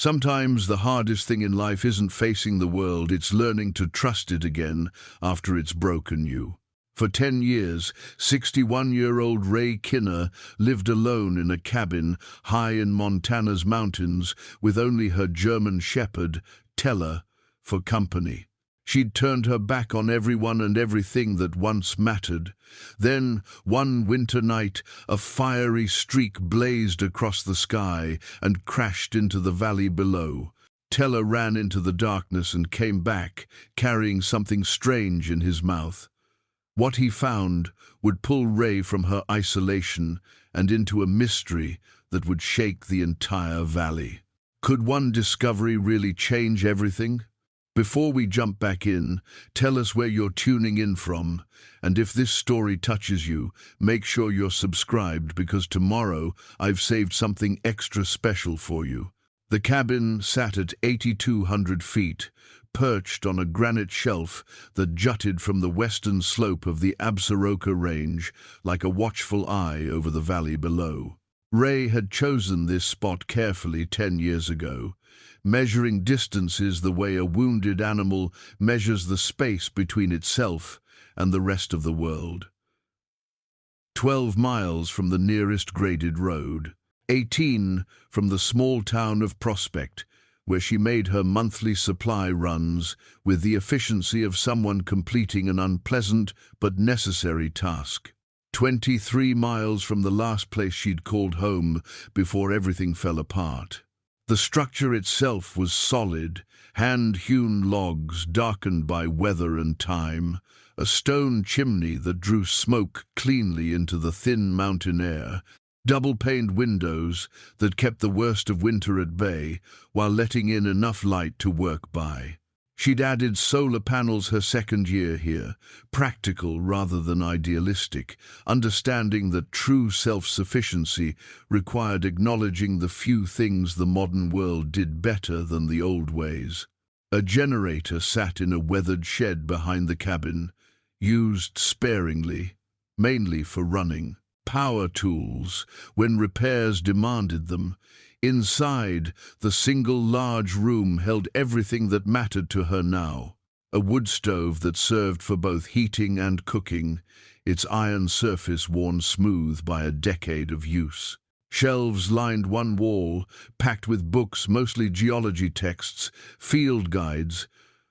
Sometimes the hardest thing in life isn't facing the world, it's learning to trust it again after it's broken you. For 10 years, 61-year-old Rae Kinner lived alone in a cabin high in Montana's mountains with only her German shepherd, Teller, for company. She'd turned her back on everyone and everything that once mattered. Then, one winter night, a fiery streak blazed across the sky and crashed into the valley below. Teller ran into the darkness and came back, carrying something strange in his mouth. What he found would pull Rae from her isolation and into a mystery that would shake the entire valley. Could one discovery really change everything? Before we jump back in, tell us where you're tuning in from, and if this story touches you, make sure you're subscribed because tomorrow I've saved something extra special for you. The cabin sat at 8,200 feet, perched on a granite shelf that jutted from the western slope of the Absaroka Range like a watchful eye over the valley below. Rae had chosen this spot carefully 10 years ago, measuring distances the way a wounded animal measures the space between itself and the rest of the world. 12 miles from the nearest graded road, 18 from the small town of Prospect, where she made her monthly supply runs with the efficiency of someone completing an unpleasant but necessary task. 23 miles from the last place she'd called home before everything fell apart. The structure itself was solid, hand-hewn logs darkened by weather and time, a stone chimney that drew smoke cleanly into the thin mountain air, double-paned windows that kept the worst of winter at bay while letting in enough light to work by. She'd added solar panels her second year here, practical rather than idealistic, understanding that true self-sufficiency required acknowledging the few things the modern world did better than the old ways. A generator sat in a weathered shed behind the cabin, used sparingly, mainly for running. Power tools, when repairs demanded them. Inside, the single large room held everything that mattered to her now. A wood stove that served for both heating and cooking, its iron surface worn smooth by a decade of use. Shelves lined one wall, packed with books, mostly geology texts, field guides,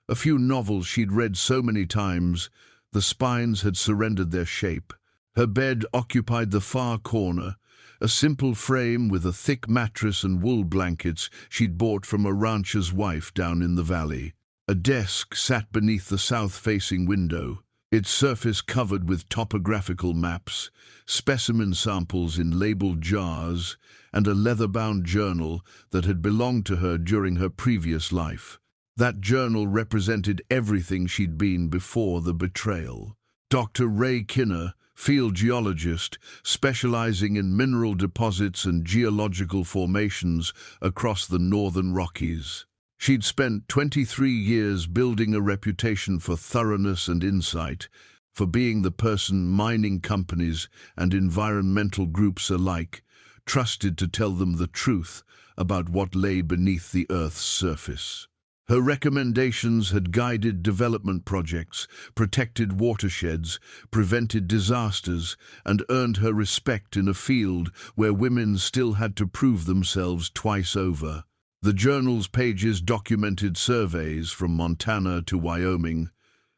a few novels she'd read so many times, the spines had surrendered their shape. Her bed occupied the far corner, a simple frame with a thick mattress and wool blankets she'd bought from a rancher's wife down in the valley. A desk sat beneath the south-facing window, its surface covered with topographical maps, specimen samples in labeled jars, and a leather-bound journal that had belonged to her during her previous life. That journal represented everything she'd been before the betrayal. Dr. Rae Kinner, field geologist, specializing in mineral deposits and geological formations across the northern Rockies. She'd spent 23 years building a reputation for thoroughness and insight, for being the person mining companies and environmental groups alike trusted to tell them the truth about what lay beneath the Earth's surface. Her recommendations had guided development projects, protected watersheds, prevented disasters, and earned her respect in a field where women still had to prove themselves twice over. The journal's pages documented surveys from Montana to Wyoming,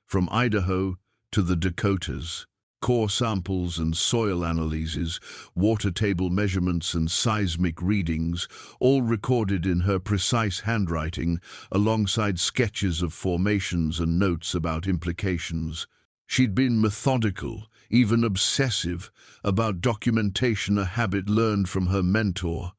from Idaho to the Dakotas. Core samples and soil analyses, water table measurements and seismic readings, all recorded in her precise handwriting, alongside sketches of formations and notes about implications. She'd been methodical, even obsessive, about documentation, a habit learned from her mentor,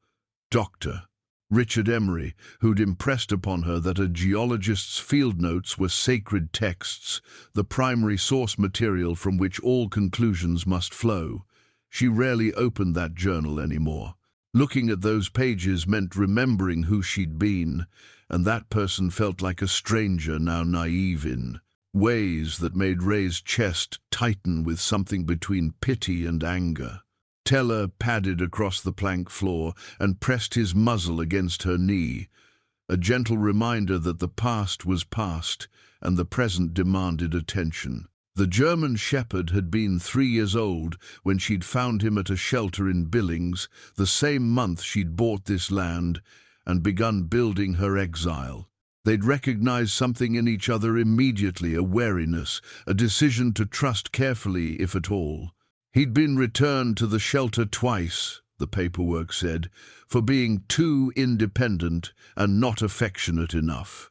Dr. Richard Emery, who'd impressed upon her that a geologist's field notes were sacred texts, the primary source material from which all conclusions must flow. She rarely opened that journal anymore. Looking at those pages meant remembering who she'd been, and that person felt like a stranger, now naive in ways that made Rae's chest tighten with something between pity and anger. Teller padded across the plank floor and pressed his muzzle against her knee, a gentle reminder that the past was past and the present demanded attention. The German shepherd had been 3 years old when she'd found him at a shelter in Billings, the same month she'd bought this land and begun building her exile. They'd recognized something in each other immediately, a wariness, a decision to trust carefully, if at all. He'd been returned to the shelter twice, the paperwork said, for being too independent and not affectionate enough.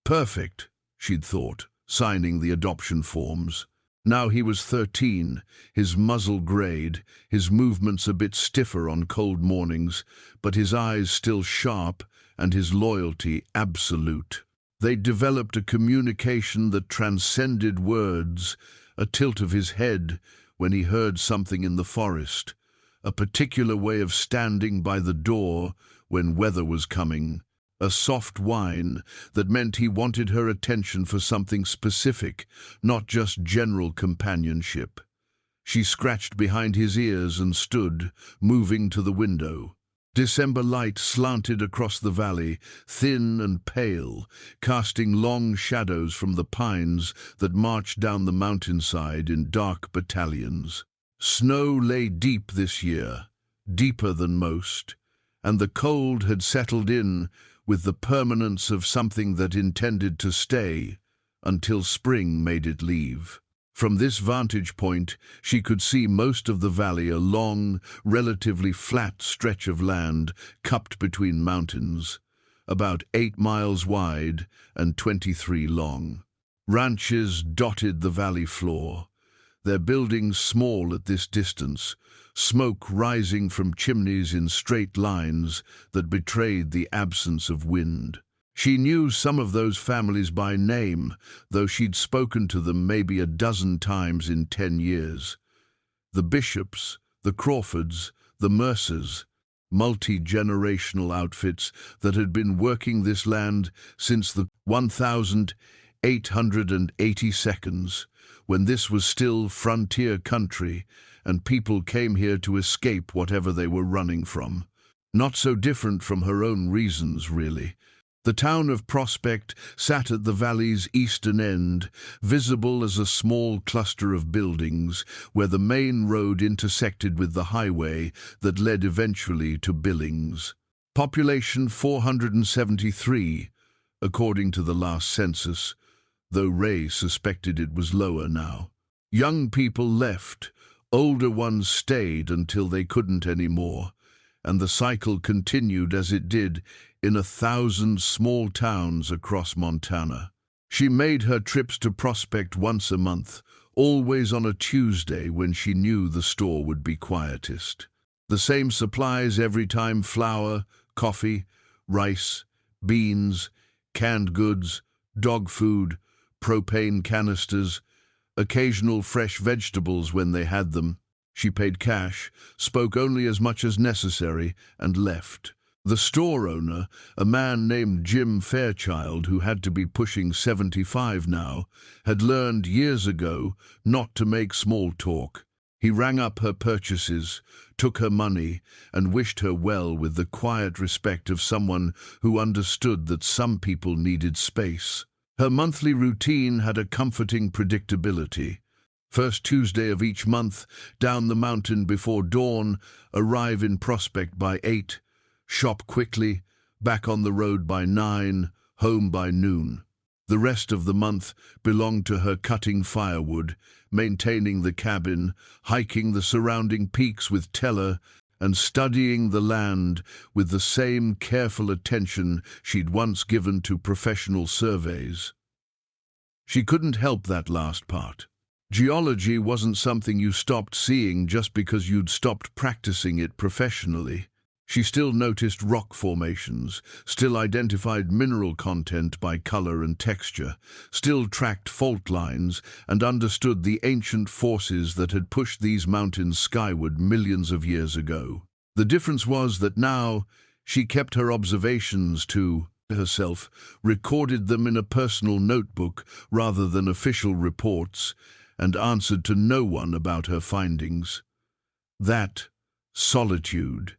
Perfect, she'd thought, signing the adoption forms. Now he was 13, his muzzle greyed, his movements a bit stiffer on cold mornings, but his eyes still sharp and his loyalty absolute. They'd developed a communication that transcended words, a tilt of his head when he heard something in the forest, a particular way of standing by the door when weather was coming, a soft whine that meant he wanted her attention for something specific, not just general companionship. She scratched behind his ears and stood, moving to the window. December light slanted across the valley, thin and pale, casting long shadows from the pines that marched down the mountainside in dark battalions. Snow lay deep this year, deeper than most, and the cold had settled in with the permanence of something that intended to stay until spring made it leave. From this vantage point, she could see most of the valley, a long, relatively flat stretch of land cupped between mountains, about 8 miles wide and 23 long. Ranches dotted the valley floor, their buildings small at this distance, smoke rising from chimneys in straight lines that betrayed the absence of wind. She knew some of those families by name, though she'd spoken to them maybe a dozen times in 10 years. The Bishops, the Crawfords, the Mercers, multi-generational outfits that had been working this land since the 1882, when this was still frontier country and people came here to escape whatever they were running from. Not so different from her own reasons, really. The town of Prospect sat at the valley's eastern end, visible as a small cluster of buildings where the main road intersected with the highway that led eventually to Billings. Population 473, according to the last census, though Rae suspected it was lower now. Young people left, older ones stayed until they couldn't anymore, and the cycle continued as it did in 1,000 small towns across Montana. She made her trips to Prospect once a month, always on a Tuesday when she knew the store would be quietest. The same supplies every time: flour, coffee, rice, beans, canned goods, dog food, propane canisters, occasional fresh vegetables when they had them. She paid cash, spoke only as much as necessary, and left. The store owner, a man named Jim Fairchild, who had to be pushing 75 now, had learned years ago not to make small talk. He rang up her purchases, took her money, and wished her well with the quiet respect of someone who understood that some people needed space. Her monthly routine had a comforting predictability. First Tuesday of each month, down the mountain before dawn, arrive in Prospect by 8, shop quickly, back on the road by 9, home by noon. The rest of the month belonged to her cutting firewood, maintaining the cabin, hiking the surrounding peaks with Teller, and studying the land with the same careful attention she'd once given to professional surveys. She couldn't help that last part. Geology wasn't something you stopped seeing just because you'd stopped practicing it professionally. She still noticed rock formations, still identified mineral content by color and texture, still tracked fault lines, and understood the ancient forces that had pushed these mountains skyward millions of years ago. The difference was that now she kept her observations to herself, recorded them in a personal notebook rather than official reports, and answered to no one about her findings. That solitude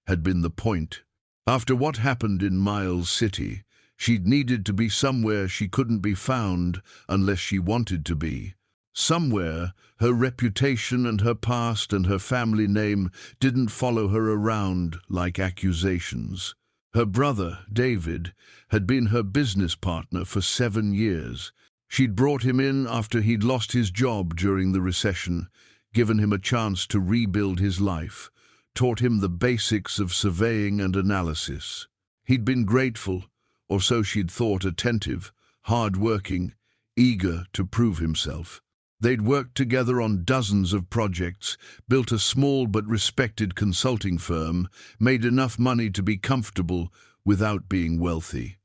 had been the point. After what happened in Miles City, she'd needed to be somewhere she couldn't be found unless she wanted to be. Somewhere her reputation and her past and her family name didn't follow her around like accusations. Her brother, David, had been her business partner for 7 years. She'd brought him in after he'd lost his job during the recession, given him a chance to rebuild his life, taught him the basics of surveying and analysis. He'd been grateful, or so she'd thought, attentive, hard-working, eager to prove himself. They'd worked together on dozens of projects, built a small but respected consulting firm, made enough money to be comfortable without being wealthy.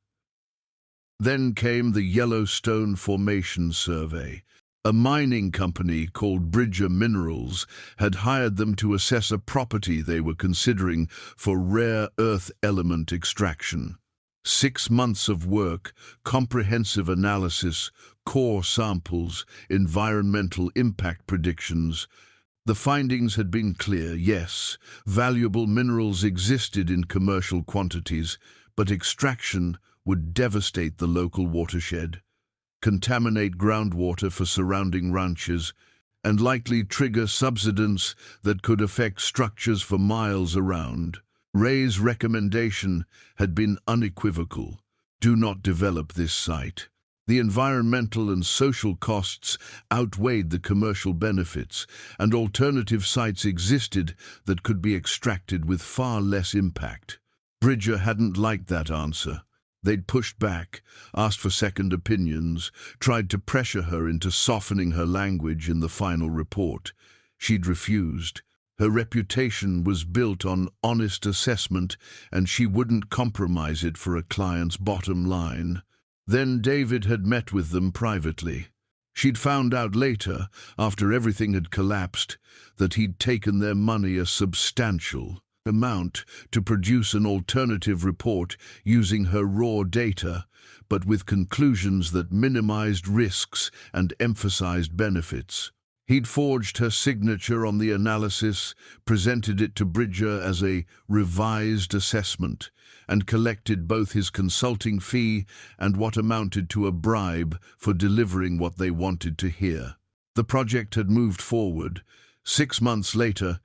Then came the Yellowstone Formation Survey. A mining company called Bridger Minerals had hired them to assess a property they were considering for rare earth element extraction. 6 months of work, comprehensive analysis, core samples, environmental impact predictions. The findings had been clear. Yes, valuable minerals existed in commercial quantities, but extraction would devastate the local watershed, contaminate groundwater for surrounding ranches, and likely trigger subsidence that could affect structures for miles around. Rae's recommendation had been unequivocal: do not develop this site. The environmental and social costs outweighed the commercial benefits, and alternative sites existed that could be extracted with far less impact. Bridger hadn't liked that answer. They'd pushed back, asked for second opinions, tried to pressure her into softening her language in the final report. She'd refused. Her reputation was built on honest assessment, and she wouldn't compromise it for a client's bottom line. Then David had met with them privately. She'd found out later, after everything had collapsed, that he'd taken their money, a substantial amount, to produce an alternative report using her raw data, but with conclusions that minimized risks and emphasized benefits. He'd forged her signature on the analysis, presented it to Bridger as a revised assessment, and collected both his consulting fee and what amounted to a bribe for delivering what they wanted to hear. The project had moved forward. 6 months later,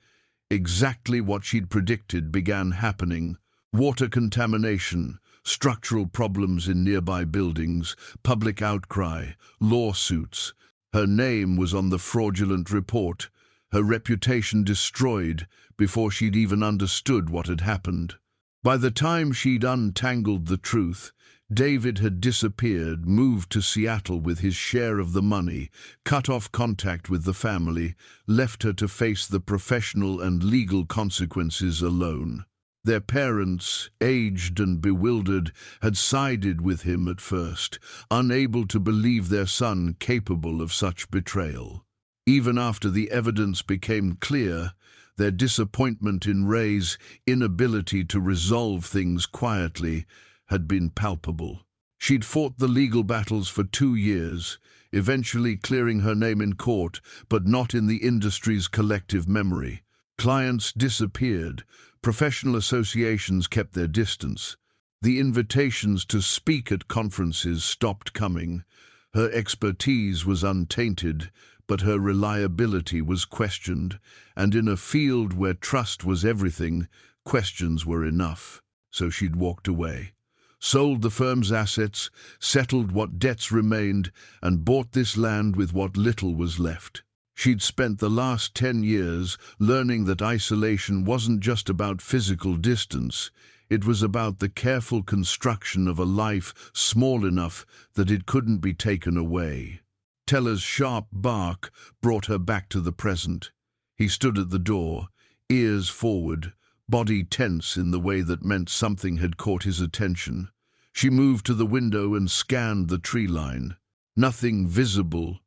exactly what she'd predicted began happening. Water contamination, structural problems in nearby buildings, public outcry, lawsuits. Her name was on the fraudulent report, her reputation destroyed before she'd even understood what had happened. By the time she'd untangled the truth, David had disappeared, moved to Seattle with his share of the money, cut off contact with the family, left her to face the professional and legal consequences alone. Their parents, aged and bewildered, had sided with him at first, unable to believe their son capable of such betrayal. Even after the evidence became clear, their disappointment in Rae's inability to resolve things quietly had been palpable. She'd fought the legal battles for 2 years, eventually clearing her name in court, but not in the industry's collective memory. Clients disappeared. Professional associations kept their distance. The invitations to speak at conferences stopped coming. Her expertise was untainted, but her reliability was questioned, and in a field where trust was everything, questions were enough. So she'd walked away, sold the firm's assets, settled what debts remained, and bought this land with what little was left. She'd spent the last 10 years learning that isolation wasn't just about physical distance. It was about the careful construction of a life small enough that it couldn't be taken away. Teller's sharp bark brought her back to the present. He stood at the door, ears forward, body tense in the way that meant something had caught his attention. She moved to the window and scanned the tree line. Nothing visible,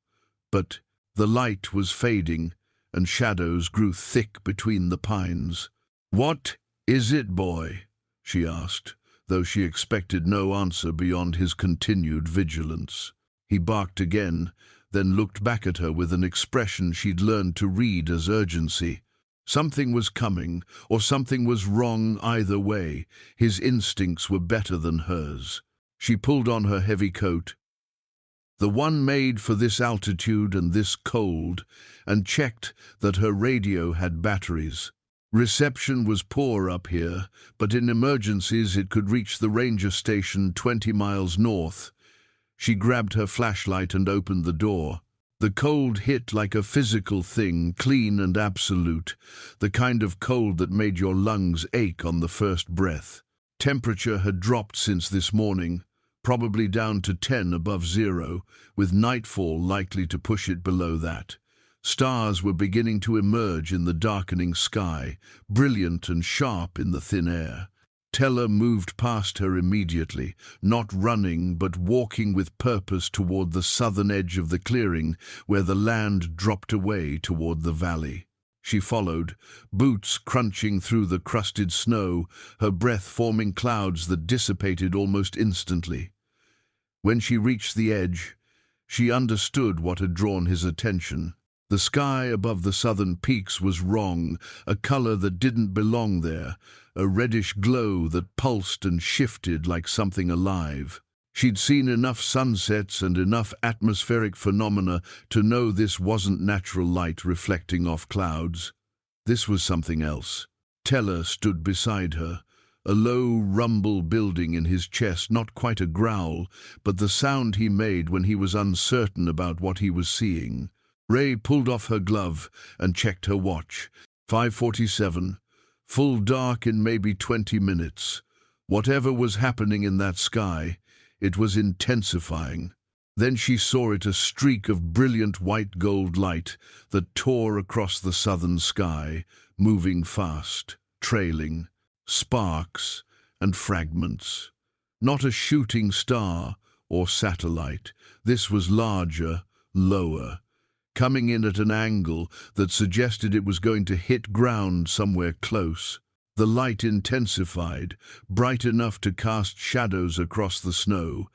but the light was fading, and shadows grew thick between the pines. "What is it, boy?" she asked, though she expected no answer beyond his continued vigilance. He barked again, then looked back at her with an expression she'd learned to read as urgency. Something was coming, or something was wrong either way. His instincts were better than hers. She pulled on her heavy coat, the one made for this altitude and this cold, and checked that her radio had batteries. Reception was poor up here, but in emergencies it could reach the ranger station 20 miles north. She grabbed her flashlight and opened the door. The cold hit like a physical thing, clean and absolute, the kind of cold that made your lungs ache on the first breath. Temperature had dropped since this morning, probably down to 10 above zero, with nightfall likely to push it below that. Stars were beginning to emerge in the darkening sky, brilliant and sharp in the thin air. Teller moved past her immediately, not running but walking with purpose toward the southern edge of the clearing where the land dropped away toward the valley. She followed, boots crunching through the crusted snow, her breath forming clouds that dissipated almost instantly. When she reached the edge, she understood what had drawn his attention. The sky above the southern peaks was wrong, a color that didn't belong there, a reddish glow that pulsed and shifted like something alive. She'd seen enough sunsets and enough atmospheric phenomena to know this wasn't natural light reflecting off clouds. This was something else. Teller stood beside her, a low rumble building in his chest, not quite a growl, but the sound he made when he was uncertain about what he was seeing. Rae pulled off her glove and checked her watch. 5:47. Full dark in maybe 20 minutes. Whatever was happening in that sky, it was intensifying. Then she saw it, a streak of brilliant white-gold light that tore across the southern sky, moving fast, trailing, sparks and fragments. Not a shooting star or satellite. This was larger, lower, coming in at an angle that suggested it was going to hit ground somewhere close. The light intensified, bright enough to cast shadows across the snow,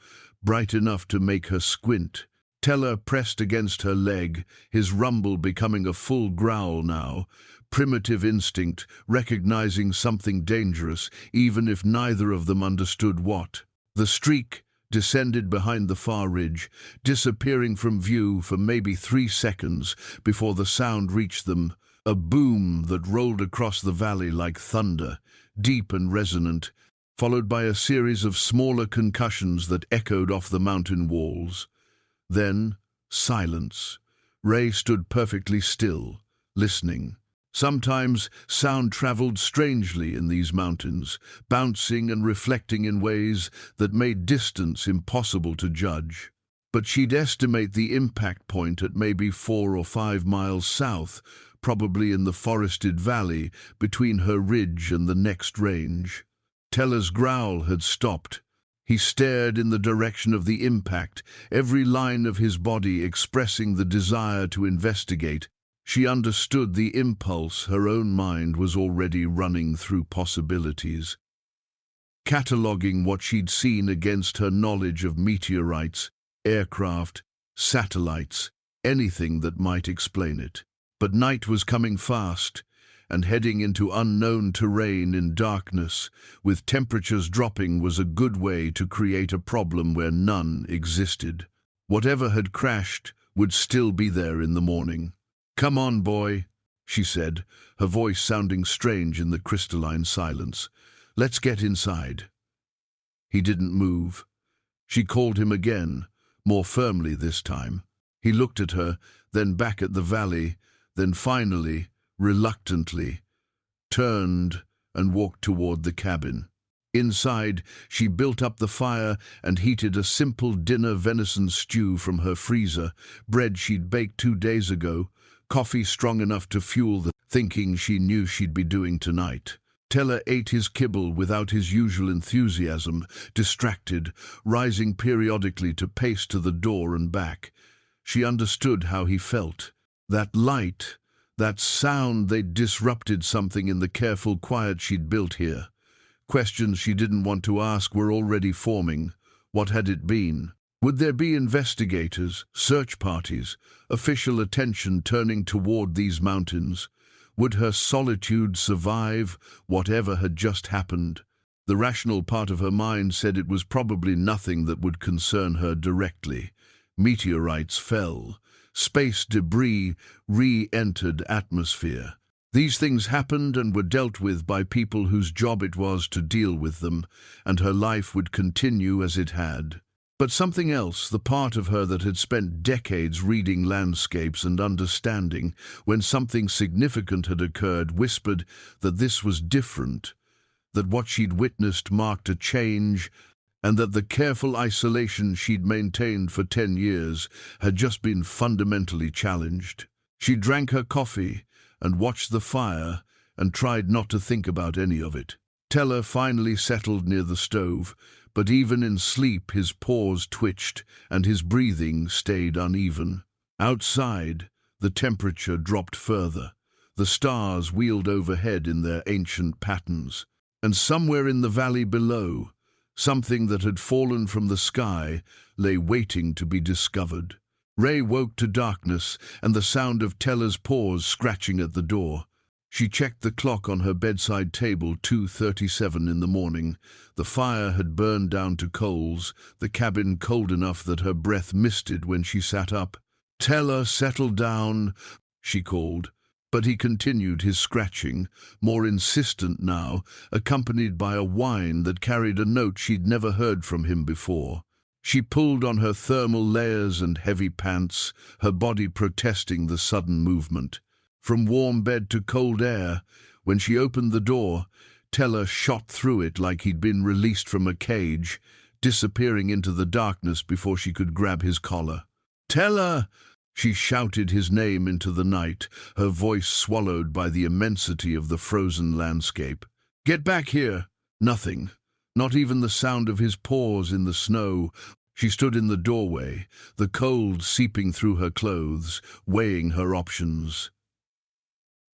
bright enough to make her squint. Teller pressed against her leg, his rumble becoming a full growl now, primitive instinct, recognizing something dangerous, even if neither of them understood what. The streak descended behind the far ridge, disappearing from view for maybe 3 seconds before the sound reached them, a boom that rolled across the valley like thunder, deep and resonant, followed by a series of smaller concussions that echoed off the mountain walls. Then, silence. Rae stood perfectly still, listening. Sometimes sound traveled strangely in these mountains, bouncing and reflecting in ways that made distance impossible to judge. But she'd estimate the impact point at maybe 4 or 5 miles south, probably in the forested valley between her ridge and the next range. Teller's growl had stopped. He stared in the direction of the impact, every line of his body expressing the desire to investigate. She understood the impulse. Her own mind was already running through possibilities, cataloging what she'd seen against her knowledge of meteorites, aircraft, satellites, anything that might explain it. But night was coming fast, and heading into unknown terrain in darkness, with temperatures dropping, was a good way to create a problem where none existed. Whatever had crashed would still be there in the morning. "Come on, boy," she said, her voice sounding strange in the crystalline silence. "Let's get inside." He didn't move. She called him again, more firmly this time. He looked at her, then back at the valley, then finally, reluctantly, turned and walked toward the cabin. Inside, she built up the fire and heated a simple dinner: venison stew from her freezer, bread she'd baked 2 days ago, coffee strong enough to fuel the thinking she knew she'd be doing tonight. Teller ate his kibble without his usual enthusiasm, distracted, rising periodically to pace to the door and back. She understood how he felt. That light, that sound, they'd disrupted something in the careful quiet she'd built here. Questions she didn't want to ask were already forming. What had it been? Would there be investigators, search parties, official attention turning toward these mountains? Would her solitude survive whatever had just happened? The rational part of her mind said it was probably nothing that would concern her directly. Meteorites fell. Space debris re-entered atmosphere. These things happened and were dealt with by people whose job it was to deal with them, and her life would continue as it had. But something else, the part of her that had spent decades reading landscapes and understanding, when something significant had occurred, whispered that this was different, that what she'd witnessed marked a change, and that the careful isolation she'd maintained for 10 years had just been fundamentally challenged. She drank her coffee and watched the fire and tried not to think about any of it. Teller finally settled near the stove, but even in sleep his paws twitched and his breathing stayed uneven. Outside, the temperature dropped further. The stars wheeled overhead in their ancient patterns, and somewhere in the valley below, something that had fallen from the sky lay waiting to be discovered. Rae woke to darkness and the sound of Teller's paws scratching at the door. She checked the clock on her bedside table, 2:37 in the morning. The fire had burned down to coals, the cabin cold enough that her breath misted when she sat up. "Teller, settle down," she called. But he continued his scratching, more insistent now, accompanied by a whine that carried a note she'd never heard from him before. She pulled on her thermal layers and heavy pants, her body protesting the sudden movement. From warm bed to cold air, when she opened the door, Teller shot through it like he'd been released from a cage, disappearing into the darkness before she could grab his collar. "Teller!" She shouted his name into the night, her voice swallowed by the immensity of the frozen landscape. "Get back here!" Nothing, not even the sound of his paws in the snow. She stood in the doorway, the cold seeping through her clothes, weighing her options.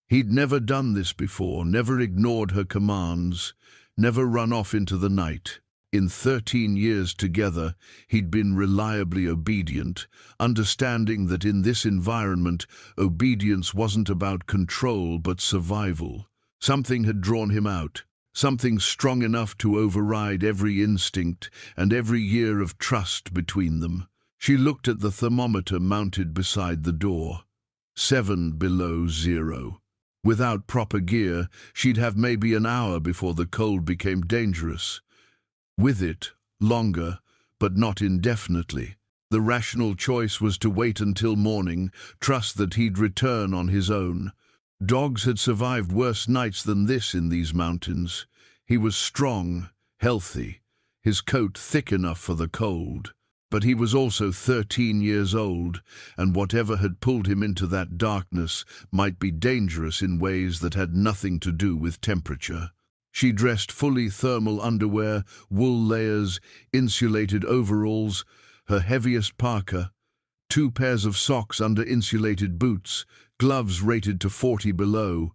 He'd never done this before, never ignored her commands, never run off into the night. In 13 years together, he'd been reliably obedient, understanding that in this environment, obedience wasn't about control but survival. Something had drawn him out, something strong enough to override every instinct and every year of trust between them. She looked at the thermometer mounted beside the door. 7 below zero. Without proper gear, she'd have maybe an hour before the cold became dangerous. With it, longer, but not indefinitely. The rational choice was to wait until morning, trust that he'd return on his own. Dogs had survived worse nights than this in these mountains. He was strong, healthy, his coat thick enough for the cold. But he was also 13 years old, and whatever had pulled him into that darkness might be dangerous in ways that had nothing to do with temperature. She dressed fully thermal underwear, wool layers, insulated overalls, her heaviest parka, 2 pairs of socks under insulated boots, gloves rated to 40 below,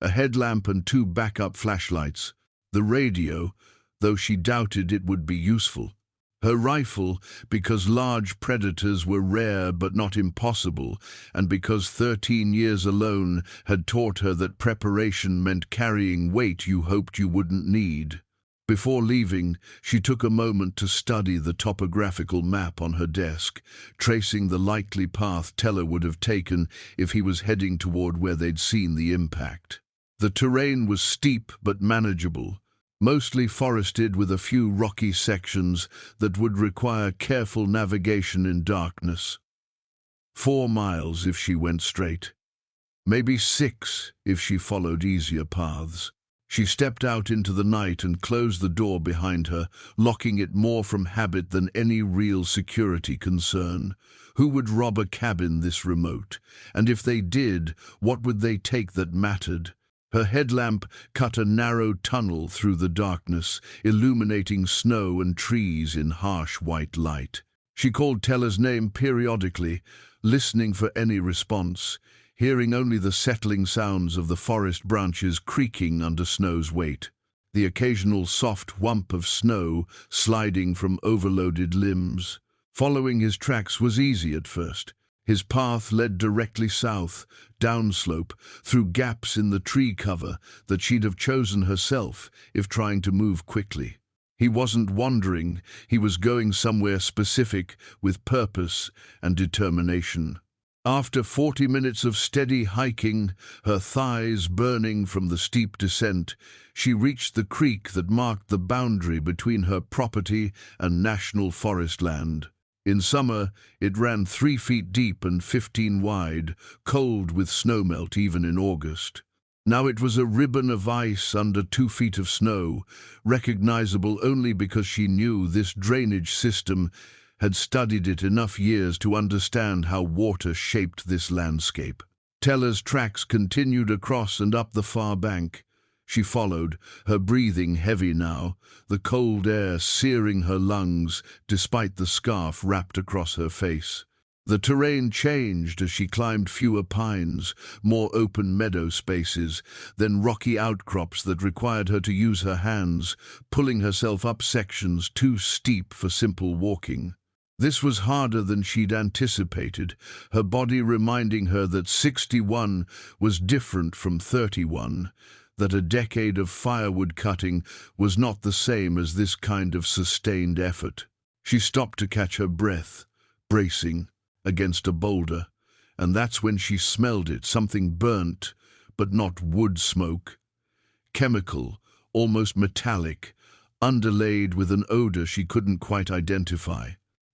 a headlamp and 2 backup flashlights. The radio, though she doubted it would be useful. Her rifle, because large predators were rare but not impossible, and because 13 years alone had taught her that preparation meant carrying weight you hoped you wouldn't need. Before leaving, she took a moment to study the topographical map on her desk, tracing the likely path Teller would have taken if he was heading toward where they'd seen the impact. The terrain was steep but manageable, mostly forested with a few rocky sections that would require careful navigation in darkness. 4 miles if she went straight. Maybe 6 if she followed easier paths. She stepped out into the night and closed the door behind her, locking it more from habit than any real security concern. Who would rob a cabin this remote? And if they did, what would they take that mattered? Her headlamp cut a narrow tunnel through the darkness, illuminating snow and trees in harsh white light. She called Teller's name periodically, listening for any response, hearing only the settling sounds of the forest branches creaking under snow's weight, the occasional soft whump of snow sliding from overloaded limbs. Following his tracks was easy at first. His path led directly south, downslope, through gaps in the tree cover that she'd have chosen herself if trying to move quickly. He wasn't wandering, he was going somewhere specific with purpose and determination. After 40 minutes of steady hiking, her thighs burning from the steep descent, she reached the creek that marked the boundary between her property and national forest land. In summer, it ran 3 feet deep and 15 wide, cold with snowmelt even in August. Now it was a ribbon of ice under 2 feet of snow, recognizable only because she knew this drainage system, had studied it enough years to understand how water shaped this landscape. Teller's tracks continued across and up the far bank. She followed, her breathing heavy now, the cold air searing her lungs despite the scarf wrapped across her face. The terrain changed as she climbed fewer pines, more open meadow spaces, then rocky outcrops that required her to use her hands, pulling herself up sections too steep for simple walking. This was harder than she'd anticipated, her body reminding her that 61 was different from 31, that a decade of firewood cutting was not the same as this kind of sustained effort. She stopped to catch her breath, bracing against a boulder, and that's when she smelled it, something burnt, but not wood smoke. Chemical, almost metallic, underlaid with an odor she couldn't quite identify.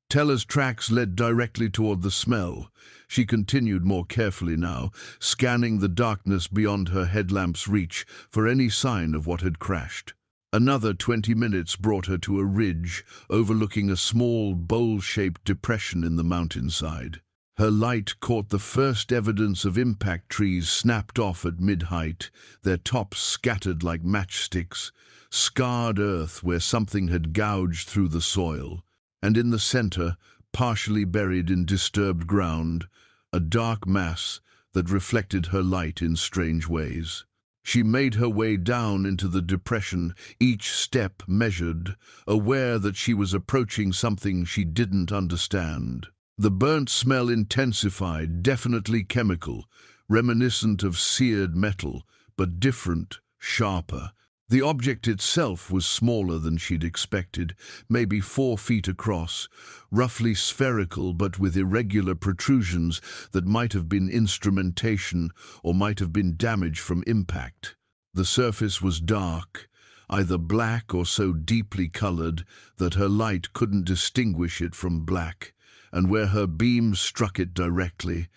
Teller's tracks led directly toward the smell. She continued more carefully now, scanning the darkness beyond her headlamp's reach for any sign of what had crashed. Another 20 minutes brought her to a ridge overlooking a small, bowl-shaped depression in the mountainside. Her light caught the first evidence of impact trees snapped off at mid-height, their tops scattered like matchsticks, scarred earth where something had gouged through the soil. And in the center, partially buried in disturbed ground, a dark mass that reflected her light in strange ways. She made her way down into the depression, each step measured, aware that she was approaching something she didn't understand. The burnt smell intensified, definitely chemical, reminiscent of seared metal, but different, sharper. The object itself was smaller than she'd expected, maybe 4 feet across, roughly spherical but with irregular protrusions that might have been instrumentation or might have been damage from impact. The surface was dark, either black or so deeply colored that her light couldn't distinguish it from black, and where her beam struck it directly,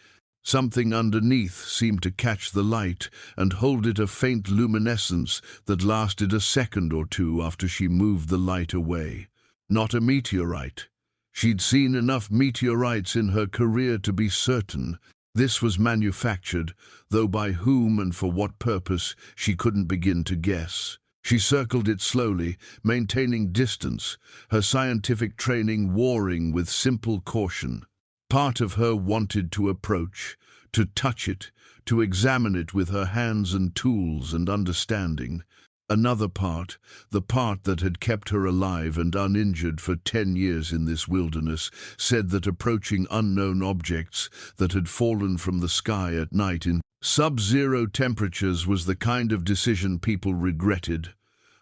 something underneath seemed to catch the light and hold it a faint luminescence that lasted a second or two after she moved the light away. Not a meteorite. She'd seen enough meteorites in her career to be certain. This was manufactured, though by whom and for what purpose she couldn't begin to guess. She circled it slowly, maintaining distance, her scientific training warring with simple caution. Part of her wanted to approach, to touch it, to examine it with her hands and tools and understanding. Another part, the part that had kept her alive and uninjured for 10 years in this wilderness, said that approaching unknown objects that had fallen from the sky at night in sub-zero temperatures was the kind of decision people regretted.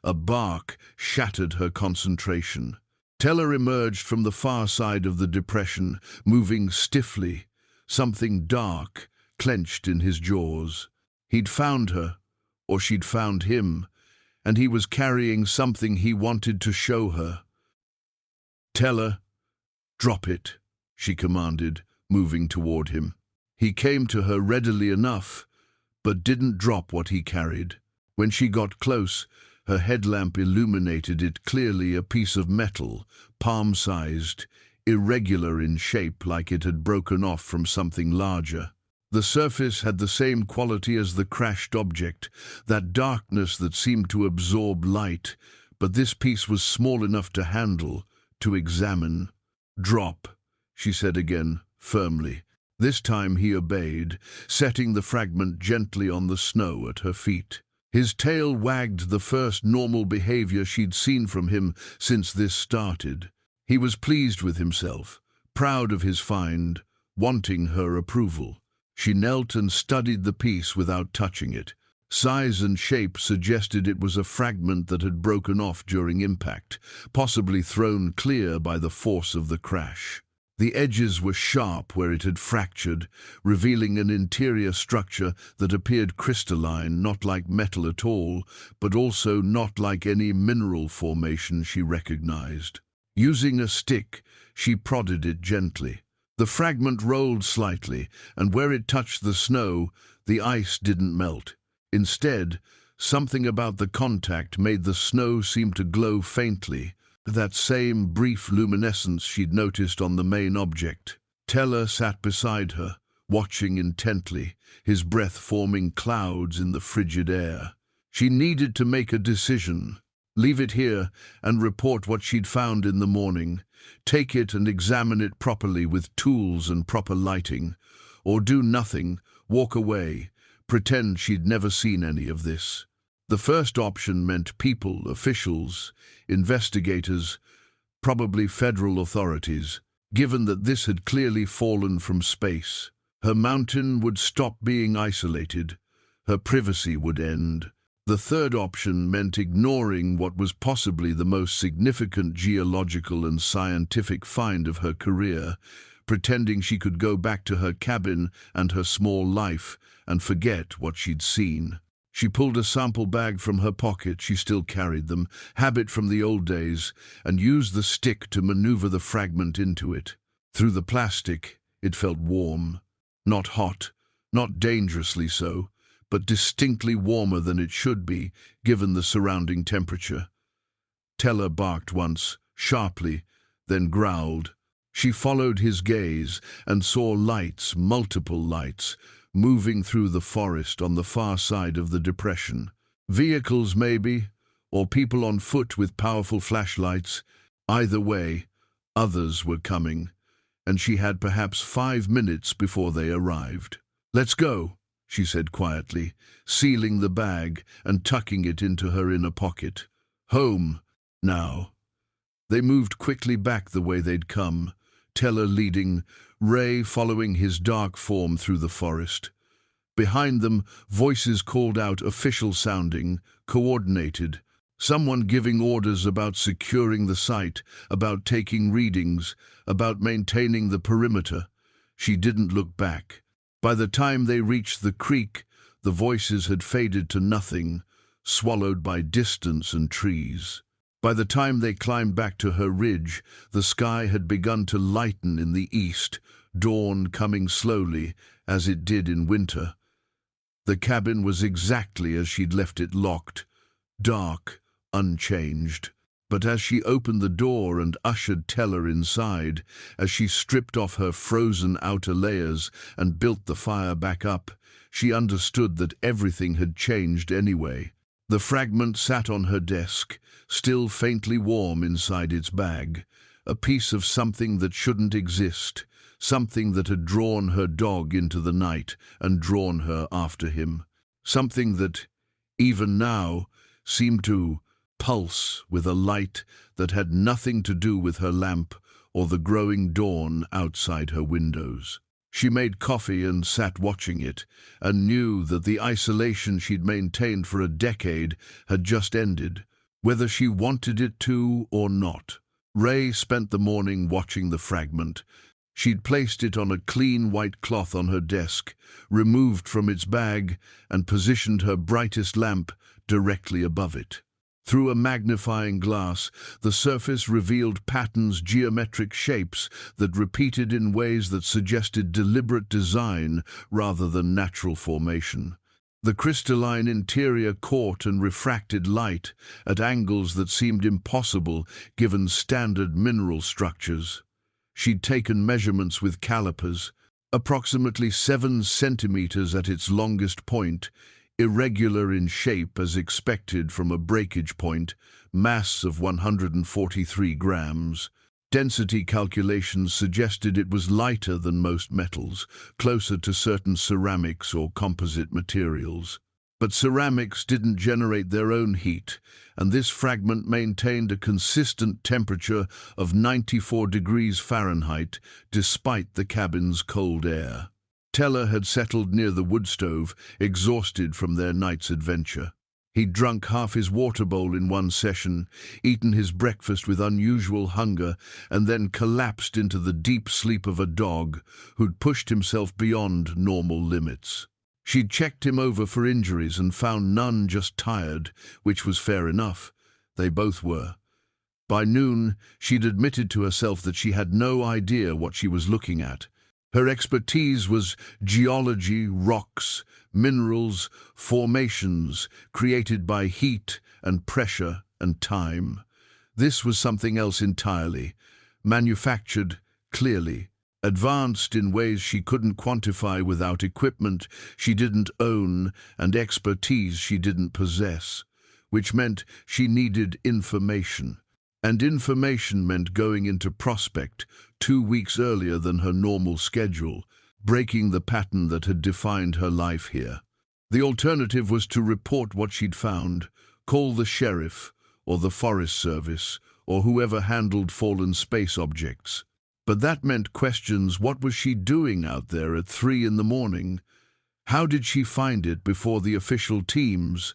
A bark shattered her concentration. Teller emerged from the far side of the depression, moving stiffly, something dark clenched in his jaws. He'd found her, or she'd found him, and he was carrying something he wanted to show her. "Teller, drop it," she commanded, moving toward him. He came to her readily enough, but didn't drop what he carried. When she got close, her headlamp illuminated it clearly, a piece of metal, palm-sized, irregular in shape like it had broken off from something larger. The surface had the same quality as the crashed object, that darkness that seemed to absorb light, but this piece was small enough to handle, to examine. "Drop," she said again, firmly. This time he obeyed, setting the fragment gently on the snow at her feet. His tail wagged, the first normal behavior she'd seen from him since this started. He was pleased with himself, proud of his find, wanting her approval. She knelt and studied the piece without touching it. Size and shape suggested it was a fragment that had broken off during impact, possibly thrown clear by the force of the crash. The edges were sharp where it had fractured, revealing an interior structure that appeared crystalline, not like metal at all, but also not like any mineral formation she recognized. Using a stick, she prodded it gently. The fragment rolled slightly, and where it touched the snow, the ice didn't melt. Instead, something about the contact made the snow seem to glow faintly, that same brief luminescence she'd noticed on the main object. Teller sat beside her, watching intently, his breath forming clouds in the frigid air. She needed to make a decision. Leave it here and report what she'd found in the morning. Take it and examine it properly with tools and proper lighting. Or do nothing, walk away, pretend she'd never seen any of this. The first option meant people, officials, investigators, probably federal authorities. Given that this had clearly fallen from space, her mountain would stop being isolated. Her privacy would end. The third option meant ignoring what was possibly the most significant geological and scientific find of her career, pretending she could go back to her cabin and her small life and forget what she'd seen. She pulled a sample bag from her pocket, she still carried them, habit from the old days, and used the stick to maneuver the fragment into it. Through the plastic, it felt warm. Not hot, not dangerously so, but distinctly warmer than it should be, given the surrounding temperature. Teller barked once, sharply, then growled. She followed his gaze and saw lights, multiple lights, moving through the forest on the far side of the depression. Vehicles, maybe, or people on foot with powerful flashlights. Either way, others were coming, and she had perhaps 5 minutes before they arrived. "Let's go," she said quietly, sealing the bag and tucking it into her inner pocket. "Home, now." They moved quickly back the way they'd come, Teller leading, Rae following his dark form through the forest. Behind them, voices called out, official-sounding, coordinated. Someone giving orders about securing the site, about taking readings, about maintaining the perimeter. She didn't look back. By the time they reached the creek, the voices had faded to nothing, swallowed by distance and trees. By the time they climbed back to her ridge, the sky had begun to lighten in the east, dawn coming slowly, as it did in winter. The cabin was exactly as she'd left it locked, dark, unchanged. But as she opened the door and ushered Teller inside, as she stripped off her frozen outer layers and built the fire back up, she understood that everything had changed anyway. The fragment sat on her desk, still faintly warm inside its bag, a piece of something that shouldn't exist, something that had drawn her dog into the night and drawn her after him, something that, even now, seemed to pulse with a light that had nothing to do with her lamp or the growing dawn outside her windows. She made coffee and sat watching it, and knew that the isolation she'd maintained for a decade had just ended, whether she wanted it to or not. Rae spent the morning watching the fragment. She'd placed it on a clean white cloth on her desk, removed from its bag, and positioned her brightest lamp directly above it. Through a magnifying glass, the surface revealed patterns, geometric shapes that repeated in ways that suggested deliberate design rather than natural formation. The crystalline interior caught and refracted light at angles that seemed impossible given standard mineral structures. She'd taken measurements with calipers, approximately 7 centimeters at its longest point, irregular in shape as expected from a breakage point, mass of 143 grams. Density calculations suggested it was lighter than most metals, closer to certain ceramics or composite materials. But ceramics didn't generate their own heat, and this fragment maintained a consistent temperature of 94 degrees Fahrenheit despite the cabin's cold air. Teller had settled near the wood stove, exhausted from their night's adventure. He'd drunk half his water bowl in one session, eaten his breakfast with unusual hunger, and then collapsed into the deep sleep of a dog who'd pushed himself beyond normal limits. She'd checked him over for injuries and found none, just tired, which was fair enough. They both were. By noon, she'd admitted to herself that she had no idea what she was looking at. Her expertise was geology, rocks, minerals, formations created by heat and pressure and time. This was something else entirely, manufactured clearly, advanced in ways she couldn't quantify without equipment she didn't own and expertise she didn't possess, which meant she needed information. And information meant going into prospect 2 weeks earlier than her normal schedule, breaking the pattern that had defined her life here. The alternative was to report what she'd found, call the sheriff, or the Forest Service, or whoever handled fallen space objects. But that meant questions. What was she doing out there at 3 in the morning? How did she find it before the official teams?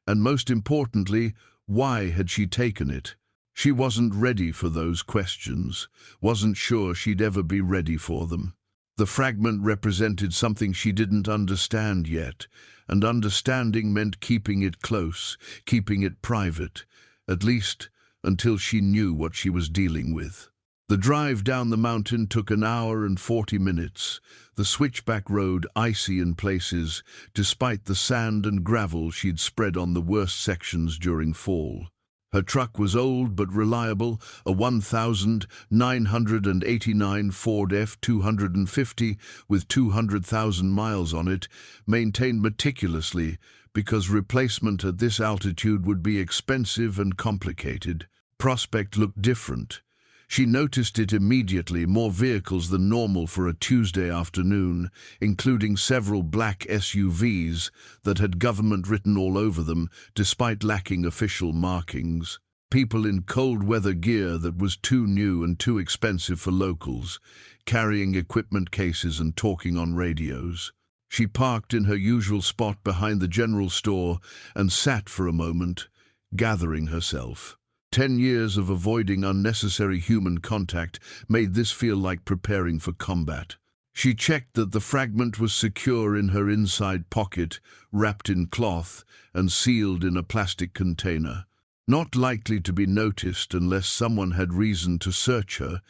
And most importantly, why had she taken it? She wasn't ready for those questions, wasn't sure she'd ever be ready for them. The fragment represented something she didn't understand yet, and understanding meant keeping it close, keeping it private, at least until she knew what she was dealing with. The drive down the mountain took an hour and 40 minutes, the switchback road icy in places, despite the sand and gravel she'd spread on the worst sections during fall. Her truck was old but reliable, a 1989 Ford F-250 with 200,000 miles on it, maintained meticulously because replacement at this altitude would be expensive and complicated. Prospect looked different. She noticed it immediately, more vehicles than normal for a Tuesday afternoon, including several black SUVs that had government written all over them, despite lacking official markings. People in cold weather gear that was too new and too expensive for locals, carrying equipment cases and talking on radios. She parked in her usual spot behind the general store and sat for a moment, gathering herself. 10 years of avoiding unnecessary human contact made this feel like preparing for combat. She checked that the fragment was secure in her inside pocket, wrapped in cloth and sealed in a plastic container. Not likely to be noticed unless someone had reason to search her,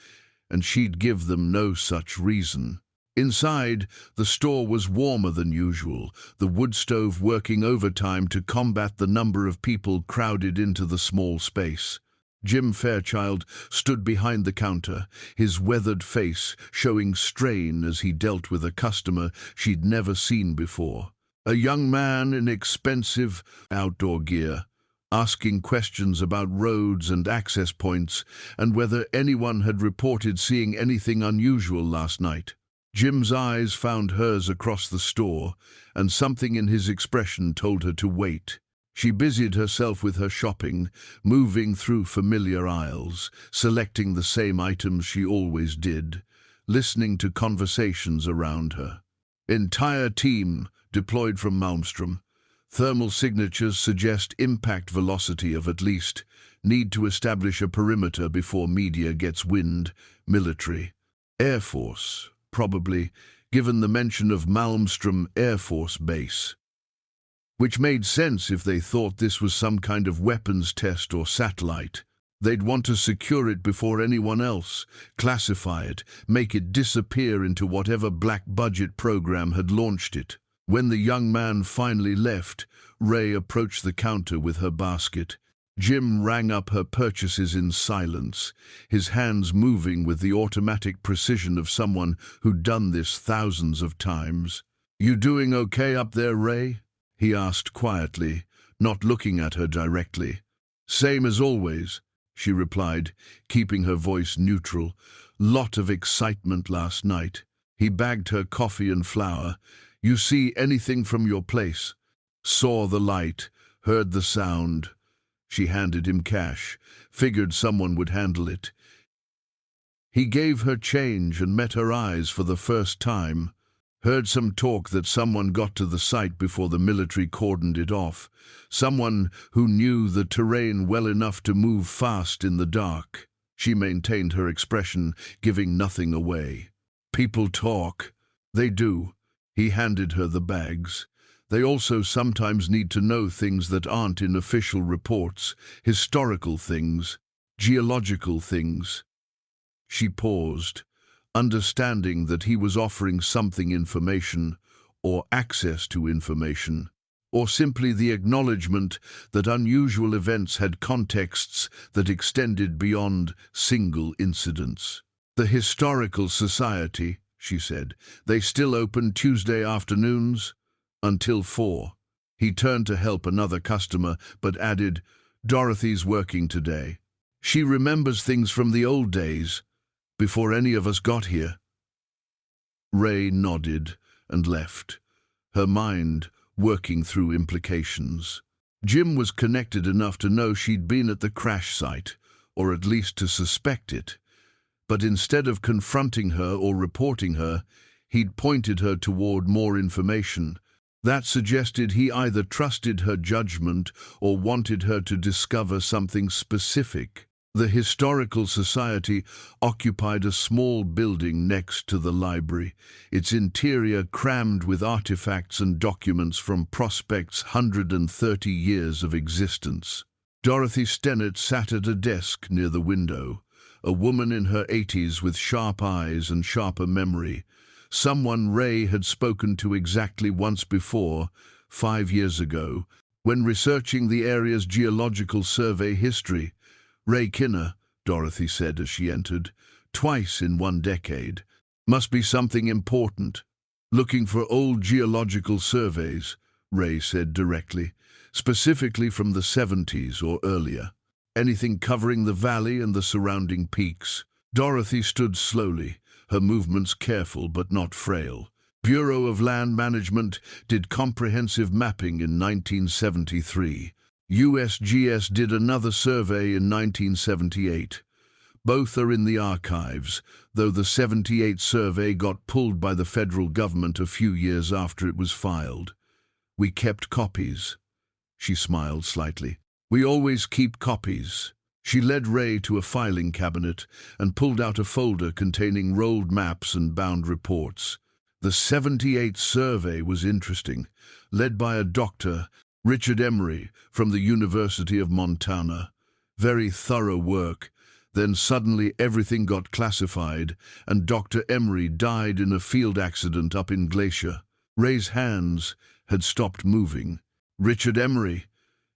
and she'd give them no such reason. Inside, the store was warmer than usual, the wood stove working overtime to combat the number of people crowded into the small space. Jim Fairchild stood behind the counter, his weathered face showing strain as he dealt with a customer she'd never seen before. A young man in expensive outdoor gear, asking questions about roads and access points and whether anyone had reported seeing anything unusual last night. Jim's eyes found hers across the store, and something in his expression told her to wait. She busied herself with her shopping, moving through familiar aisles, selecting the same items she always did, listening to conversations around her. Entire team deployed from Malmstrom. Thermal signatures suggest impact velocity of at least. Need to establish a perimeter before media gets wind. Military. Air Force. Probably, given the mention of Malmstrom Air Force Base. Which made sense if they thought this was some kind of weapons test or satellite. They'd want to secure it before anyone else, classify it, make it disappear into whatever black-budget program had launched it. When the young man finally left, Rae approached the counter with her basket. Jim rang up her purchases in silence, his hands moving with the automatic precision of someone who'd done this thousands of times. "You doing okay up there, Rae?" he asked quietly, not looking at her directly. "Same as always," she replied, keeping her voice neutral. "Lot of excitement last night." He bagged her coffee and flour. "You see anything from your place?" Saw the light, heard the sound. She handed him cash, figured someone would handle it. He gave her change and met her eyes for the first time. Heard some talk that someone got to the site before the military cordoned it off. Someone who knew the terrain well enough to move fast in the dark. She maintained her expression, giving nothing away. People talk. They do. He handed her the bags. They also sometimes need to know things that aren't in official reports, historical things, geological things. She paused, understanding that he was offering something information, or access to information, or simply the acknowledgement that unusual events had contexts that extended beyond single incidents. The Historical Society, she said, they still open Tuesday afternoons? Until 4. He turned to help another customer, but added, Dorothy's working today. She remembers things from the old days, before any of us got here. Rae nodded and left, her mind working through implications. Jim was connected enough to know she'd been at the crash site, or at least to suspect it. But instead of confronting her or reporting her, he'd pointed her toward more information. That suggested he either trusted her judgment or wanted her to discover something specific. The Historical Society occupied a small building next to the library, its interior crammed with artifacts and documents from Prospect's 130 years of existence. Dorothy Stennett sat at a desk near the window, a woman in her 80s with sharp eyes and sharper memory, someone Rae had spoken to exactly once before, 5 years ago, when researching the area's geological survey history. Rae Kinner, Dorothy said as she entered, twice in 1 decade. Must be something important. Looking for old geological surveys, Rae said directly, specifically from the 70s or earlier. Anything covering the valley and the surrounding peaks. Dorothy stood slowly, her movements careful but not frail. Bureau of Land Management did comprehensive mapping in 1973. USGS did another survey in 1978. Both are in the archives, though the 78 survey got pulled by the federal government a few years after it was filed. We kept copies. She smiled slightly. We always keep copies. She led Rae to a filing cabinet and pulled out a folder containing rolled maps and bound reports. The 78 survey was interesting, led by a doctor, Richard Emery, from the University of Montana. Very thorough work. Then suddenly everything got classified, and Dr. Emery died in a field accident up in Glacier. Rae's hands had stopped moving. Richard Emery.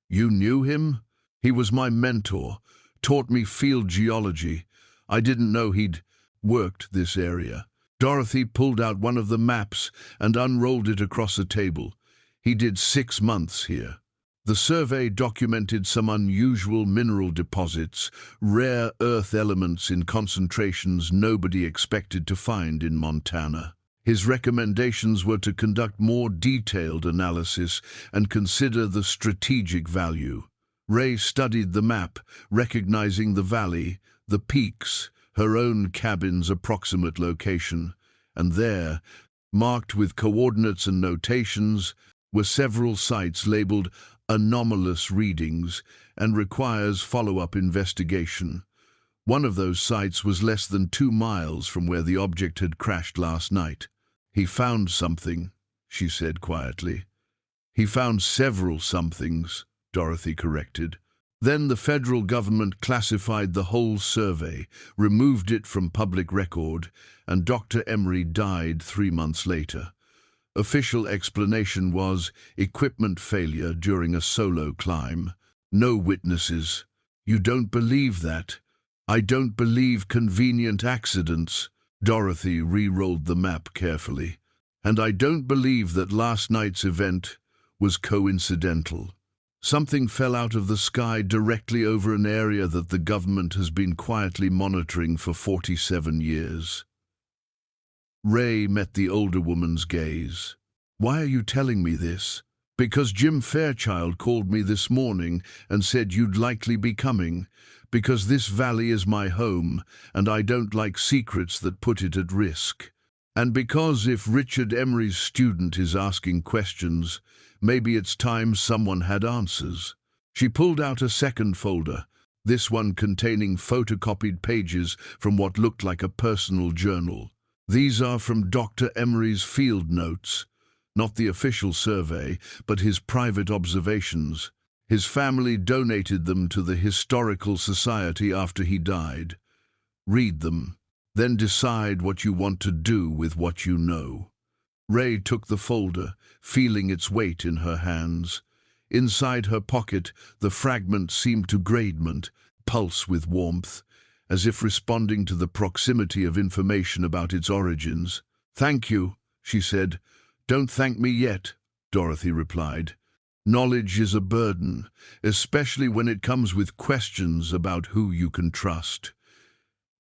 You knew him? He was my mentor, taught me field geology. I didn't know he'd worked this area. Dorothy pulled out one of the maps and unrolled it across a table. He did 6 months here. The survey documented some unusual mineral deposits, rare earth elements in concentrations nobody expected to find in Montana. His recommendations were to conduct more detailed analysis and consider the strategic value. Rae studied the map, recognizing the valley, the peaks, her own cabin's approximate location, and there, marked with coordinates and notations, were several sites labeled anomalous readings and requires follow-up investigation. One of those sites was less than 2 miles from where the object had crashed last night. He found something, she said quietly. He found several somethings, Dorothy corrected. Then the federal government classified the whole survey, removed it from public record, and Dr. Emery died 3 months later. Official explanation was equipment failure during a solo climb. No witnesses. You don't believe that? I don't believe convenient accidents. Dorothy re-rolled the map carefully. And I don't believe that last night's event was coincidental. Something fell out of the sky directly over an area that the government has been quietly monitoring for 47 years. Rae met the older woman's gaze. Why are you telling me this? Because Jim Fairchild called me this morning and said you'd likely be coming, because this valley is my home and I don't like secrets that put it at risk. And because if Richard Emery's student is asking questions, maybe it's time someone had answers. She pulled out a second folder, this one containing photocopied pages from what looked like a personal journal. These are from Dr. Emery's field notes, not the official survey, but his private observations. His family donated them to the Historical Society after he died. Read them, then decide what you want to do with what you know. Rae took the folder, feeling its weight in her hands. Inside her pocket, the fragment seemed to gradient, pulse with warmth, as if responding to the proximity of information about its origins. "Thank you," she said. "Don't thank me yet," Dorothy replied. "Knowledge is a burden, especially when it comes with questions about who you can trust.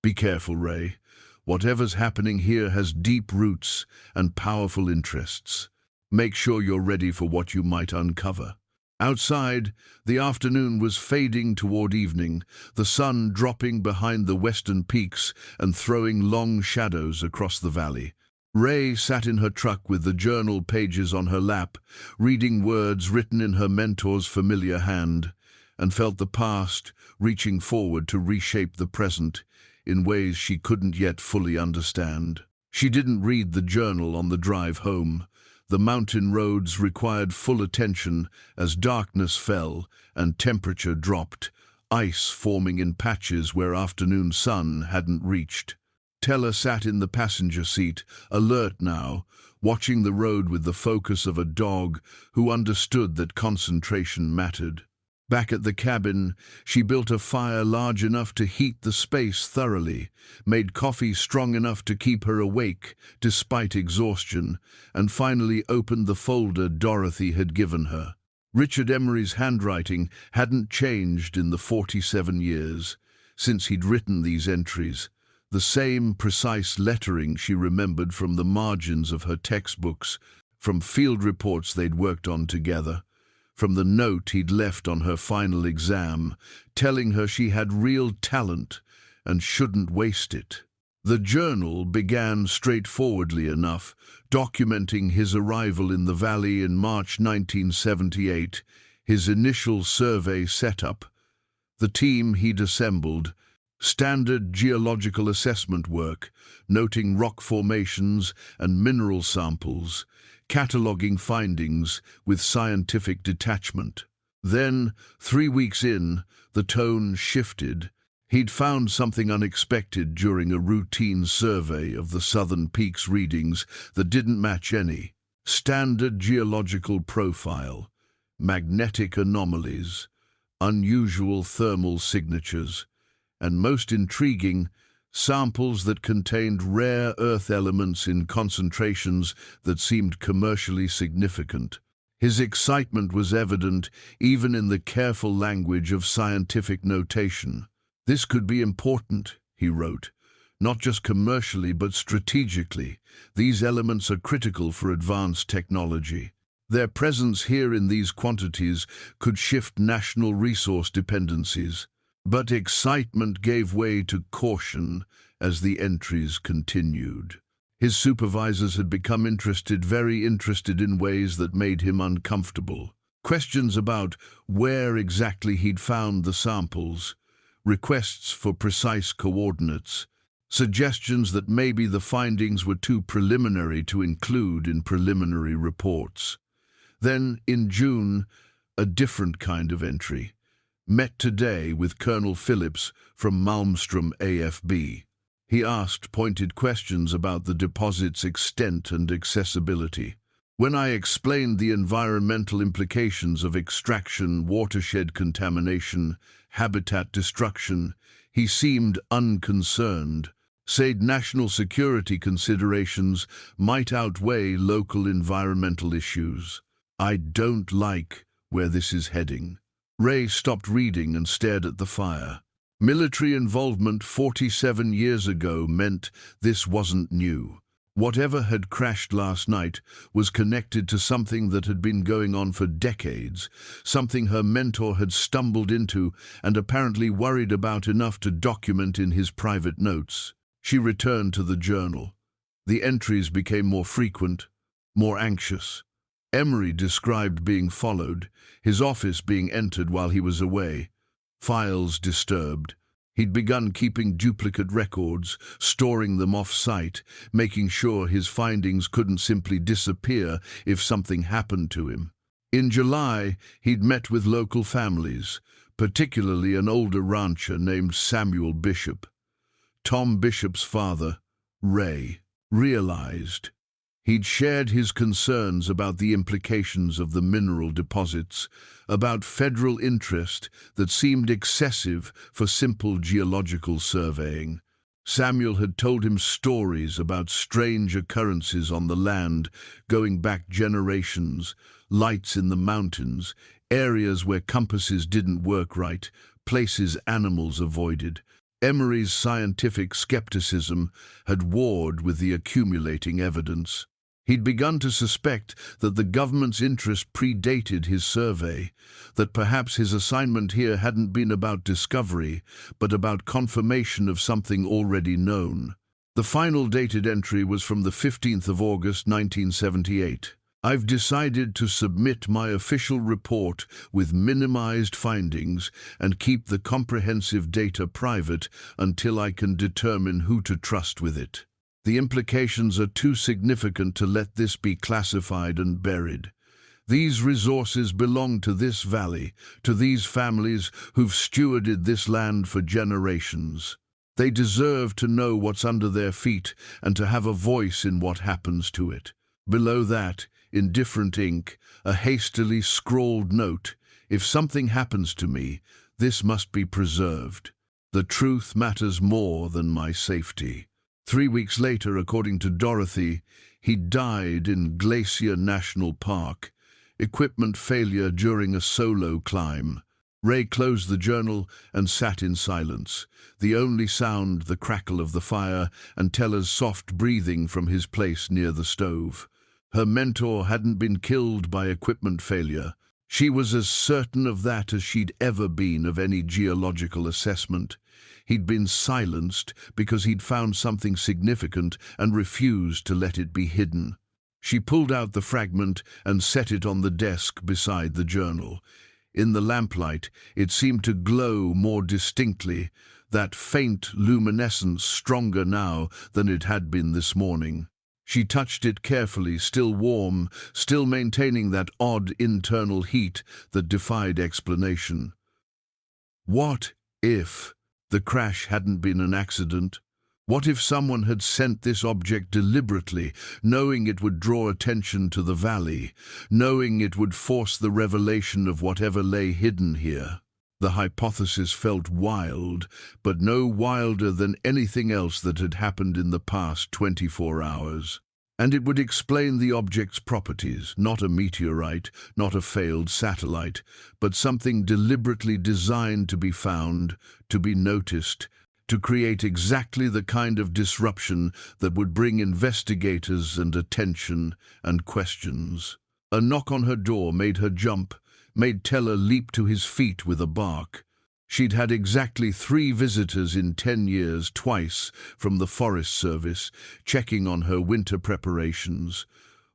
Be careful, Rae. Whatever's happening here has deep roots and powerful interests. Make sure you're ready for what you might uncover." Outside, the afternoon was fading toward evening, the sun dropping behind the western peaks and throwing long shadows across the valley. Rae sat in her truck with the journal pages on her lap, reading words written in her mentor's familiar hand, and felt the past reaching forward to reshape the present in ways she couldn't yet fully understand. She didn't read the journal on the drive home. The mountain roads required full attention as darkness fell and temperature dropped, ice forming in patches where afternoon sun hadn't reached. Teller sat in the passenger seat, alert now, watching the road with the focus of a dog who understood that concentration mattered. Back at the cabin, she built a fire large enough to heat the space thoroughly, made coffee strong enough to keep her awake despite exhaustion, and finally opened the folder Dorothy had given her. Richard Emery's handwriting hadn't changed in the 47 years since he'd written these entries. The same precise lettering she remembered from the margins of her textbooks, from field reports they'd worked on together, from the note he'd left on her final exam, telling her she had real talent and shouldn't waste it. The journal began straightforwardly enough, documenting his arrival in the valley in March 1978, his initial survey setup, the team he'd assembled, standard geological assessment work, noting rock formations and mineral samples, cataloguing findings with scientific detachment. Then, 3 weeks in, the tone shifted. He'd found something unexpected during a routine survey of the Southern Peaks readings that didn't match any standard geological profile, magnetic anomalies, unusual thermal signatures, and most intriguing, samples that contained rare earth elements in concentrations that seemed commercially significant. His excitement was evident even in the careful language of scientific notation. "This could be important," he wrote, "not just commercially but strategically. These elements are critical for advanced technology. Their presence here in these quantities could shift national resource dependencies." But excitement gave way to caution as the entries continued. His supervisors had become very interested in ways that made him uncomfortable. Questions about where exactly he'd found the samples, requests for precise coordinates, suggestions that maybe the findings were too preliminary to include in preliminary reports. Then, in June, a different kind of entry. "Met today with Colonel Phillips from Malmstrom AFB. He asked pointed questions about the deposit's extent and accessibility. When I explained the environmental implications of extraction, watershed contamination, habitat destruction, he seemed unconcerned, said national security considerations might outweigh local environmental issues. I don't like where this is heading." Rae stopped reading and stared at the fire. Military involvement 47 years ago meant this wasn't new. Whatever had crashed last night was connected to something that had been going on for decades, something her mentor had stumbled into and apparently worried about enough to document in his private notes. She returned to the journal. The entries became more frequent, more anxious. Emery described being followed, his office being entered while he was away, files disturbed. He'd begun keeping duplicate records, storing them off-site, making sure his findings couldn't simply disappear if something happened to him. In July, he'd met with local families, particularly an older rancher named Samuel Bishop. Tom Bishop's father, Ray, realized he'd shared his concerns about the implications of the mineral deposits, about federal interest that seemed excessive for simple geological surveying. Samuel had told him stories about strange occurrences on the land, going back generations, lights in the mountains, areas where compasses didn't work right, places animals avoided. Emery's scientific skepticism had warred with the accumulating evidence. He'd begun to suspect that the government's interest predated his survey, that perhaps his assignment here hadn't been about discovery, but about confirmation of something already known. The final dated entry was from the 15th of August, 1978. I've decided to submit my official report with minimized findings and keep the comprehensive data private until I can determine who to trust with it. The implications are too significant to let this be classified and buried. These resources belong to this valley, to these families who've stewarded this land for generations. They deserve to know what's under their feet and to have a voice in what happens to it. Below that, in different ink, a hastily scrawled note: if something happens to me, this must be preserved. The truth matters more than my safety. 3 weeks later, according to Dorothy, he died in Glacier National Park. Equipment failure during a solo climb. Rae closed the journal and sat in silence, the only sound the crackle of the fire and Teller's soft breathing from his place near the stove. Her mentor hadn't been killed by equipment failure. She was as certain of that as she'd ever been of any geological assessment. He'd been silenced because he'd found something significant and refused to let it be hidden. She pulled out the fragment and set it on the desk beside the journal. In the lamplight, it seemed to glow more distinctly, that faint luminescence stronger now than it had been this morning. She touched it carefully, still warm, still maintaining that odd internal heat that defied explanation. What if the crash hadn't been an accident? What if someone had sent this object deliberately, knowing it would draw attention to the valley, knowing it would force the revelation of whatever lay hidden here? The hypothesis felt wild, but no wilder than anything else that had happened in the past 24 hours. And it would explain the object's properties, not a meteorite, not a failed satellite, but something deliberately designed to be found, to be noticed, to create exactly the kind of disruption that would bring investigators and attention and questions. A knock on her door made her jump, made Teller leap to his feet with a bark. She'd had exactly 3 visitors in 10 years, twice from the Forest Service, checking on her winter preparations.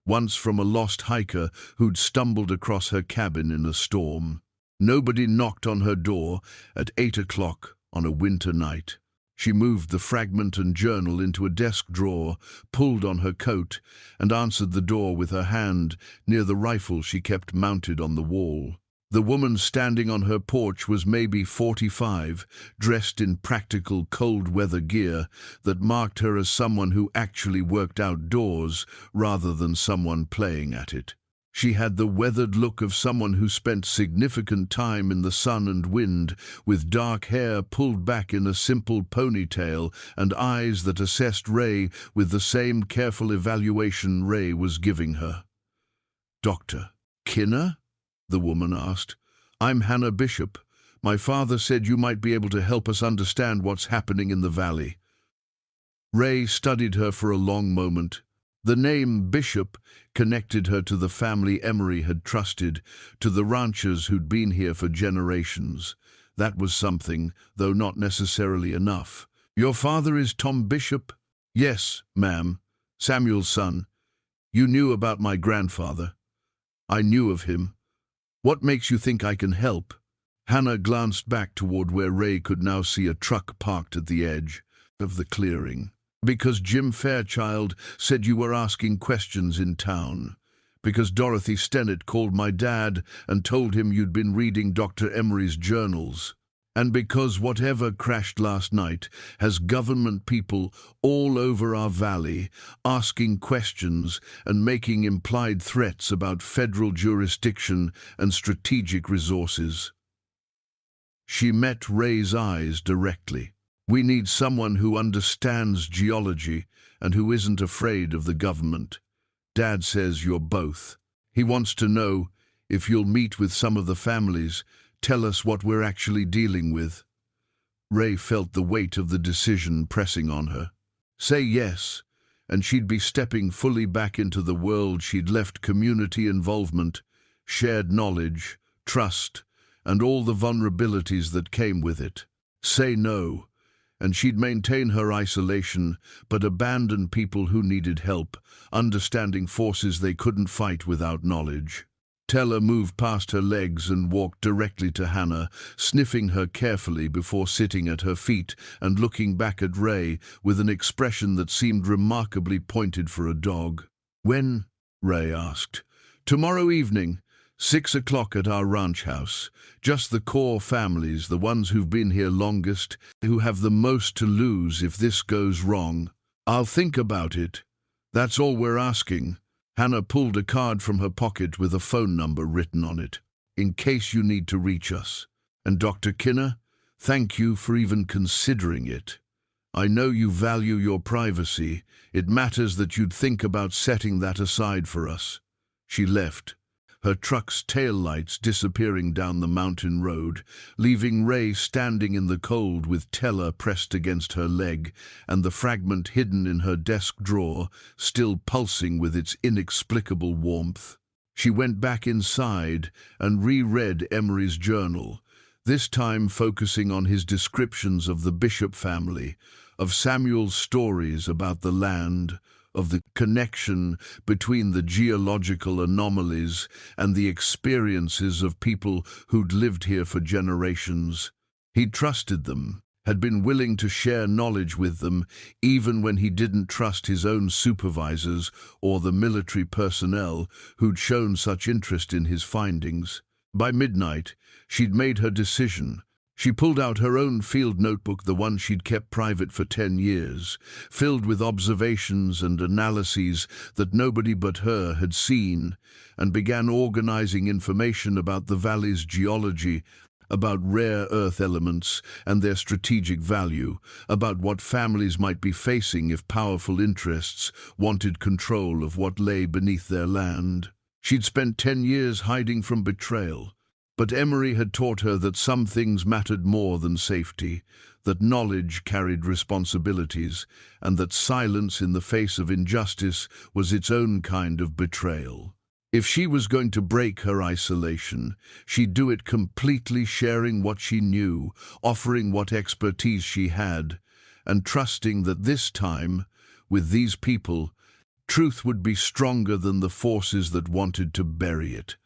Once from a lost hiker who'd stumbled across her cabin in a storm. Nobody knocked on her door at 8 o'clock on a winter night. She moved the fragment and journal into a desk drawer, pulled on her coat, and answered the door with her hand near the rifle she kept mounted on the wall. The woman standing on her porch was maybe 45, dressed in practical cold-weather gear that marked her as someone who actually worked outdoors rather than someone playing at it. She had the weathered look of someone who spent significant time in the sun and wind, with dark hair pulled back in a simple ponytail and eyes that assessed Rae with the same careful evaluation Rae was giving her. "Dr. Kinner?" the woman asked. "I'm Hannah Bishop. My father said you might be able to help us understand what's happening in the valley." Rae studied her for a long moment, The name Bishop connected her to the family Emery had trusted, to the ranchers who'd been here for generations. That was something, though not necessarily enough. "Your father is Tom Bishop?" "Yes, ma'am. Samuel's son. You knew about my grandfather." "I knew of him. What makes you think I can help?" Hannah glanced back toward where Rae could now see a truck parked at the edge of the clearing. "Because Jim Fairchild said you were asking questions in town. Because Dorothy Stennett called my dad and told him you'd been reading Dr. Emery's journals. And because whatever crashed last night has government people all over our valley asking questions and making implied threats about federal jurisdiction and strategic resources." She met Ray's eyes directly. "We need someone who understands geology and who isn't afraid of the government. Dad says you're both. He wants to know if you'll meet with some of the families, tell us what we're actually dealing with." Rae felt the weight of the decision pressing on her. Say yes, and she'd be stepping fully back into the world she'd left: community involvement, shared knowledge, trust, and all the vulnerabilities that came with it. Say no, and she'd maintain her isolation, but abandon people who needed help, understanding forces they couldn't fight without knowledge. Teller moved past her legs and walked directly to Hannah, sniffing her carefully before sitting at her feet and looking back at Rae with an expression that seemed remarkably pointed for a dog. "When?" Rae asked. "Tomorrow evening. 6 o'clock at our ranch house. Just the core families, the ones who've been here longest, who have the most to lose if this goes wrong. I'll think about it. That's all we're asking." Hannah pulled a card from her pocket with a phone number written on it. "In case you need to reach us. And Dr. Kinner, thank you for even considering it. I know you value your privacy. It matters that you'd think about setting that aside for us." She left, her truck's taillights disappearing down the mountain road, leaving Rae standing in the cold with Teller pressed against her leg and the fragment hidden in her desk drawer, still pulsing with its inexplicable warmth. She went back inside and reread Emery's journal, this time focusing on his descriptions of the Bishop family, of Samuel's stories about the land, of the connection between the geological anomalies and the experiences of people who'd lived here for generations. He trusted them, had been willing to share knowledge with them, even when he didn't trust his own supervisors or the military personnel who'd shown such interest in his findings. By midnight, she'd made her decision. She pulled out her own field notebook, the one she'd kept private for 10 years, filled with observations and analyses that nobody but her had seen, and began organizing information about the valley's geology, about rare earth elements and their strategic value, about what families might be facing if powerful interests wanted control of what lay beneath their land. She'd spent 10 years hiding from betrayal. But Emery had taught her that some things mattered more than safety, that knowledge carried responsibilities, and that silence in the face of injustice was its own kind of betrayal. If she was going to break her isolation, she'd do it completely, sharing what she knew, offering what expertise she had, and trusting that this time, with these people, truth would be stronger than the forces that wanted to bury it.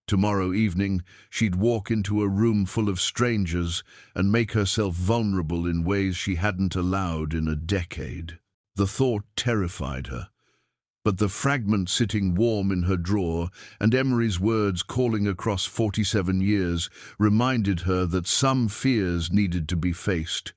Tomorrow evening, she'd walk into a room full of strangers and make herself vulnerable in ways she hadn't allowed in a decade. The thought terrified her. But the fragment sitting warm in her drawer and Emery's words calling across 47 years reminded her that some fears needed to be faced,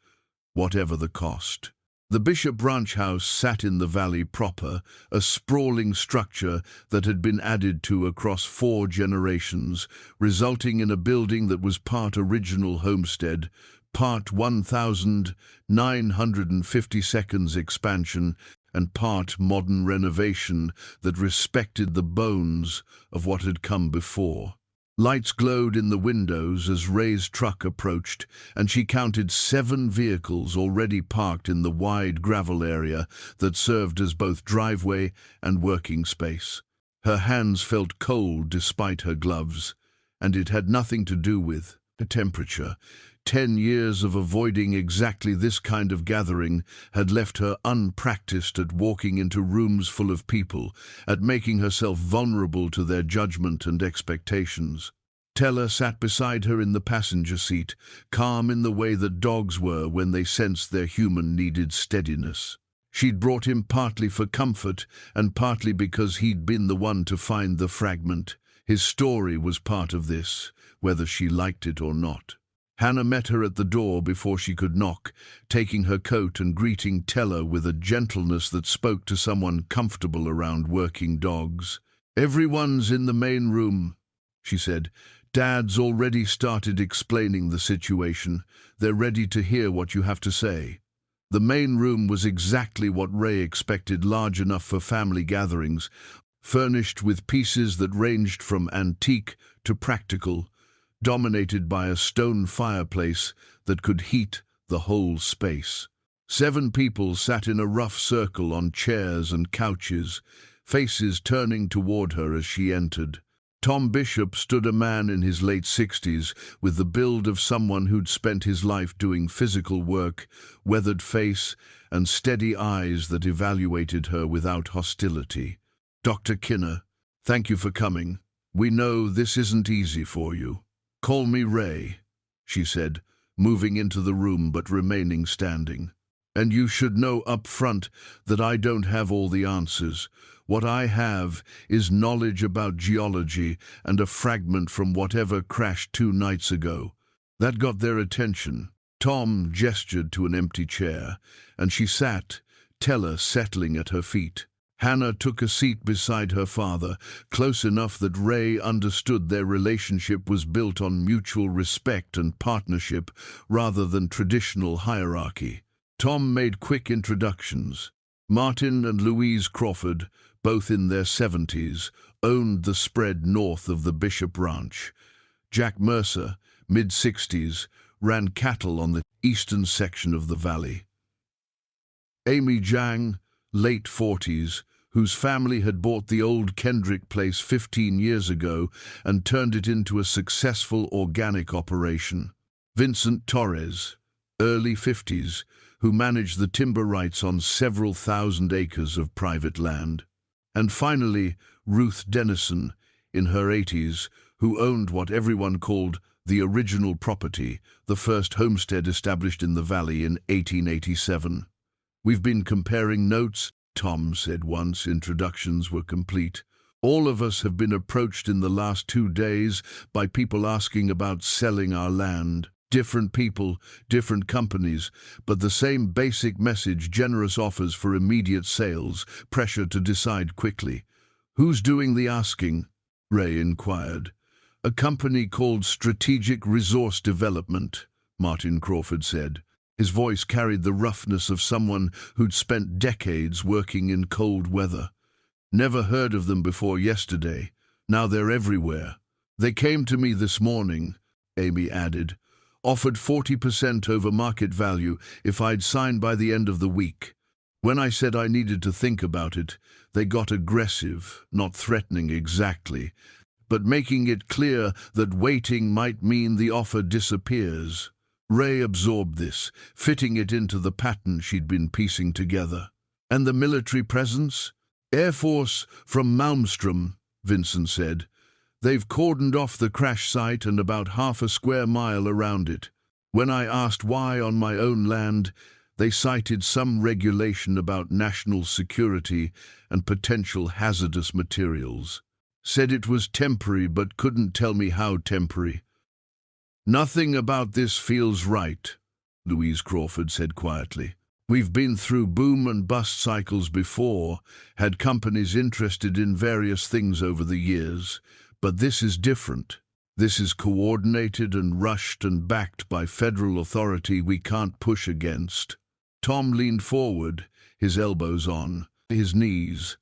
whatever the cost. The Bishop Ranch House sat in the valley proper, a sprawling structure that had been added to across 4 generations, resulting in a building that was part original homestead, part 1,952 expansion, and part modern renovation that respected the bones of what had come before. Lights glowed in the windows as Ray's truck approached, and she counted 7 vehicles already parked in the wide gravel area that served as both driveway and working space. Her hands felt cold despite her gloves, and it had nothing to do with the temperature. 10 years of avoiding exactly this kind of gathering had left her unpracticed at walking into rooms full of people, at making herself vulnerable to their judgment and expectations. Teller sat beside her in the passenger seat, calm in the way that dogs were when they sensed their human needed steadiness. She'd brought him partly for comfort and partly because he'd been the one to find the fragment. His story was part of this, whether she liked it or not. Hannah met her at the door before she could knock, taking her coat and greeting Teller with a gentleness that spoke to someone comfortable around working dogs. "Everyone's in the main room," she said. "Dad's already started explaining the situation. They're ready to hear what you have to say." The main room was exactly what Rae expected, large enough for family gatherings, furnished with pieces that ranged from antique to practical, dominated by a stone fireplace that could heat the whole space. 7 people sat in a rough circle on chairs and couches, faces turning toward her as she entered. Tom Bishop stood, a man in his late 60s, with the build of someone who'd spent his life doing physical work, weathered face, and steady eyes that evaluated her without hostility. "Dr. Kinner, thank you for coming. We know this isn't easy for you." "Call me Rae," she said, moving into the room but remaining standing. "And you should know up front that I don't have all the answers. What I have is knowledge about geology and a fragment from whatever crashed 2 nights ago." That got their attention. Tom gestured to an empty chair, and she sat, Teller settling at her feet. Hannah took a seat beside her father, close enough that Rae understood their relationship was built on mutual respect and partnership rather than traditional hierarchy. Tom made quick introductions. Martin and Louise Crawford, both in their 70s, owned the spread north of the Bishop Ranch. Jack Mercer, mid-60s, ran cattle on the eastern section of the valley. Amy Zhang, late 40s, whose family had bought the old Kendrick place 15 years ago and turned it into a successful organic operation. Vincent Torres, early 50s, who managed the timber rights on several thousand acres of private land. And finally, Ruth Dennison, in her 80s, who owned what everyone called the original property, the first homestead established in the valley in 1887. "We've been comparing notes," Tom said once introductions were complete. "All of us have been approached in the last 2 days by people asking about selling our land. Different people, different companies, but the same basic message: generous offers for immediate sales, pressure to decide quickly." "Who's doing the asking?" Rae inquired. "A company called Strategic Resource Development," Martin Crawford said. His voice carried the roughness of someone who'd spent decades working in cold weather. "Never heard of them before yesterday. Now they're everywhere. They came to me this morning," Amy added. "Offered 40% over market value if I'd sign by the end of the week. When I said I needed to think about it, they got aggressive, not threatening exactly, but making it clear that waiting might mean the offer disappears." Rae absorbed this, fitting it into the pattern she'd been piecing together. "And the military presence?" "Air Force from Malmstrom," Vincent said. "They've cordoned off the crash site and about half a square mile around it. When I asked why on my own land, they cited some regulation about national security and potential hazardous materials. Said it was temporary but couldn't tell me how temporary." "Nothing about this feels right," Louise Crawford said quietly. "We've been through boom and bust cycles before, had companies interested in various things over the years, but this is different. This is coordinated and rushed and backed by federal authority we can't push against." Tom leaned forward, his elbows on his knees.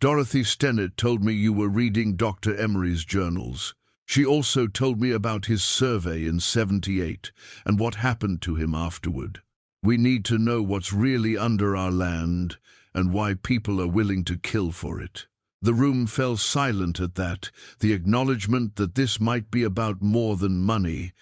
"Dorothy Stennett told me you were reading Dr. Emery's journals. She also told me about his survey in '78 and what happened to him afterward. We need to know what's really under our land and why people are willing to kill for it. The room fell silent at that, the acknowledgement that this might be about more than money,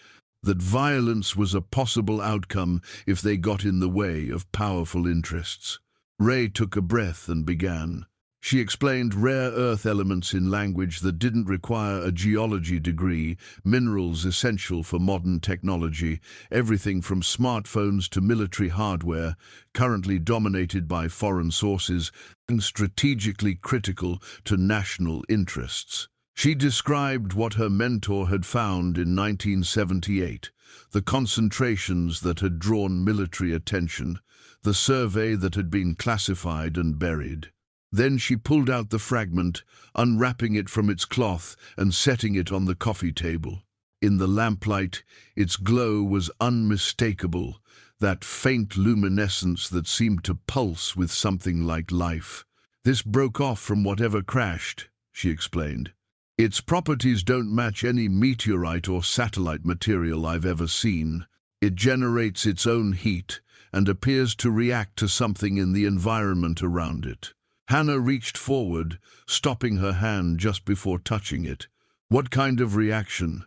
that violence was a possible outcome if they got in the way of powerful interests. Rae took a breath and began. She explained rare earth elements in language that didn't require a geology degree, minerals essential for modern technology, everything from smartphones to military hardware, currently dominated by foreign sources and strategically critical to national interests. She described what her mentor had found in 1978, the concentrations that had drawn military attention, the survey that had been classified and buried. Then she pulled out the fragment, unwrapping it from its cloth and setting it on the coffee table. In the lamplight, its glow was unmistakable, that faint luminescence that seemed to pulse with something like life. This broke off from whatever crashed, she explained. Its properties don't match any meteorite or satellite material I've ever seen. It generates its own heat and appears to react to something in the environment around it. Hannah reached forward, stopping her hand just before touching it. What kind of reaction?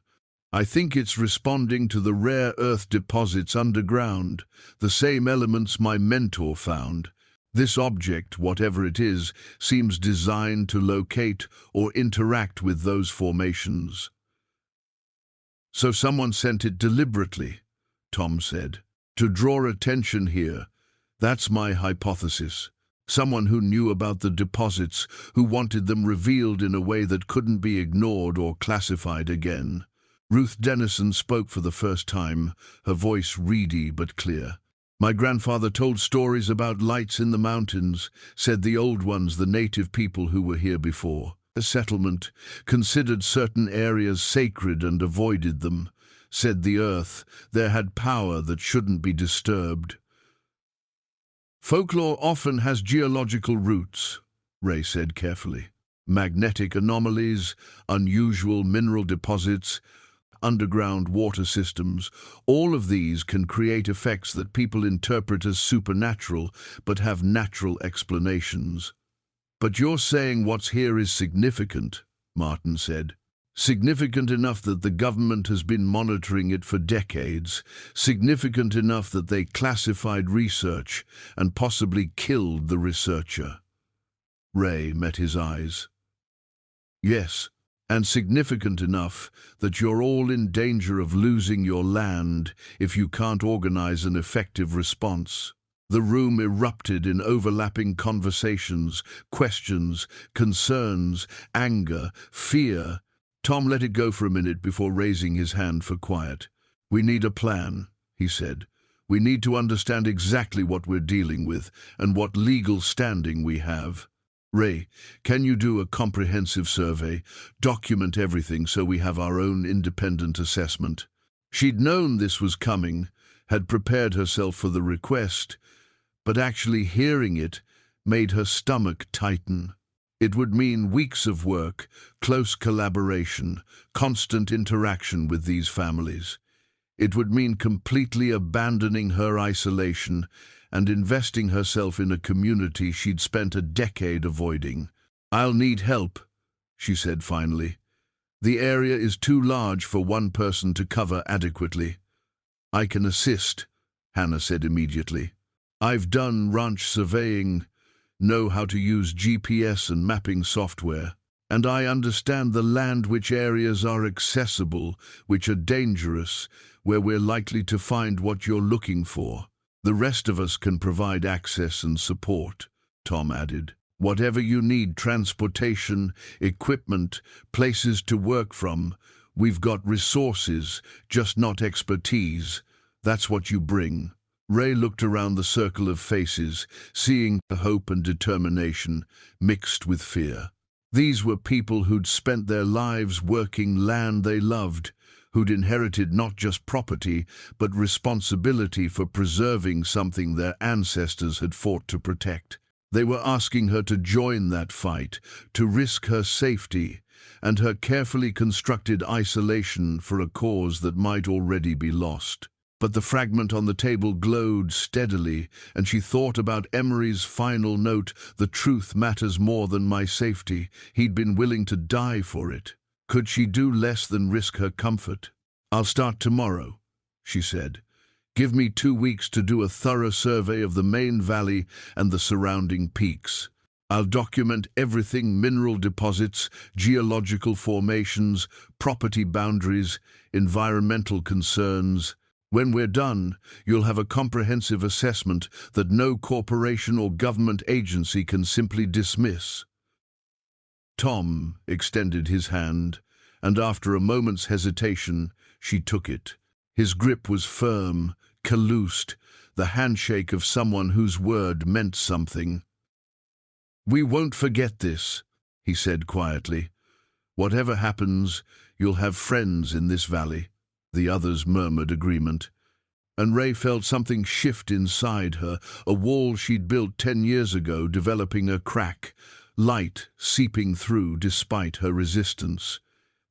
I think it's responding to the rare earth deposits underground, the same elements my mentor found. This object, whatever it is, seems designed to locate or interact with those formations. So someone sent it deliberately, Tom said, to draw attention here. That's my hypothesis. Someone who knew about the deposits, who wanted them revealed in a way that couldn't be ignored or classified again. Ruth Dennison spoke for the first time, her voice reedy but clear. My grandfather told stories about lights in the mountains, said the old ones, the native people who were here before. The settlement considered certain areas sacred and avoided them, said the earth there had power that shouldn't be disturbed. Folklore often has geological roots, Rae said carefully. Magnetic anomalies, unusual mineral deposits, underground water systems, all of these can create effects that people interpret as supernatural but have natural explanations. But you're saying what's here is significant, Martin said. Significant enough that the government has been monitoring it for decades, significant enough that they classified research and possibly killed the researcher. Rae met his eyes. Yes, and significant enough that you're all in danger of losing your land if you can't organize an effective response. The room erupted in overlapping conversations, questions, concerns, anger, fear. Tom let it go for a minute before raising his hand for quiet. We need a plan, he said. We need to understand exactly what we're dealing with and what legal standing we have. Rae, can you do a comprehensive survey, document everything so we have our own independent assessment? She'd known this was coming, had prepared herself for the request, but actually hearing it made her stomach tighten. It would mean weeks of work, close collaboration, constant interaction with these families. It would mean completely abandoning her isolation and investing herself in a community she'd spent a decade avoiding. I'll need help, she said finally. The area is too large for one person to cover adequately. I can assist, Hannah said immediately. I've done ranch surveying, know how to use GPS and mapping software, and I understand the land, which areas are accessible, which are dangerous, where we're likely to find what you're looking for. The rest of us can provide access and support, Tom added. Whatever you need, transportation, equipment, places to work from, we've got resources, just not expertise. That's what you bring. Rae looked around the circle of faces, seeing hope and determination mixed with fear. These were people who'd spent their lives working land they loved, who'd inherited not just property, but responsibility for preserving something their ancestors had fought to protect. They were asking her to join that fight, to risk her safety, and her carefully constructed isolation for a cause that might already be lost. But the fragment on the table glowed steadily, and she thought about Emery's final note, "The truth matters more than my safety. He'd been willing to die for it." Could she do less than risk her comfort? "I'll start tomorrow," she said. "Give me 2 weeks to do a thorough survey of the main valley and the surrounding peaks. I'll document everything: mineral deposits, geological formations, property boundaries, environmental concerns. When we're done, you'll have a comprehensive assessment that no corporation or government agency can simply dismiss." Tom extended his hand, and after a moment's hesitation, she took it. His grip was firm, calloused, the handshake of someone whose word meant something. "We won't forget this," he said quietly. "Whatever happens, you'll have friends in this valley." The others murmured agreement, and Rae felt something shift inside her, a wall she'd built 10 years ago developing a crack, light seeping through despite her resistance.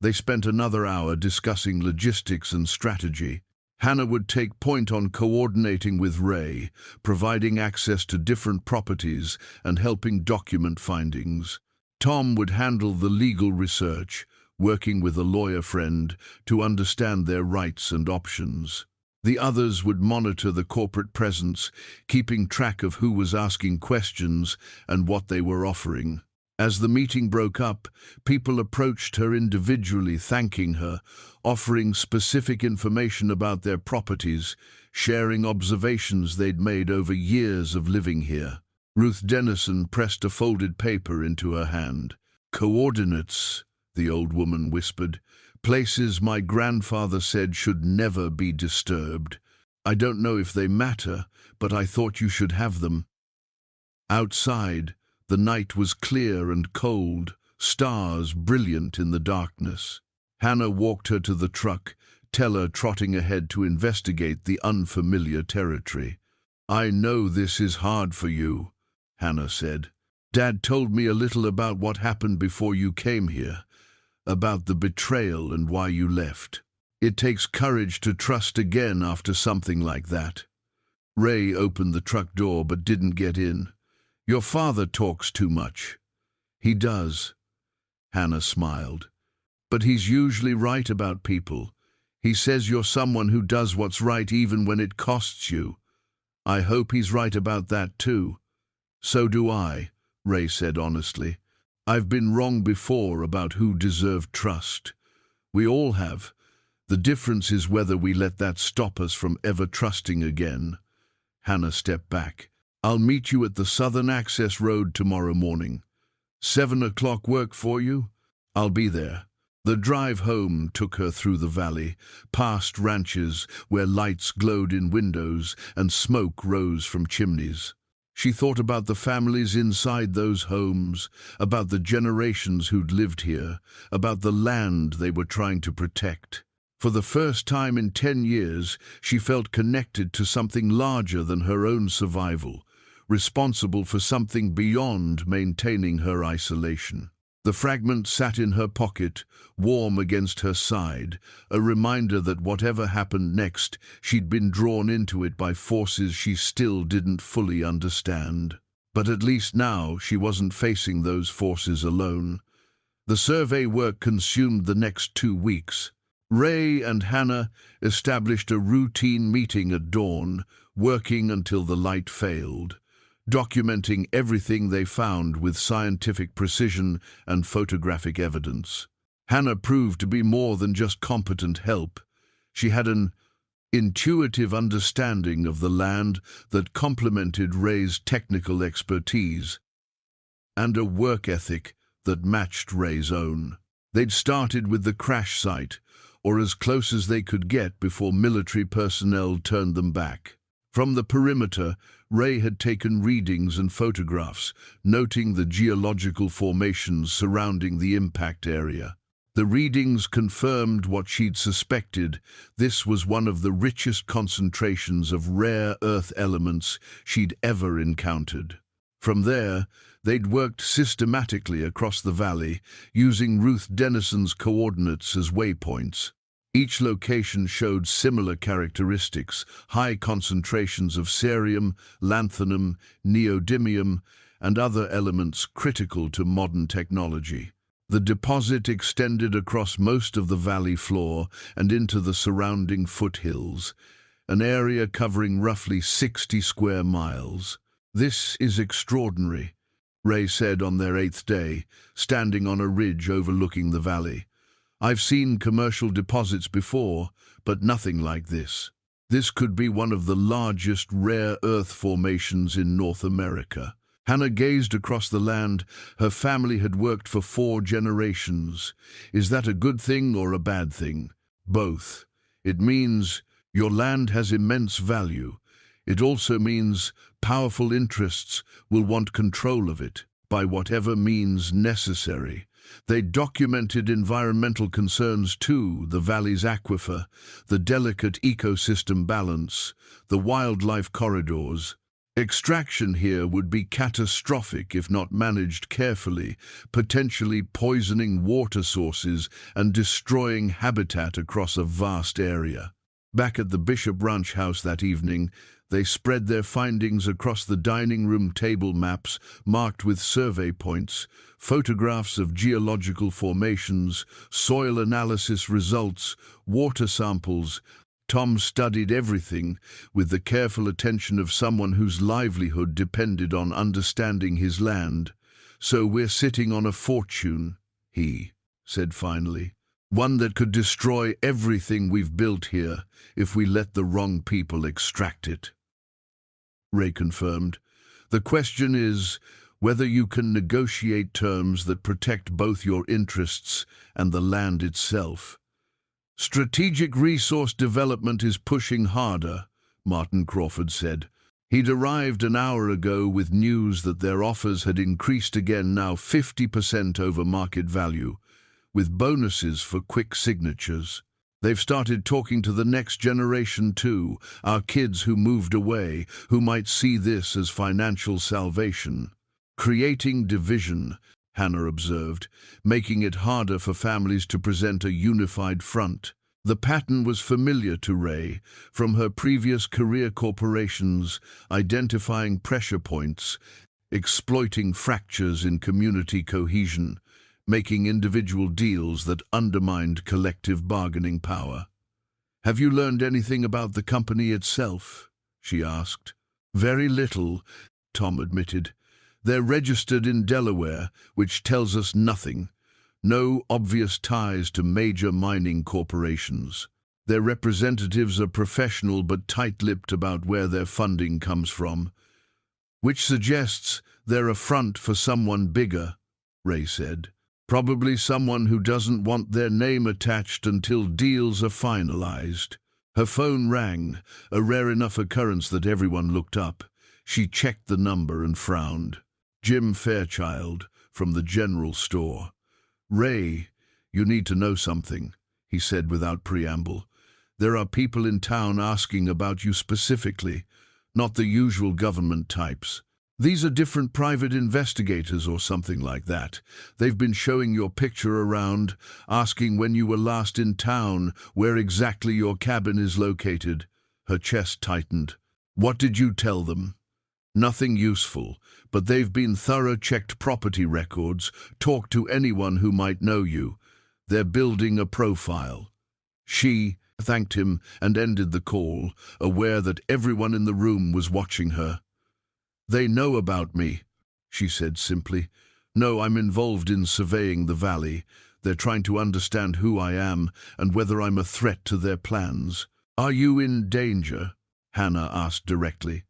They spent another hour discussing logistics and strategy. Hannah would take point on coordinating with Rae, providing access to different properties and helping document findings. Tom would handle the legal research, working with a lawyer friend to understand their rights and options. The others would monitor the corporate presence, keeping track of who was asking questions and what they were offering. As the meeting broke up, people approached her individually, thanking her, offering specific information about their properties, sharing observations they'd made over years of living here. Ruth Dennison pressed a folded paper into her hand. "Coordinates," the old woman whispered. "Places my grandfather said should never be disturbed. I don't know if they matter, but I thought you should have them." Outside, the night was clear and cold, stars brilliant in the darkness. Hannah walked her to the truck, Teller trotting ahead to investigate the unfamiliar territory. "I know this is hard for you," Hannah said. "Dad told me a little about what happened before you came here, about the betrayal and why you left. It takes courage to trust again after something like that." Rae opened the truck door but didn't get in. "Your father talks too much." "He does," Hannah smiled. "But he's usually right about people. He says you're someone who does what's right even when it costs you. I hope he's right about that too." "So do I," Rae said honestly. "I've been wrong before about who deserved trust. We all have. The difference is whether we let that stop us from ever trusting again." Hannah stepped back. "I'll meet you at the Southern Access Road tomorrow morning. 7 o'clock work for you?" "I'll be there." The drive home took her through the valley, past ranches where lights glowed in windows and smoke rose from chimneys. She thought about the families inside those homes, about the generations who'd lived here, about the land they were trying to protect. For the first time in 10 years, she felt connected to something larger than her own survival, responsible for something beyond maintaining her isolation. The fragment sat in her pocket, warm against her side, a reminder that whatever happened next, she'd been drawn into it by forces she still didn't fully understand. But at least now she wasn't facing those forces alone. The survey work consumed the next 2 weeks. Rae and Hannah established a routine meeting at dawn, working until the light failed, documenting everything they found with scientific precision and photographic evidence. Hannah proved to be more than just competent help. She had an intuitive understanding of the land that complemented Rae's technical expertise, and a work ethic that matched Rae's own. They'd started with the crash site, or as close as they could get before military personnel turned them back. From the perimeter, Rae had taken readings and photographs, noting the geological formations surrounding the impact area. The readings confirmed what she'd suspected. This was one of the richest concentrations of rare earth elements she'd ever encountered. From there, they'd worked systematically across the valley, using Ruth Dennison's coordinates as waypoints. Each location showed similar characteristics: high concentrations of cerium, lanthanum, neodymium, and other elements critical to modern technology. The deposit extended across most of the valley floor and into the surrounding foothills, an area covering roughly 60 square miles. "This is extraordinary," Rae said on their 8th day, standing on a ridge overlooking the valley. "I've seen commercial deposits before, but nothing like this. This could be one of the largest rare earth formations in North America." Hannah gazed across the land. Her family had worked for 4 generations. "Is that a good thing or a bad thing?" "Both. It means your land has immense value. It also means powerful interests will want control of it, by whatever means necessary." They documented environmental concerns too: the valley's aquifer, the delicate ecosystem balance, the wildlife corridors. Extraction here would be catastrophic if not managed carefully, potentially poisoning water sources and destroying habitat across a vast area. Back at the Bishop Ranch house that evening, they spread their findings across the dining room table: maps marked with survey points, photographs of geological formations, soil analysis results, water samples. Tom studied everything with the careful attention of someone whose livelihood depended on understanding his land. "So we're sitting on a fortune," he said finally. "One that could destroy everything we've built here if we let the wrong people extract it." Rae confirmed. "The question is whether you can negotiate terms that protect both your interests and the land itself." "Strategic resource development is pushing harder," Martin Crawford said. He'd arrived an hour ago with news that their offers had increased again, now 50% over market value, with bonuses for quick signatures. "They've started talking to the next generation too, our kids who moved away, who might see this as financial salvation." "Creating division," Hannah observed, "making it harder for families to present a unified front." The pattern was familiar to Rae from her previous career: corporations identifying pressure points, exploiting fractures in community cohesion, making individual deals that undermined collective bargaining power. "Have you learned anything about the company itself?" she asked. "Very little," Tom admitted. "They're registered in Delaware, which tells us nothing. No obvious ties to major mining corporations. Their representatives are professional but tight-lipped about where their funding comes from, which suggests they're a front for someone bigger," Rae said. "Probably someone who doesn't want their name attached until deals are finalized." Her phone rang, a rare enough occurrence that everyone looked up. She checked the number and frowned. Jim Fairchild, from the general store. "Rae, you need to know something," he said without preamble. "There are people in town asking about you specifically, not the usual government types. These are different private investigators or something like that. They've been showing your picture around, asking when you were last in town, where exactly your cabin is located." Her chest tightened. "What did you tell them?" "Nothing useful, but they've been thorough, checked property records, talked to anyone who might know you. They're building a profile." She thanked him and ended the call, aware that everyone in the room was watching her. "They know about me," she said simply. "No, I'm involved in surveying the valley. They're trying to understand who I am and whether I'm a threat to their plans." "Are you in danger?" Hannah asked directly.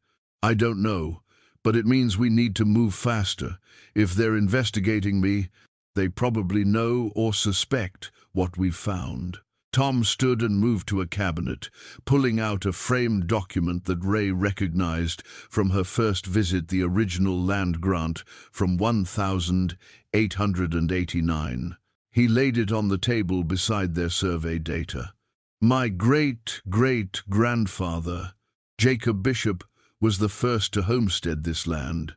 "I don't know, but it means we need to move faster. If they're investigating me, they probably know or suspect what we've found." Tom stood and moved to a cabinet, pulling out a framed document that Rae recognized from her first visit, the original land grant from 1889. He laid it on the table beside their survey data. "My great-great-grandfather, Jacob Bishop, was the first to homestead this land.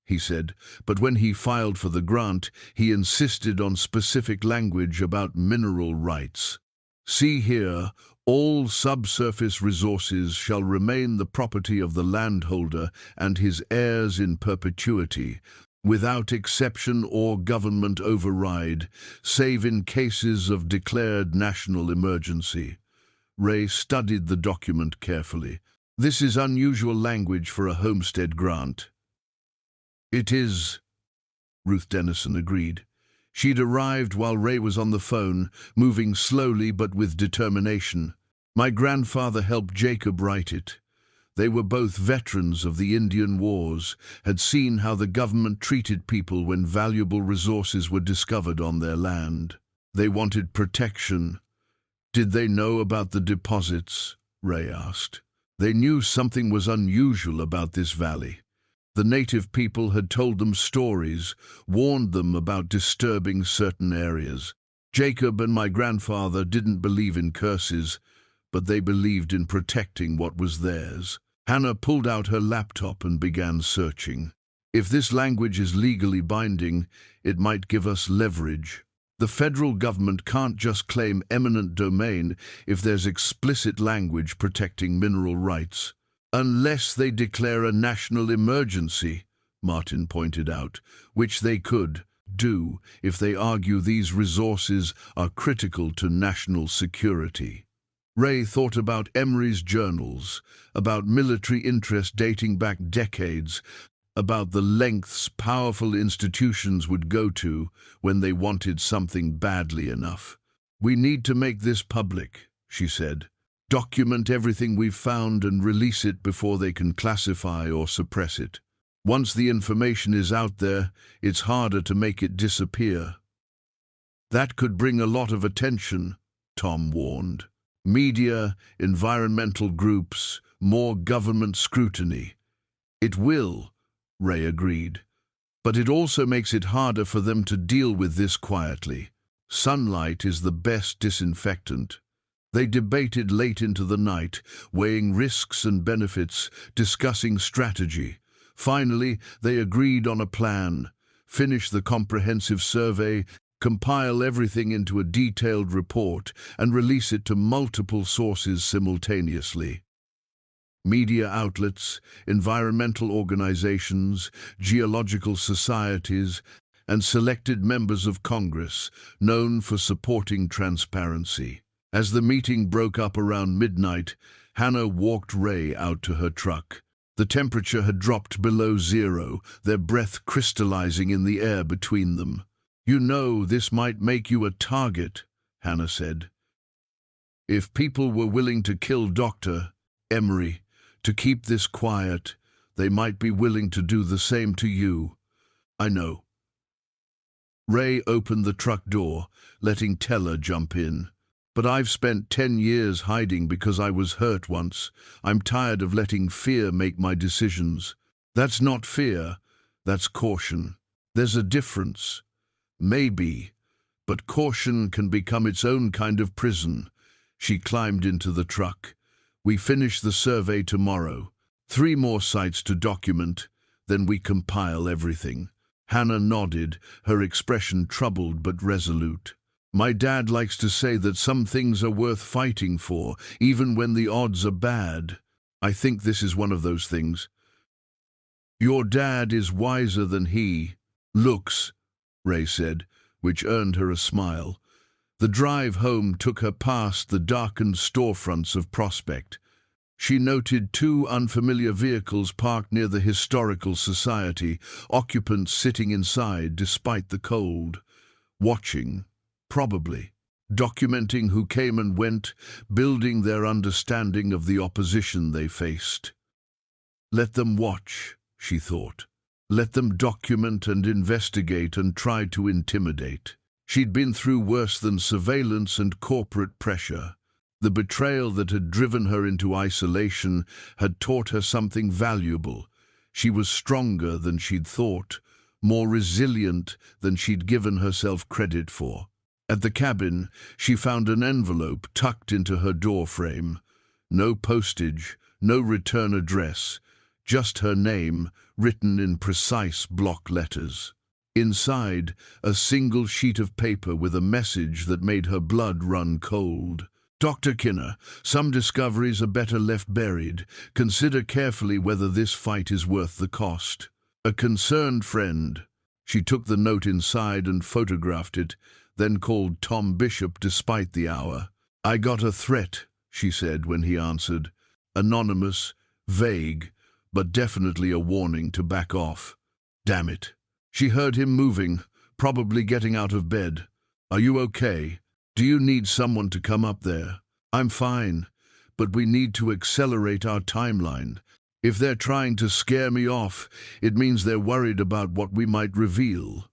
he said, but when he filed for the grant, he insisted on specific language about mineral rights. See here, all subsurface resources shall remain the property of the landholder and his heirs in perpetuity, without exception or government override, save in cases of declared national emergency. Rae studied the document carefully. This is unusual language for a homestead grant. It is, Ruth Dennison agreed. She'd arrived while Rae was on the phone, moving slowly but with determination. My grandfather helped Jacob write it. They were both veterans of the Indian Wars, had seen how the government treated people when valuable resources were discovered on their land. They wanted protection. Did they know about the deposits? Rae asked. They knew something was unusual about this valley. The native people had told them stories, warned them about disturbing certain areas. Jacob and my grandfather didn't believe in curses, but they believed in protecting what was theirs. Hannah pulled out her laptop and began searching. If this language is legally binding, it might give us leverage. The federal government can't just claim eminent domain if there's explicit language protecting mineral rights. Unless they declare a national emergency, Martin pointed out, which they could do if they argue these resources are critical to national security. Rae thought about Emery's journals, about military interest dating back decades, about the lengths powerful institutions would go to when they wanted something badly enough. We need to make this public, she said. Document everything we've found and release it before they can classify or suppress it. Once the information is out there, it's harder to make it disappear. That could bring a lot of attention, Tom warned. Media, environmental groups, more government scrutiny. It will, Rae agreed. But it also makes it harder for them to deal with this quietly. Sunlight is the best disinfectant. They debated late into the night, weighing risks and benefits, discussing strategy. Finally, they agreed on a plan. Finish the comprehensive survey, compile everything into a detailed report, and release it to multiple sources simultaneously. Media outlets, environmental organizations, geological societies, and selected members of Congress, known for supporting transparency. As the meeting broke up around midnight, Hannah walked Rae out to her truck. The temperature had dropped below zero, their breath crystallizing in the air between them. You know, this might make you a target, Hannah said. If people were willing to kill Dr. Emery to keep this quiet, they might be willing to do the same to you. I know. Rae opened the truck door, letting Teller jump in. But I've spent 10 years hiding because I was hurt once. I'm tired of letting fear make my decisions. That's not fear, that's caution. There's a difference. Maybe, but caution can become its own kind of prison. She climbed into the truck. We finish the survey tomorrow. 3 more sites to document, then we compile everything. Hannah nodded, her expression troubled but resolute. My dad likes to say that some things are worth fighting for, even when the odds are bad. I think this is one of those things. Your dad is wiser than he looks, Rae said, which earned her a smile. The drive home took her past the darkened storefronts of Prospect. She noted 2 unfamiliar vehicles parked near the Historical Society, occupants sitting inside despite the cold, watching. Probably, documenting who came and went, building their understanding of the opposition they faced. Let them watch, she thought. Let them document and investigate and try to intimidate. She'd been through worse than surveillance and corporate pressure. The betrayal that had driven her into isolation had taught her something valuable. She was stronger than she'd thought, more resilient than she'd given herself credit for. At the cabin, she found an envelope tucked into her door frame. No postage, no return address, just her name, written in precise block letters. Inside, a single sheet of paper with a message that made her blood run cold. Dr. Kinner, some discoveries are better left buried. Consider carefully whether this fight is worth the cost. A concerned friend. She took the note inside and photographed it, then called Tom Bishop despite the hour. "I got a threat," she said when he answered. Anonymous, vague, but definitely a warning to back off. Damn it. She heard him moving, probably getting out of bed. "Are you okay? Do you need someone to come up there?" "I'm fine, but we need to accelerate our timeline. If they're trying to scare me off, it means they're worried about what we might reveal."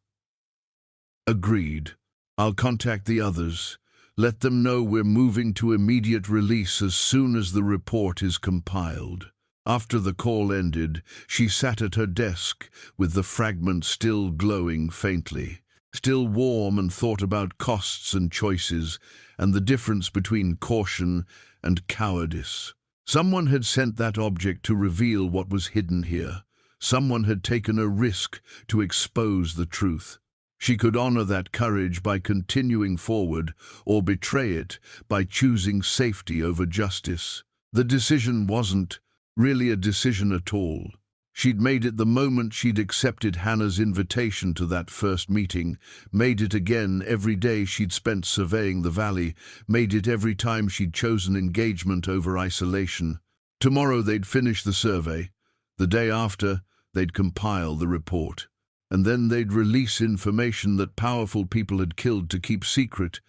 "Agreed. I'll contact the others. Let them know we're moving to immediate release as soon as the report is compiled." After the call ended, she sat at her desk, with the fragment still glowing faintly, still warm, and thought about costs and choices, and the difference between caution and cowardice. Someone had sent that object to reveal what was hidden here. Someone had taken a risk to expose the truth. She could honor that courage by continuing forward, or betray it by choosing safety over justice. The decision wasn't really a decision at all. She'd made it the moment she'd accepted Hannah's invitation to that first meeting, made it again every day she'd spent surveying the valley, made it every time she'd chosen engagement over isolation. Tomorrow they'd finish the survey. The day after, they'd compile the report. And then they'd release information that powerful people had killed to keep secret,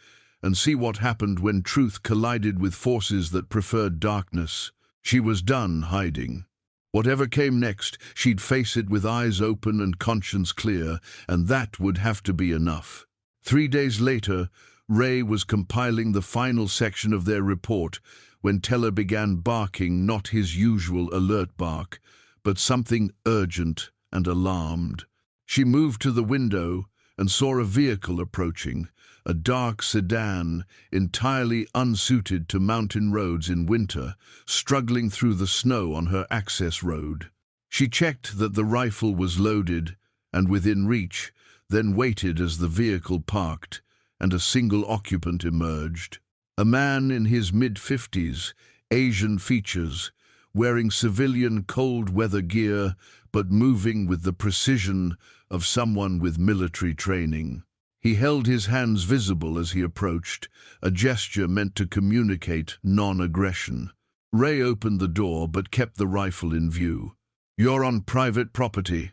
and see what happened when truth collided with forces that preferred darkness. She was done hiding. Whatever came next, she'd face it with eyes open and conscience clear, and that would have to be enough. 3 days later, Rae was compiling the final section of their report when Teller began barking, not his usual alert bark, but something urgent and alarmed. She moved to the window and saw a vehicle approaching, a dark sedan entirely unsuited to mountain roads in winter, struggling through the snow on her access road. She checked that the rifle was loaded and within reach, then waited as the vehicle parked and a single occupant emerged. A man in his mid-50s, Asian features, wearing civilian cold-weather gear but moving with the precision of someone with military training. He held his hands visible as he approached, a gesture meant to communicate non-aggression. Rae opened the door but kept the rifle in view. "You're on private property."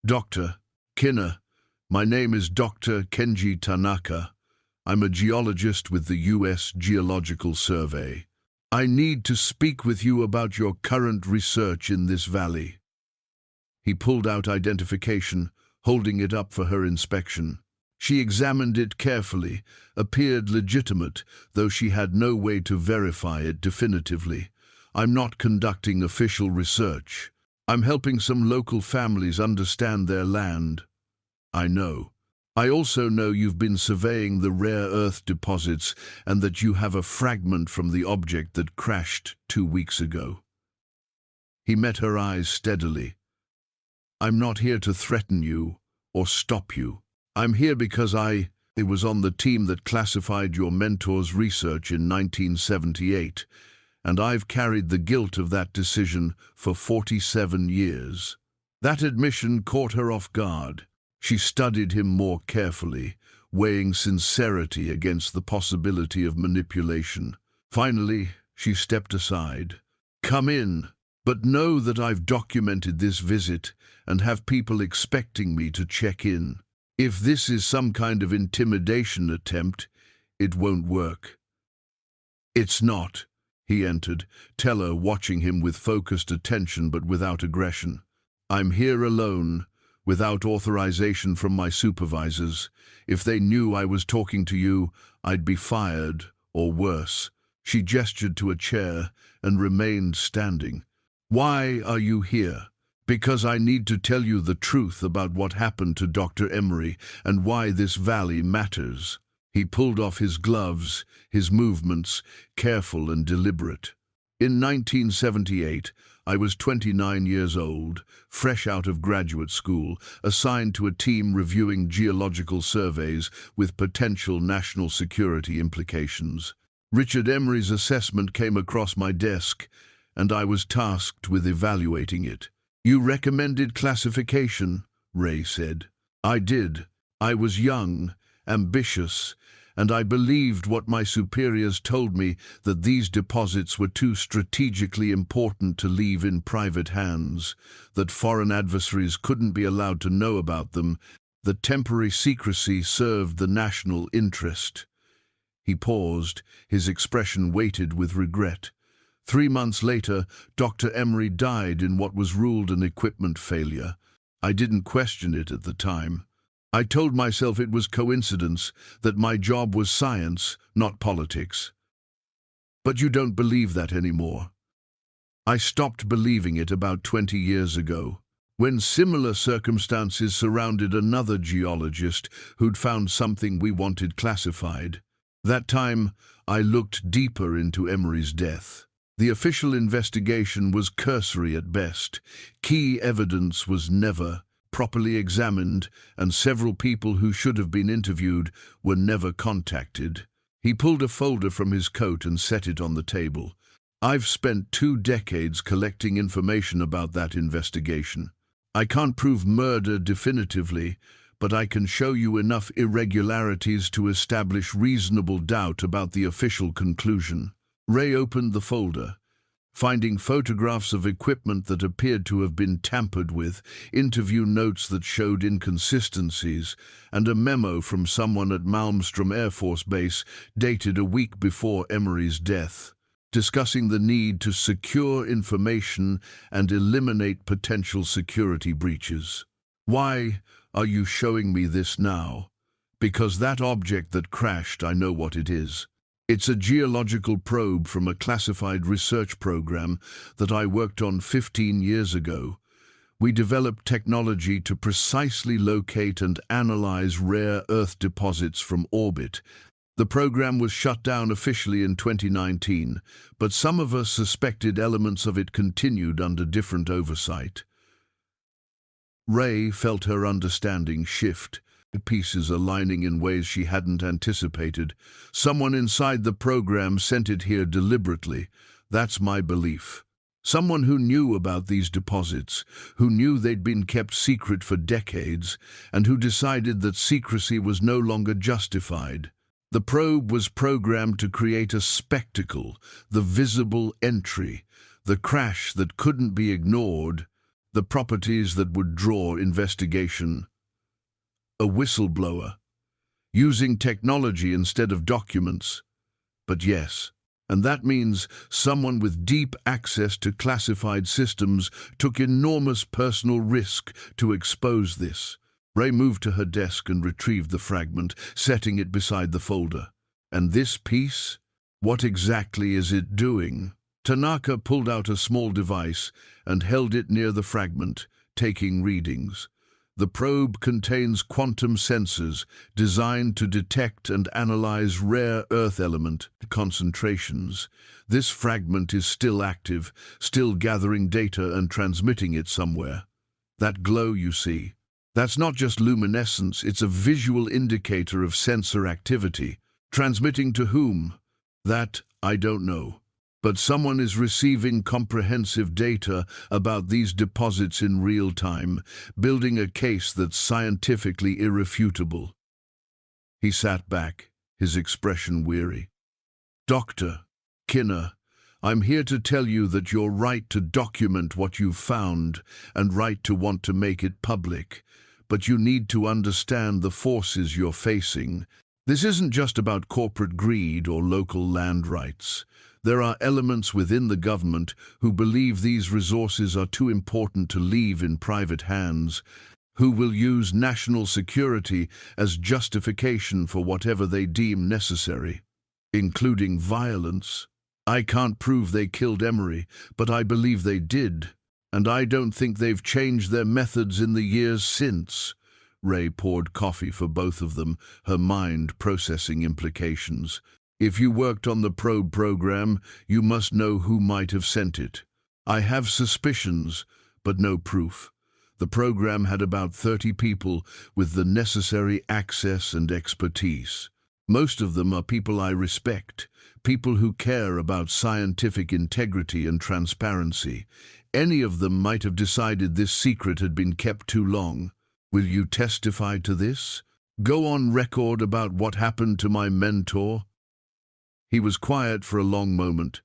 "Dr. Kinner, my name is Dr. Kenji Tanaka. I'm a geologist with the U.S. Geological Survey. I need to speak with you about your current research in this valley." He pulled out identification, holding it up for her inspection. She examined it carefully, appeared legitimate, though she had no way to verify it definitively. "I'm not conducting official research. I'm helping some local families understand their land." "I know. I also know you've been surveying the rare earth deposits and that you have a fragment from the object that crashed 2 weeks ago." He met her eyes steadily. "I'm not here to threaten you or stop you. I'm here because I was on the team that classified your mentor's research in 1978, and I've carried the guilt of that decision for 47 years. That admission caught her off guard. She studied him more carefully, weighing sincerity against the possibility of manipulation. Finally, she stepped aside. "Come in, but know that I've documented this visit and have people expecting me to check in. If this is some kind of intimidation attempt, it won't work." "It's not." He entered, Teller watching him with focused attention but without aggression. "I'm here alone, without authorization from my supervisors. If they knew I was talking to you, I'd be fired, or worse." She gestured to a chair and remained standing. "Why are you here?" "Because I need to tell you the truth about what happened to Dr. Emery and why this valley matters." He pulled off his gloves, his movements careful and deliberate. "In 1978, I was 29 years old, fresh out of graduate school, assigned to a team reviewing geological surveys with potential national security implications. Richard Emery's assessment came across my desk, and I was tasked with evaluating it. "You recommended classification," Rae said. "I did. I was young, ambitious, and I believed what my superiors told me, that these deposits were too strategically important to leave in private hands, that foreign adversaries couldn't be allowed to know about them, that temporary secrecy served the national interest." He paused, his expression weighted with regret. 3 months later, Dr. Emery died in what was ruled an equipment failure. I didn't question it at the time. I told myself it was coincidence, that my job was science, not politics. But you don't believe that anymore. I stopped believing it about 20 years ago, when similar circumstances surrounded another geologist who'd found something we wanted classified. That time, I looked deeper into Emery's death. The official investigation was cursory at best. Key evidence was never properly examined, and several people who should have been interviewed were never contacted. He pulled a folder from his coat and set it on the table. "I've spent 2 decades collecting information about that investigation. I can't prove murder definitively, but I can show you enough irregularities to establish reasonable doubt about the official conclusion." Rae opened the folder, finding photographs of equipment that appeared to have been tampered with, interview notes that showed inconsistencies, and a memo from someone at Malmstrom Air Force Base dated a week before Emery's death, discussing the need to secure information and eliminate potential security breaches. "Why are you showing me this now?" "Because that object that crashed, I know what it is. It's a geological probe from a classified research program that I worked on 15 years ago. We developed technology to precisely locate and analyze rare Earth deposits from orbit. The program was shut down officially in 2019, but some of us suspected elements of it continued under different oversight." Rae felt her understanding shift, pieces aligning in ways she hadn't anticipated. "Someone inside the program sent it here deliberately. That's my belief. Someone who knew about these deposits, who knew they'd been kept secret for decades, and who decided that secrecy was no longer justified. The probe was programmed to create a spectacle, the visible entry, the crash that couldn't be ignored, the properties that would draw investigation. A whistleblower, using technology instead of documents. But yes, and that means someone with deep access to classified systems took enormous personal risk to expose this." Rae moved to her desk and retrieved the fragment, setting it beside the folder. "And this piece? What exactly is it doing?" Tanaka pulled out a small device and held it near the fragment, taking readings. "The probe contains quantum sensors designed to detect and analyze rare Earth element concentrations. This fragment is still active, still gathering data and transmitting it somewhere. That glow you see, that's not just luminescence, it's a visual indicator of sensor activity. Transmitting to whom? That I don't know. But someone is receiving comprehensive data about these deposits in real time, building a case that's scientifically irrefutable." He sat back, his expression weary. "Dr. Kinner, I'm here to tell you that you're right to document what you've found and right to want to make it public, but you need to understand the forces you're facing. This isn't just about corporate greed or local land rights. There are elements within the government who believe these resources are too important to leave in private hands, who will use national security as justification for whatever they deem necessary, including violence. I can't prove they killed Emery, but I believe they did, and I don't think they've changed their methods in the years since." Rae poured coffee for both of them, her mind processing implications. "If you worked on the probe program, you must know who might have sent it." I have suspicions, but no proof. The program had about 30 people with the necessary access and expertise. Most of them are people I respect, people who care about scientific integrity and transparency. Any of them might have decided this secret had been kept too long. Will you testify to this? Go on record about what happened to my mentor? He was quiet for a long moment.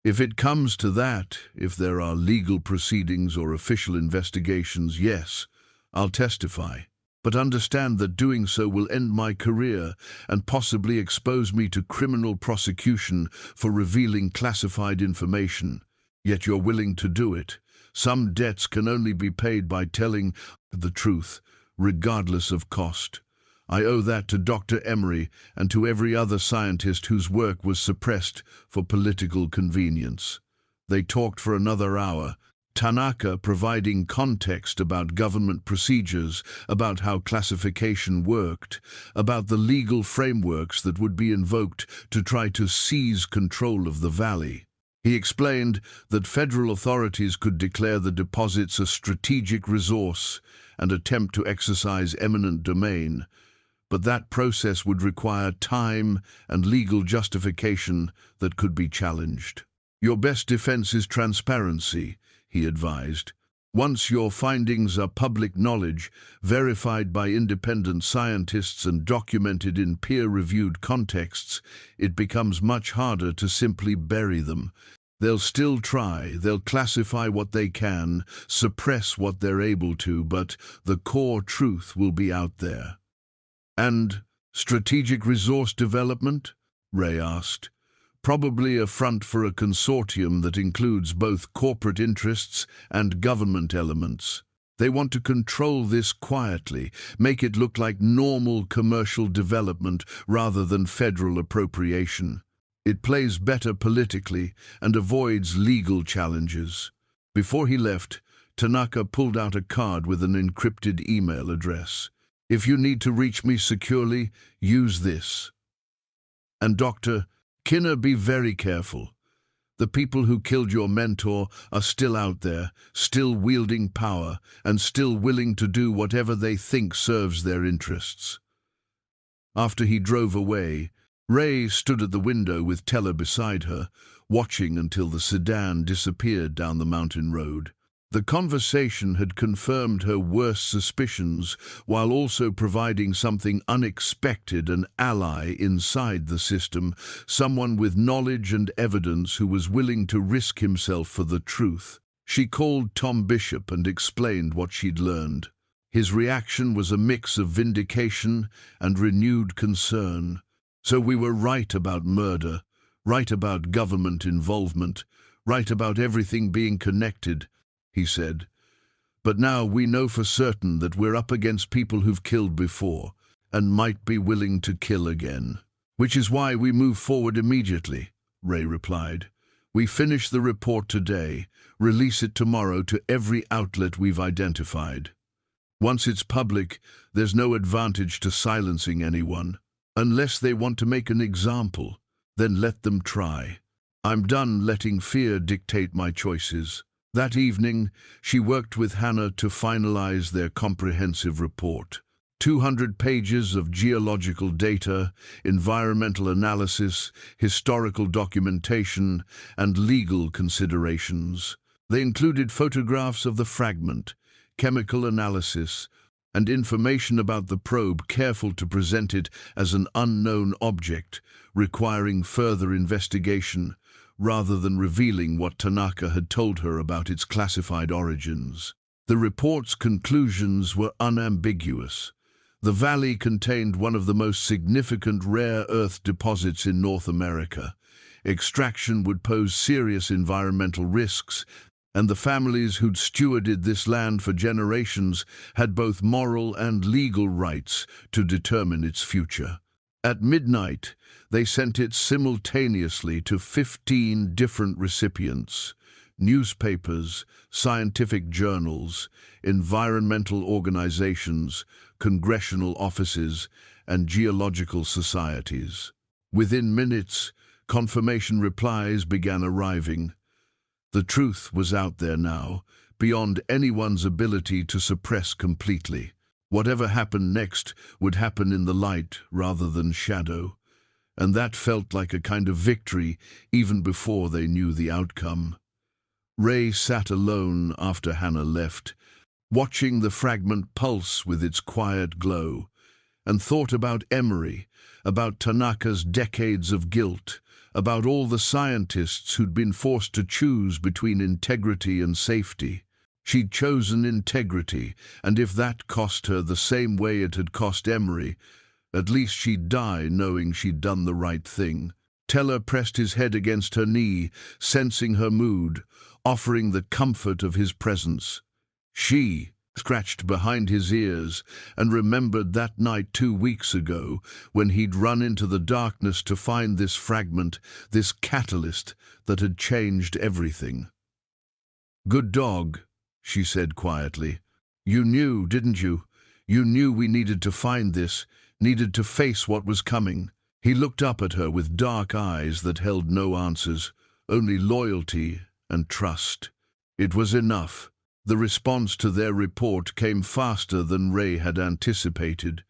If it comes to that, if there are legal proceedings or official investigations, yes, I'll testify. But understand that doing so will end my career and possibly expose me to criminal prosecution for revealing classified information. Yet you're willing to do it. Some debts can only be paid by telling the truth, regardless of cost. I owe that to Dr. Emery and to every other scientist whose work was suppressed for political convenience. They talked for another hour, Tanaka providing context about government procedures, about how classification worked, about the legal frameworks that would be invoked to try to seize control of the valley. He explained that federal authorities could declare the deposits a strategic resource and attempt to exercise eminent domain, but that process would require time and legal justification that could be challenged. Your best defense is transparency, he advised. Once your findings are public knowledge, verified by independent scientists and documented in peer-reviewed contexts, it becomes much harder to simply bury them. They'll still try, they'll classify what they can, suppress what they're able to, but the core truth will be out there. And strategic resource development? Rae asked. Probably a front for a consortium that includes both corporate interests and government elements. They want to control this quietly, make it look like normal commercial development rather than federal appropriation. It plays better politically and avoids legal challenges. Before he left, Tanaka pulled out a card with an encrypted email address. If you need to reach me securely, use this. And Dr. Kinner, be very careful. The people who killed your mentor are still out there, still wielding power, and still willing to do whatever they think serves their interests. After he drove away, Rae stood at the window with Teller beside her, watching until the sedan disappeared down the mountain road. The conversation had confirmed her worst suspicions while also providing something unexpected, an ally inside the system, someone with knowledge and evidence who was willing to risk himself for the truth. She called Tom Bishop and explained what she'd learned. His reaction was a mix of vindication and renewed concern. So we were right about murder, right about government involvement, right about everything being connected, he said. But now we know for certain that we're up against people who've killed before and might be willing to kill again. Which is why we move forward immediately, Rae replied. We finish the report today, release it tomorrow to every outlet we've identified. Once it's public, there's no advantage to silencing anyone. Unless they want to make an example, then let them try. I'm done letting fear dictate my choices. That evening, she worked with Hannah to finalize their comprehensive report. 200 pages of geological data, environmental analysis, historical documentation, and legal considerations. They included photographs of the fragment, chemical analysis, and information about the probe, careful to present it as an unknown object, requiring further investigation, rather than revealing what Tanaka had told her about its classified origins. The report's conclusions were unambiguous. The valley contained one of the most significant rare earth deposits in North America. Extraction would pose serious environmental risks, and the families who'd stewarded this land for generations had both moral and legal rights to determine its future. At midnight, they sent it simultaneously to 15 different recipients: newspapers, scientific journals, environmental organizations, congressional offices, and geological societies. Within minutes, confirmation replies began arriving. The truth was out there now, beyond anyone's ability to suppress completely. Whatever happened next would happen in the light rather than shadow, and that felt like a kind of victory even before they knew the outcome. Rae sat alone after Hannah left, watching the fragment pulse with its quiet glow, and thought about Emery, about Tanaka's decades of guilt, about all the scientists who'd been forced to choose between integrity and safety. She'd chosen integrity, and if that cost her the same way it had cost Emery, at least she'd die knowing she'd done the right thing. Teller pressed his head against her knee, sensing her mood, offering the comfort of his presence. She scratched behind his ears and remembered that night 2 weeks ago when he'd run into the darkness to find this fragment, this catalyst that had changed everything. "Good dog," she said quietly. "You knew, didn't you? You knew we needed to find this, needed to face what was coming." He looked up at her with dark eyes that held no answers, only loyalty and trust. It was enough. The response to their report came faster than Rae had anticipated.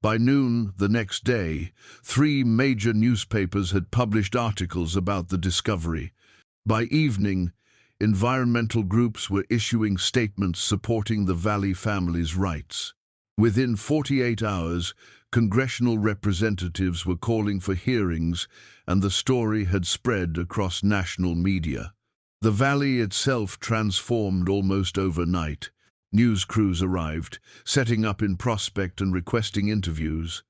By noon the next day, 3 major newspapers had published articles about the discovery. By evening, environmental groups were issuing statements supporting the Valley family's rights. Within 48 hours, congressional representatives were calling for hearings, and the story had spread across national media. The valley itself transformed almost overnight. News crews arrived, setting up in Prospect and requesting interviews.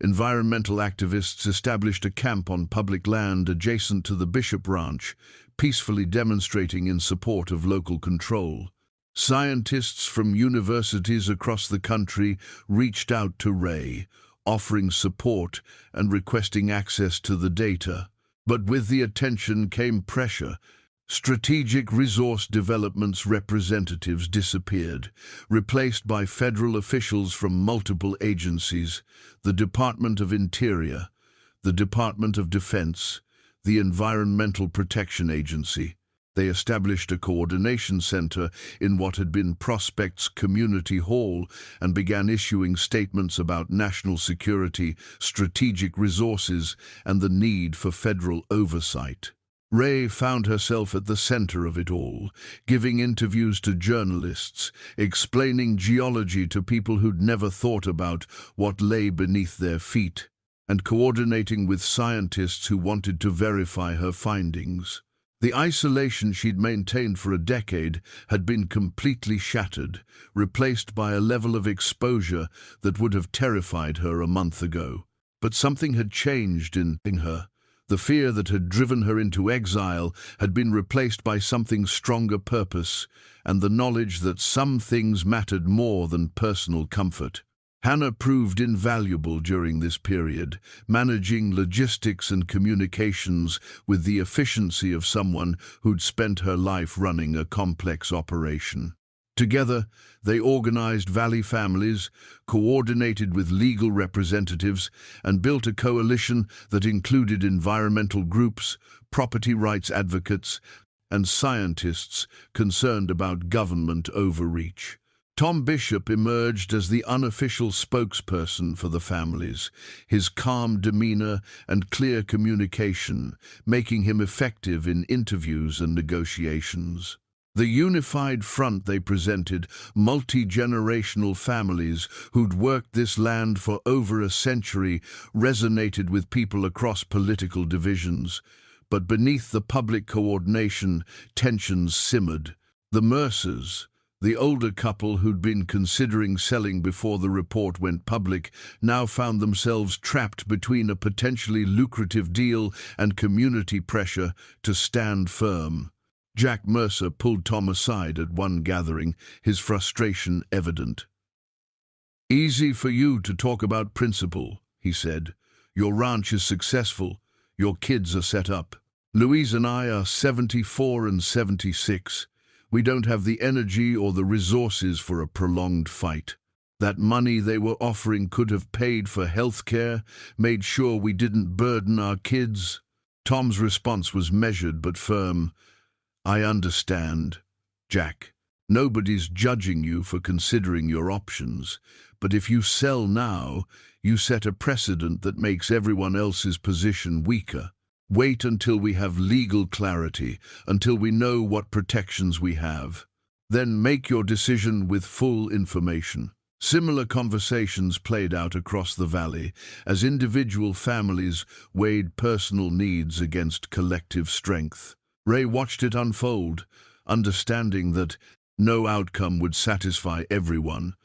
Environmental activists established a camp on public land adjacent to the Bishop Ranch, peacefully demonstrating in support of local control. Scientists from universities across the country reached out to Rae, offering support and requesting access to the data. But with the attention came pressure. Strategic Resource Development's representatives disappeared, replaced by federal officials from multiple agencies: the Department of Interior, the Department of Defense, the Environmental Protection Agency. They established a coordination center in what had been Prospect's community hall and began issuing statements about national security, strategic resources, and the need for federal oversight. Rae found herself at the center of it all, giving interviews to journalists, explaining geology to people who'd never thought about what lay beneath their feet, and coordinating with scientists who wanted to verify her findings. The isolation she'd maintained for a decade had been completely shattered, replaced by a level of exposure that would have terrified her a month ago. But something had changed in her. The fear that had driven her into exile had been replaced by something stronger: purpose, and the knowledge that some things mattered more than personal comfort. Hannah proved invaluable during this period, managing logistics and communications with the efficiency of someone who'd spent her life running a complex operation. Together, they organized Valley families, coordinated with legal representatives, and built a coalition that included environmental groups, property rights advocates, and scientists concerned about government overreach. Tom Bishop emerged as the unofficial spokesperson for the families, his calm demeanor and clear communication making him effective in interviews and negotiations. The unified front they presented, multi-generational families who'd worked this land for over a century, resonated with people across political divisions. But beneath the public coordination, tensions simmered. The Mercers, the older couple who'd been considering selling before the report went public, now found themselves trapped between a potentially lucrative deal and community pressure to stand firm. Jack Mercer pulled Tom aside at one gathering, his frustration evident. "Easy for you to talk about principle," he said. "Your ranch is successful. Your kids are set up. Louise and I are 74 and 76. We don't have the energy or the resources for a prolonged fight. That money they were offering could have paid for health care, made sure we didn't burden our kids." Tom's response was measured but firm. I understand, Jack. Nobody's judging you for considering your options, but if you sell now, you set a precedent that makes everyone else's position weaker. Wait until we have legal clarity, until we know what protections we have. Then make your decision with full information. Similar conversations played out across the valley as individual families weighed personal needs against collective strength. Rae watched it unfold, understanding that no outcome would satisfy everyone,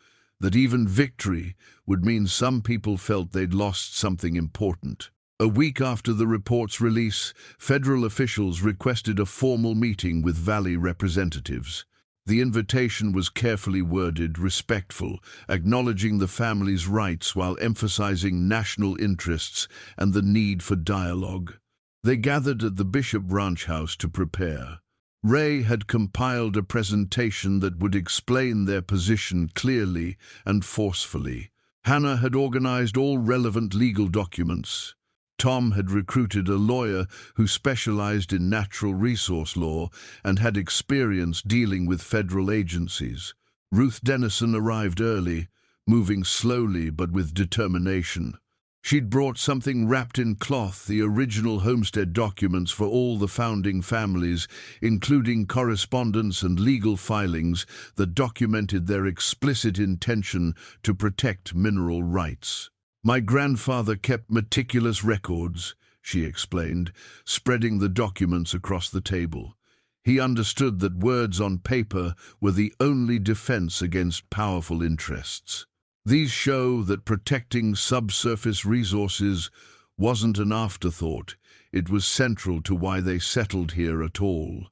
that even victory would mean some people felt they'd lost something important. A week after the report's release, federal officials requested a formal meeting with Valley representatives. The invitation was carefully worded, respectful, acknowledging the family's rights while emphasizing national interests and the need for dialogue. They gathered at the Bishop Ranch House to prepare. Rae had compiled a presentation that would explain their position clearly and forcefully. Hannah had organized all relevant legal documents. Tom had recruited a lawyer who specialized in natural resource law and had experience dealing with federal agencies. Ruth Dennison arrived early, moving slowly but with determination. She'd brought something wrapped in cloth, the original homestead documents for all the founding families, including correspondence and legal filings that documented their explicit intention to protect mineral rights. My grandfather kept meticulous records, she explained, spreading the documents across the table. He understood that words on paper were the only defense against powerful interests. These show that protecting subsurface resources wasn't an afterthought. It was central to why they settled here at all.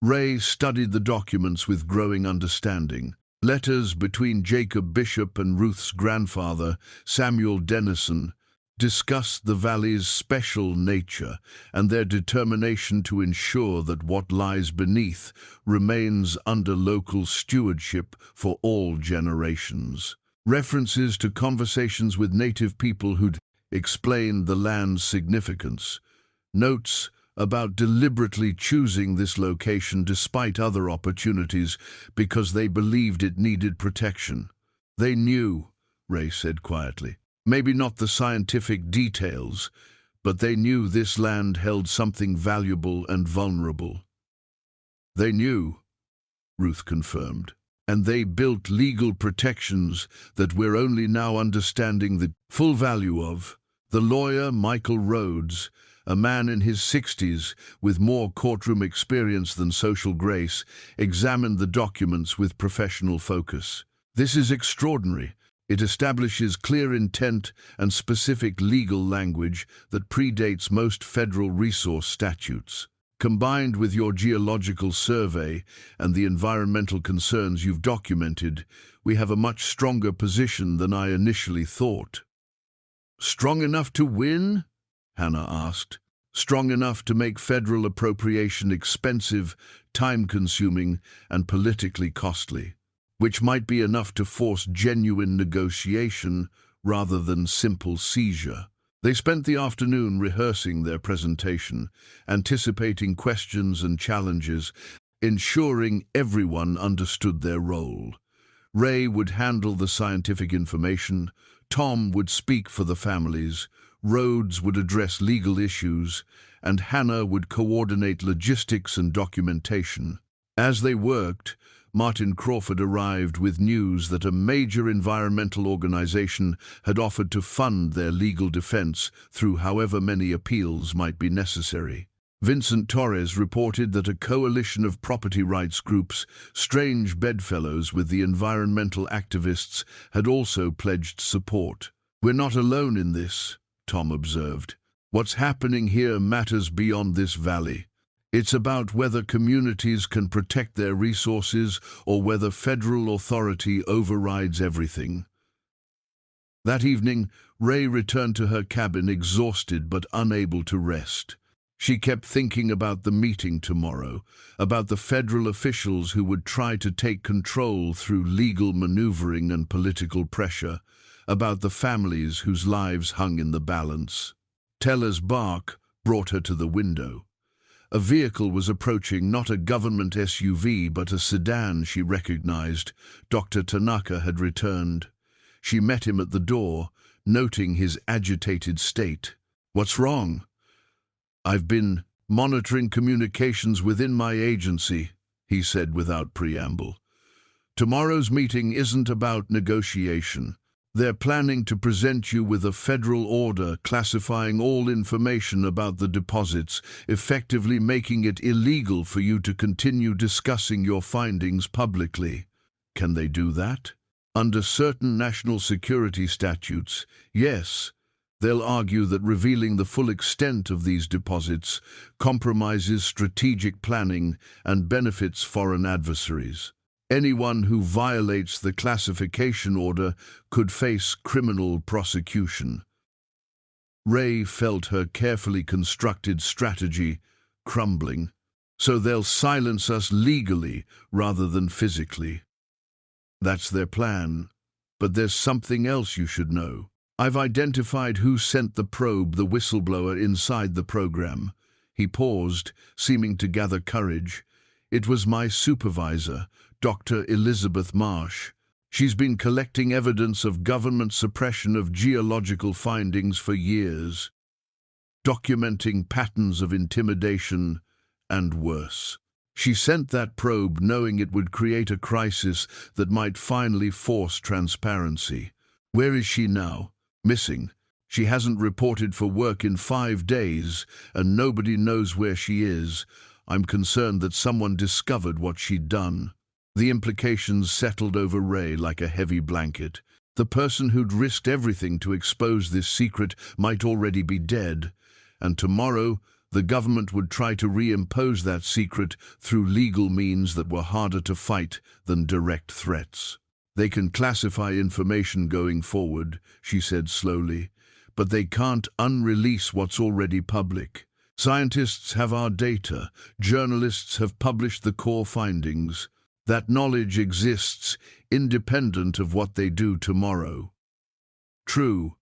Rae studied the documents with growing understanding. Letters between Jacob Bishop and Ruth's grandfather, Samuel Dennison, discussed the valley's special nature and their determination to ensure that what lies beneath remains under local stewardship for all generations. References to conversations with native people who'd explained the land's significance. Notes about deliberately choosing this location despite other opportunities because they believed it needed protection. They knew, Rae said quietly. Maybe not the scientific details, but they knew this land held something valuable and vulnerable. They knew, Ruth confirmed, and they built legal protections that we're only now understanding the full value of. The lawyer, Michael Rhodes, a man in his 60s with more courtroom experience than social grace, examined the documents with professional focus. This is extraordinary. It establishes clear intent and specific legal language that predates most federal resource statutes. Combined with your geological survey and the environmental concerns you've documented, we have a much stronger position than I initially thought. Strong enough to win? Hannah asked. Strong enough to make federal appropriation expensive, time-consuming, and politically costly, which might be enough to force genuine negotiation rather than simple seizure. They spent the afternoon rehearsing their presentation, anticipating questions and challenges, ensuring everyone understood their role. Rae would handle the scientific information, Tom would speak for the families, Rhodes would address legal issues, and Hannah would coordinate logistics and documentation. As they worked, Martin Crawford arrived with news that a major environmental organization had offered to fund their legal defense through however many appeals might be necessary. Vincent Torres reported that a coalition of property rights groups, strange bedfellows with the environmental activists, had also pledged support. We're not alone in this, Tom observed. What's happening here matters beyond this valley. It's about whether communities can protect their resources or whether federal authority overrides everything. That evening, Rae returned to her cabin exhausted but unable to rest. She kept thinking about the meeting tomorrow, about the federal officials who would try to take control through legal maneuvering and political pressure, about the families whose lives hung in the balance. Teller's bark brought her to the window. A vehicle was approaching, not a government SUV, but a sedan she recognized. Dr. Tanaka had returned. She met him at the door, noting his agitated state. "What's wrong?" "I've been monitoring communications within my agency," he said without preamble. "Tomorrow's meeting isn't about negotiation. They're planning to present you with a federal order classifying all information about the deposits, effectively making it illegal for you to continue discussing your findings publicly." Can they do that? Under certain national security statutes, yes. They'll argue that revealing the full extent of these deposits compromises strategic planning and benefits foreign adversaries. Anyone who violates the classification order could face criminal prosecution. Rae felt her carefully constructed strategy crumbling. So they'll silence us legally rather than physically. That's their plan. But there's something else you should know. I've identified who sent the probe, the whistleblower inside the program. He paused, seeming to gather courage. It was my supervisor, Dr. Elizabeth Marsh. She's been collecting evidence of government suppression of geological findings for years, documenting patterns of intimidation and worse. She sent that probe knowing it would create a crisis that might finally force transparency. Where is she now? Missing. She hasn't reported for work in 5 days, and nobody knows where she is. I'm concerned that someone discovered what she'd done. The implications settled over Rae like a heavy blanket. The person who'd risked everything to expose this secret might already be dead, and tomorrow the government would try to reimpose that secret through legal means that were harder to fight than direct threats. "They can classify information going forward," she said slowly, "but they can't unrelease what's already public. Scientists have our data. Journalists have published the core findings. That knowledge exists independent of what they do tomorrow." "True.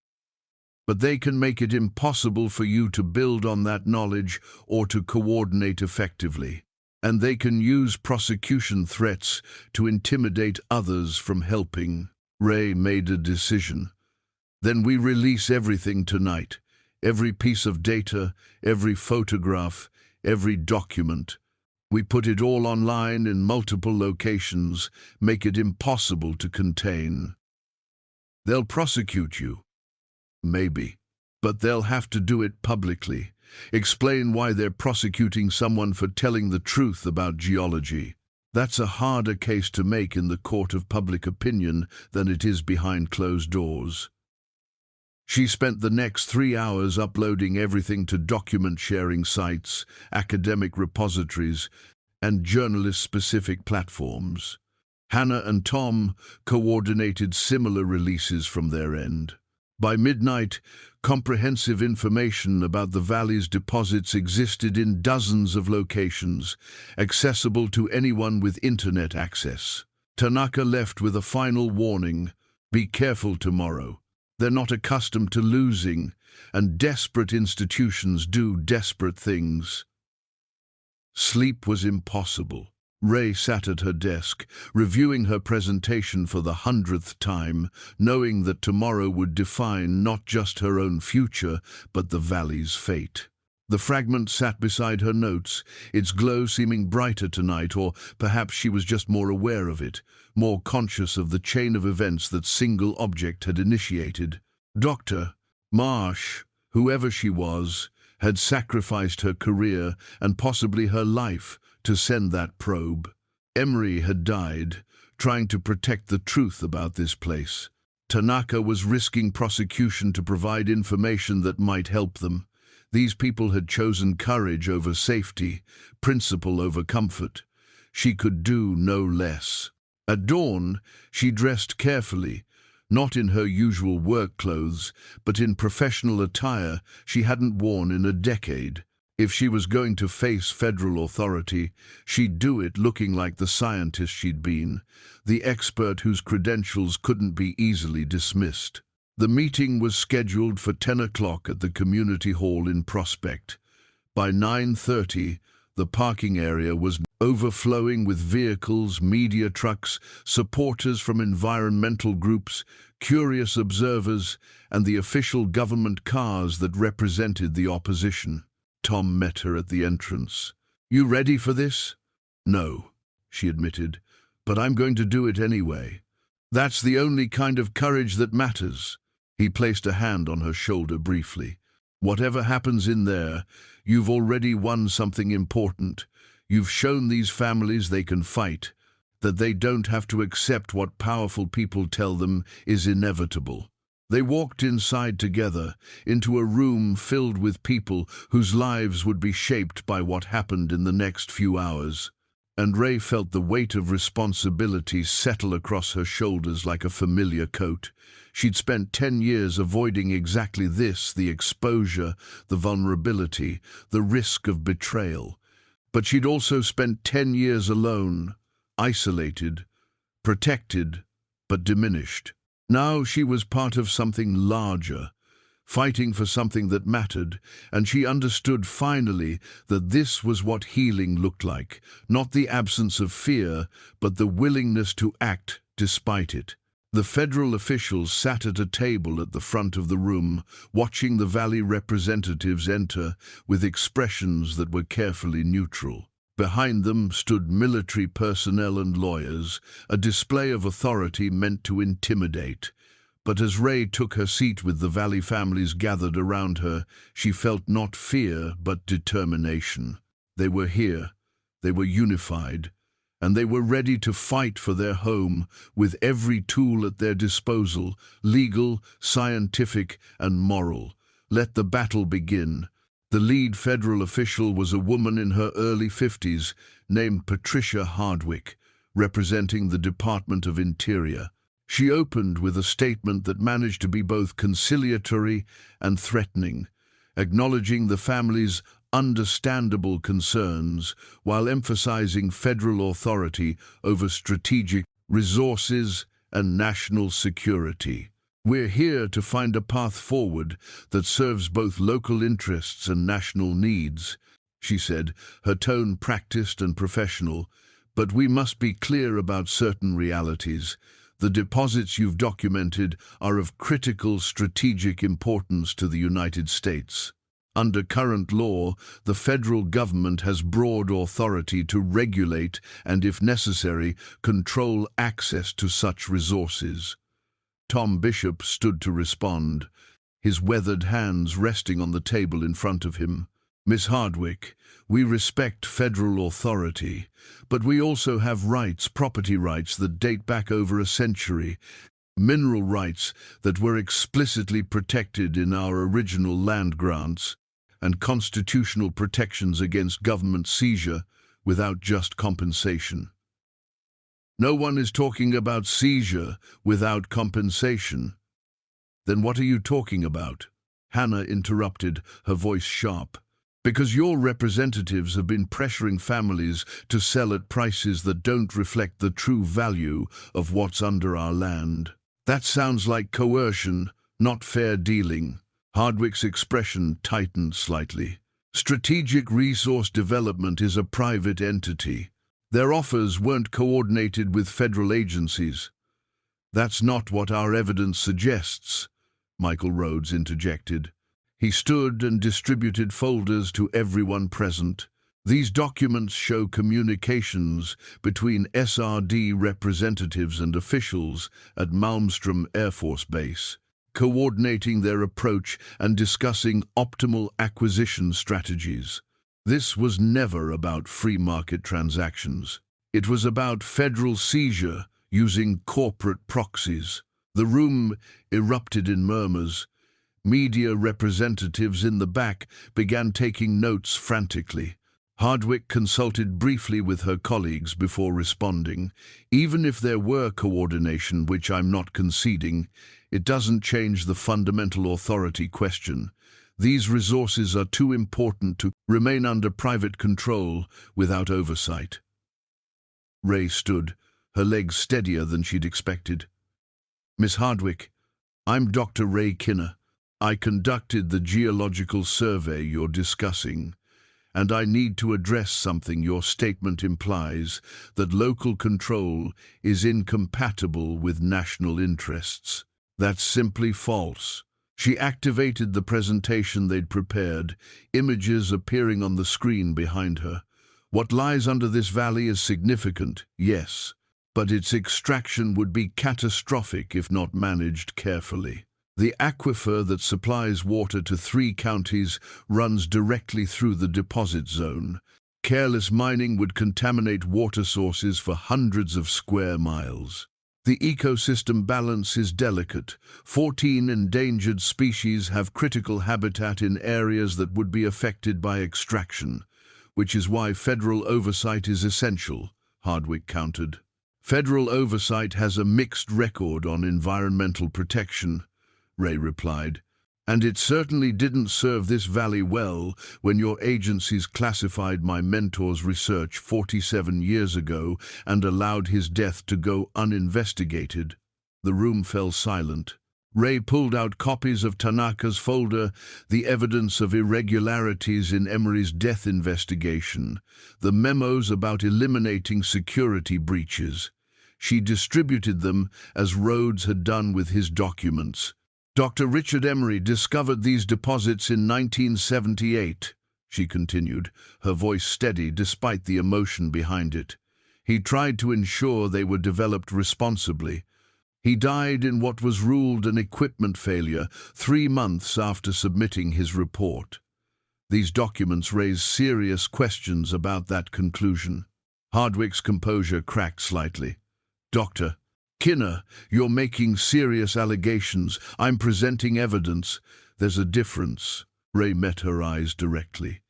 But they can make it impossible for you to build on that knowledge or to coordinate effectively. And they can use prosecution threats to intimidate others from helping." Rae made a decision. "Then we release everything tonight. Every piece of data, every photograph, every document. We put it all online in multiple locations, make it impossible to contain. They'll prosecute you. Maybe. But they'll have to do it publicly. Explain why they're prosecuting someone for telling the truth about geology. That's a harder case to make in the court of public opinion than it is behind closed doors." She spent the next 3 hours uploading everything to document-sharing sites, academic repositories, and journalist-specific platforms. Hannah and Tom coordinated similar releases from their end. By midnight, comprehensive information about the valley's deposits existed in dozens of locations, accessible to anyone with internet access. Tanaka left with a final warning: "Be careful tomorrow. They're not accustomed to losing, and desperate institutions do desperate things." Sleep was impossible. Rae sat at her desk, reviewing her presentation for the 100th time, knowing that tomorrow would define not just her own future, but the valley's fate. The fragment sat beside her notes, its glow seeming brighter tonight, or perhaps she was just more aware of it, more conscious of the chain of events that single object had initiated. Dr. Marsh, whoever she was, had sacrificed her career and possibly her life to send that probe. Emery had died, trying to protect the truth about this place. Tanaka was risking prosecution to provide information that might help them. These people had chosen courage over safety, principle over comfort. She could do no less. At dawn, she dressed carefully, not in her usual work clothes, but in professional attire she hadn't worn in a decade. If she was going to face federal authority, she'd do it looking like the scientist she'd been, the expert whose credentials couldn't be easily dismissed. The meeting was scheduled for 10 o'clock at the community hall in Prospect. By 9:30, The parking area was overflowing with vehicles, media trucks, supporters from environmental groups, curious observers, and the official government cars that represented the opposition. Tom met her at the entrance. "You ready for this?" "No," she admitted, "but I'm going to do it anyway. That's the only kind of courage that matters." He placed a hand on her shoulder briefly. "Whatever happens in there, you've already won something important. You've shown these families they can fight, that they don't have to accept what powerful people tell them is inevitable." They walked inside together, into a room filled with people whose lives would be shaped by what happened in the next few hours. And Rae felt the weight of responsibility settle across her shoulders like a familiar coat. She'd spent 10 years avoiding exactly this, the exposure, the vulnerability, the risk of betrayal. But she'd also spent 10 years alone, isolated, protected, but diminished. Now she was part of something larger, fighting for something that mattered, and she understood finally that this was what healing looked like, not the absence of fear, but the willingness to act despite it. The federal officials sat at a table at the front of the room, watching the Valley representatives enter with expressions that were carefully neutral. Behind them stood military personnel and lawyers, a display of authority meant to intimidate. But as Rae took her seat with the Valley families gathered around her, she felt not fear but determination. They were here, they were unified, and they were ready to fight for their home with every tool at their disposal, legal, scientific, and moral. Let the battle begin. The lead federal official was a woman in her early 50s named Patricia Hardwick, representing the Department of Interior. She opened with a statement that managed to be both conciliatory and threatening, acknowledging the family's understandable concerns while emphasizing federal authority over strategic resources and national security. "We're here to find a path forward that serves both local interests and national needs," she said, her tone practiced and professional. "But we must be clear about certain realities. The deposits you've documented are of critical strategic importance to the United States. Under current law, the federal government has broad authority to regulate and, if necessary, control access to such resources." Tom Bishop stood to respond, his weathered hands resting on the table in front of him. "Miss Hardwick, we respect federal authority, but we also have rights, property rights that date back over a century, mineral rights that were explicitly protected in our original land grants, and constitutional protections against government seizure without just compensation." "No one is talking about seizure without compensation." "Then what are you talking about?" Hannah interrupted, her voice sharp. "Because your representatives have been pressuring families to sell at prices that don't reflect the true value of what's under our land. That sounds like coercion, not fair dealing." Hardwick's expression tightened slightly. "Strategic Resource Development is a private entity. Their offers weren't coordinated with federal agencies." "That's not what our evidence suggests," Michael Rhodes interjected. He stood and distributed folders to everyone present. "These documents show communications between SRD representatives and officials at Malmstrom Air Force Base, coordinating their approach and discussing optimal acquisition strategies. This was never about free market transactions. It was about federal seizure using corporate proxies." The room erupted in murmurs. Media representatives in the back began taking notes frantically. Hardwick consulted briefly with her colleagues before responding. "Even if there were coordination, which I'm not conceding, it doesn't change the fundamental authority question. These resources are too important to remain under private control without oversight." Rae stood, her legs steadier than she'd expected. "Miss Hardwick, I'm Dr. Rae Kinner. I conducted the geological survey you're discussing, And I need to address something your statement implies, that local control is incompatible with national interests. That's simply false. She activated the presentation they'd prepared, images appearing on the screen behind her. What lies under this valley is significant, yes, but its extraction would be catastrophic if not managed carefully. The aquifer that supplies water to 3 counties runs directly through the deposit zone. Careless mining would contaminate water sources for hundreds of square miles. The ecosystem balance is delicate. 14 endangered species have critical habitat in areas that would be affected by extraction, which is why federal oversight is essential, Hardwick countered. Federal oversight has a mixed record on environmental protection, Rae replied, and it certainly didn't serve this valley well when your agencies classified my mentor's research 47 years ago and allowed his death to go uninvestigated. The room fell silent. Rae pulled out copies of Tanaka's folder, the evidence of irregularities in Emery's death investigation, the memos about eliminating security breaches. She distributed them as Rhodes had done with his documents. Dr. Richard Emery discovered these deposits in 1978, she continued, her voice steady despite the emotion behind it. He tried to ensure they were developed responsibly. He died in what was ruled an equipment failure 3 months after submitting his report. These documents raise serious questions about that conclusion. Hardwick's composure cracked slightly. Dr. Kinner, you're making serious allegations. I'm presenting evidence. There's a difference. Rae met her eyes directly.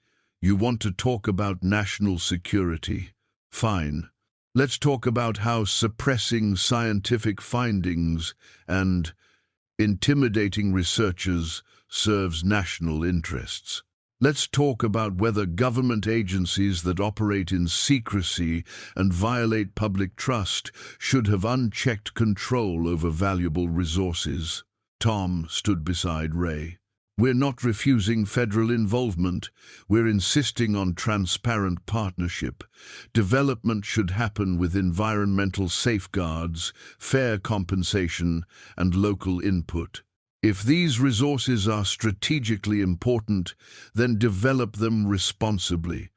You want to talk about national security. Fine. Let's talk about how suppressing scientific findings and intimidating researchers serves national interests. Let's talk about whether government agencies that operate in secrecy and violate public trust should have unchecked control over valuable resources. Tom stood beside Rae. We're not refusing federal involvement. We're insisting on transparent partnership. Development should happen with environmental safeguards, fair compensation, and local input. If these resources are strategically important, then develop them responsibly.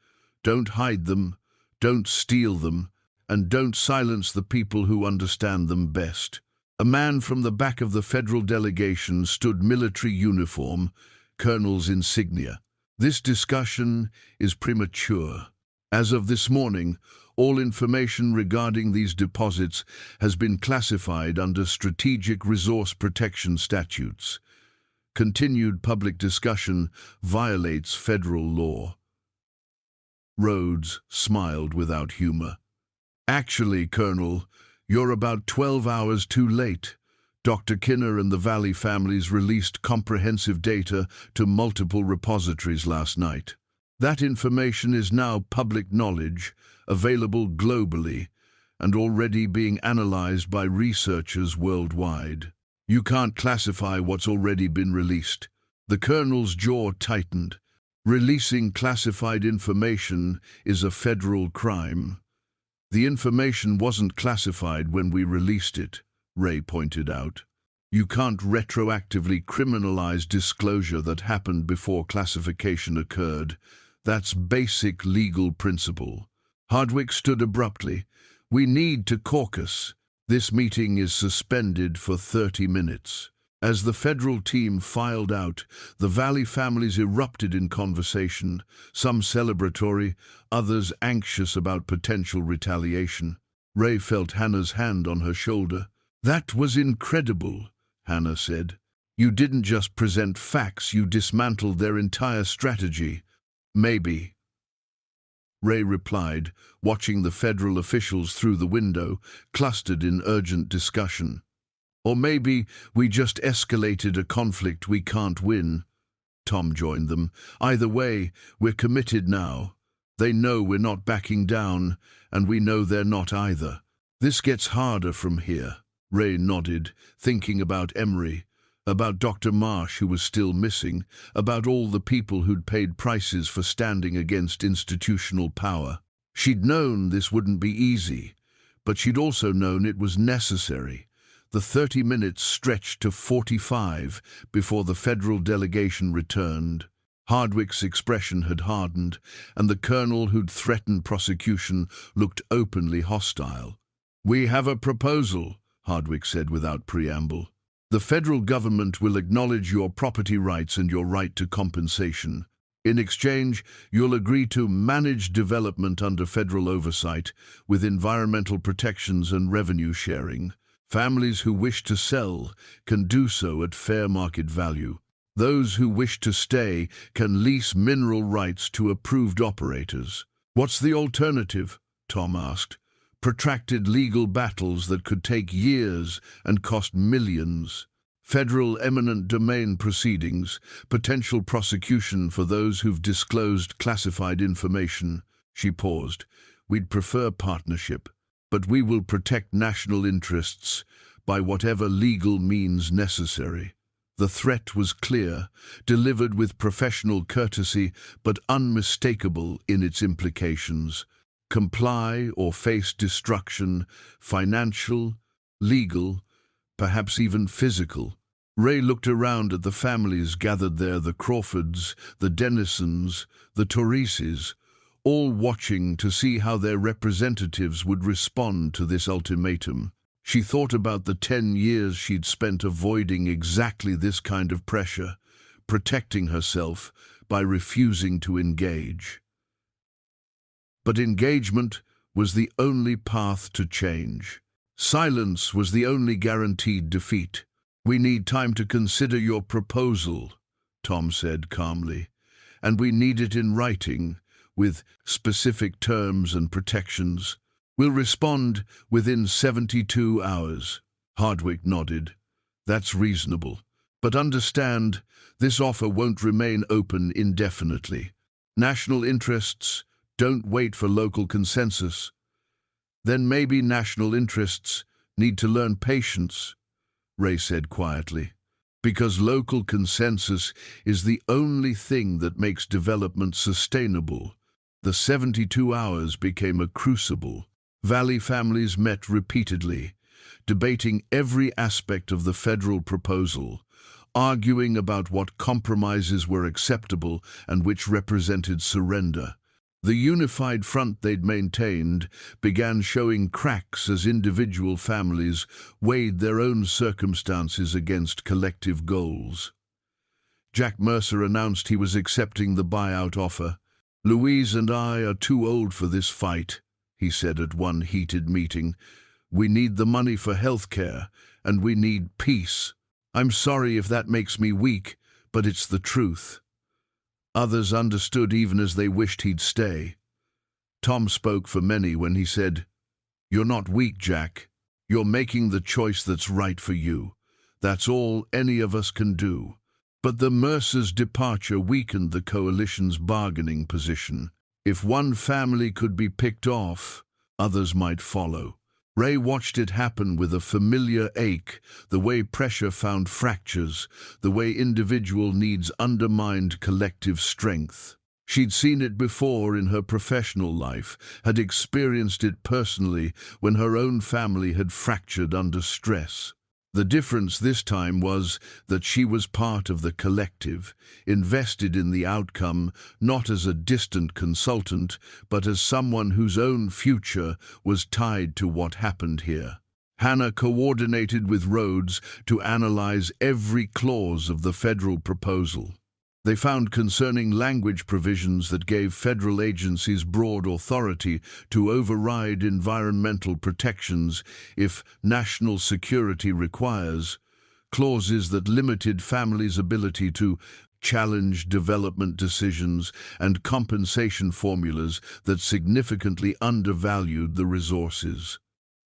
Don't hide them, don't steal them, and don't silence the people who understand them best. A man from the back of the federal delegation stood military uniform, colonel's insignia. This discussion is premature. As of this morning, all information regarding these deposits has been classified under Strategic Resource Protection statutes. Continued public discussion violates federal law. Rhodes smiled without humor. Actually, Colonel, you're about 12 hours too late. Dr. Kinner and the Valley families released comprehensive data to multiple repositories last night. That information is now public knowledge, available globally, and already being analyzed by researchers worldwide. You can't classify what's already been released. The colonel's jaw tightened. Releasing classified information is a federal crime. The information wasn't classified when we released it, Rae pointed out. You can't retroactively criminalize disclosure that happened before classification occurred. That's basic legal principle. Hardwick stood abruptly. We need to caucus. This meeting is suspended for 30 minutes. As the federal team filed out, the Valley families erupted in conversation, some celebratory, others anxious about potential retaliation. Rae felt Hannah's hand on her shoulder. That was incredible, Hannah said. You didn't just present facts, you dismantled their entire strategy. Maybe, Rae replied, watching the federal officials through the window, clustered in urgent discussion. Or maybe we just escalated a conflict we can't win. Tom joined them. Either way, we're committed now. They know we're not backing down, and we know they're not either. This gets harder from here. Rae nodded, thinking about Emery. About Dr. Marsh, who was still missing, about all the people who'd paid prices for standing against institutional power. She'd known this wouldn't be easy, but she'd also known it was necessary. The 30 minutes stretched to 45 before the federal delegation returned. Hardwick's expression had hardened, and the colonel who'd threatened prosecution looked openly hostile. "We have a proposal," Hardwick said without preamble. "The federal government will acknowledge your property rights and your right to compensation. In exchange, you'll agree to manage development under federal oversight with environmental protections and revenue sharing. Families who wish to sell can do so at fair market value. Those who wish to stay can lease mineral rights to approved operators." "What's the alternative?" Tom asked. "Protracted legal battles that could take years and cost millions. Federal eminent domain proceedings, potential prosecution for those who've disclosed classified information." She paused. "We'd prefer partnership, but we will protect national interests by whatever legal means necessary." The threat was clear, delivered with professional courtesy, but unmistakable in its implications. Comply or face destruction, financial, legal, perhaps even physical. Rae looked around at the families gathered there, the Crawfords, the Dennisons, the Torreses, all watching to see how their representatives would respond to this ultimatum. She thought about the 10 years she'd spent avoiding exactly this kind of pressure, protecting herself by refusing to engage. But engagement was the only path to change. Silence was the only guaranteed defeat. "We need time to consider your proposal," Tom said calmly, "and we need it in writing, with specific terms and protections. We'll respond within 72 hours. Hardwick nodded. "That's reasonable. But understand, this offer won't remain open indefinitely. National interests don't wait for local consensus. Then maybe national interests need to learn patience," Rae said quietly, "because local consensus is the only thing that makes development sustainable." The 72 hours became a crucible. Valley families met repeatedly, debating every aspect of the federal proposal, arguing about what compromises were acceptable and which represented surrender. The unified front they'd maintained began showing cracks as individual families weighed their own circumstances against collective goals. Jack Mercer announced he was accepting the buyout offer. "Louise and I are too old for this fight," he said at one heated meeting. "We need the money for health care, and we need peace. I'm sorry if that makes me weak, but it's the truth." Others understood even as they wished he'd stay. Tom spoke for many when he said, "You're not weak, Jack. You're making the choice that's right for you. That's all any of us can do." But the Mercer's departure weakened the coalition's bargaining position. If one family could be picked off, others might follow. Rae watched it happen with a familiar ache, the way pressure found fractures, the way individual needs undermined collective strength. She'd seen it before in her professional life, had experienced it personally when her own family had fractured under stress. The difference this time was that she was part of the collective, invested in the outcome, not as a distant consultant, but as someone whose own future was tied to what happened here. Hannah coordinated with Rhodes to analyze every clause of the federal proposal. They found concerning language provisions that gave federal agencies broad authority to override environmental protections if national security requires, clauses that limited families' ability to challenge development decisions, and compensation formulas that significantly undervalued the resources.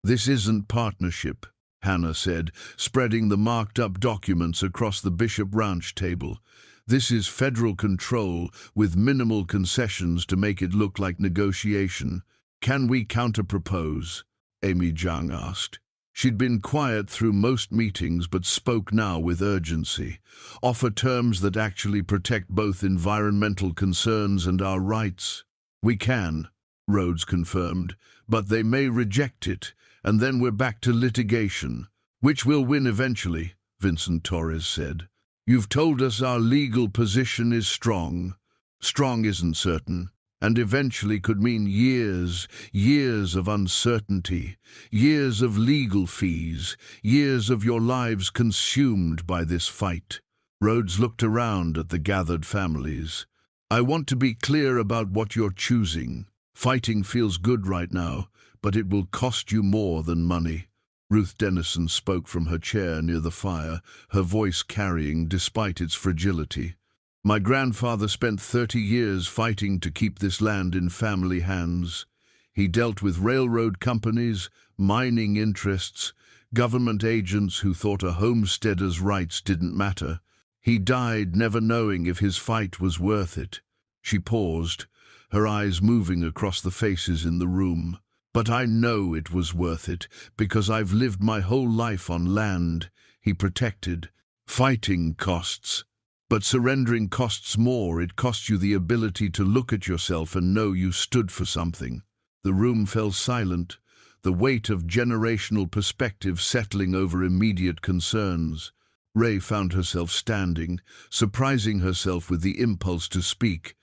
"This isn't partnership," Hannah said, spreading the marked-up documents across the Bishop Ranch table. "This is federal control with minimal concessions to make it look like negotiation. Can we counter-propose?" Amy Zhang asked. She'd been quiet through most meetings but spoke now with urgency. Offer terms that actually protect both environmental concerns and our rights. We can, Rhodes confirmed, but they may reject it, and then we're back to litigation. Which will win eventually, Vincent Torres said. You've told us our legal position is strong. Strong isn't certain, and eventually could mean years, years of uncertainty, years of legal fees, years of your lives consumed by this fight. Rhodes looked around at the gathered families. I want to be clear about what you're choosing. Fighting feels good right now, but it will cost you more than money. Ruth Dennison spoke from her chair near the fire, her voice carrying despite its fragility. My grandfather spent 30 years fighting to keep this land in family hands. He dealt with railroad companies, mining interests, government agents who thought a homesteader's rights didn't matter. He died never knowing if his fight was worth it. She paused, her eyes moving across the faces in the room. But I know it was worth it, because I've lived my whole life on land he protected. Fighting costs. But surrendering costs more. It costs you the ability to look at yourself and know you stood for something. The room fell silent, the weight of generational perspective settling over immediate concerns. Rae found herself standing, surprising herself with the impulse to speak.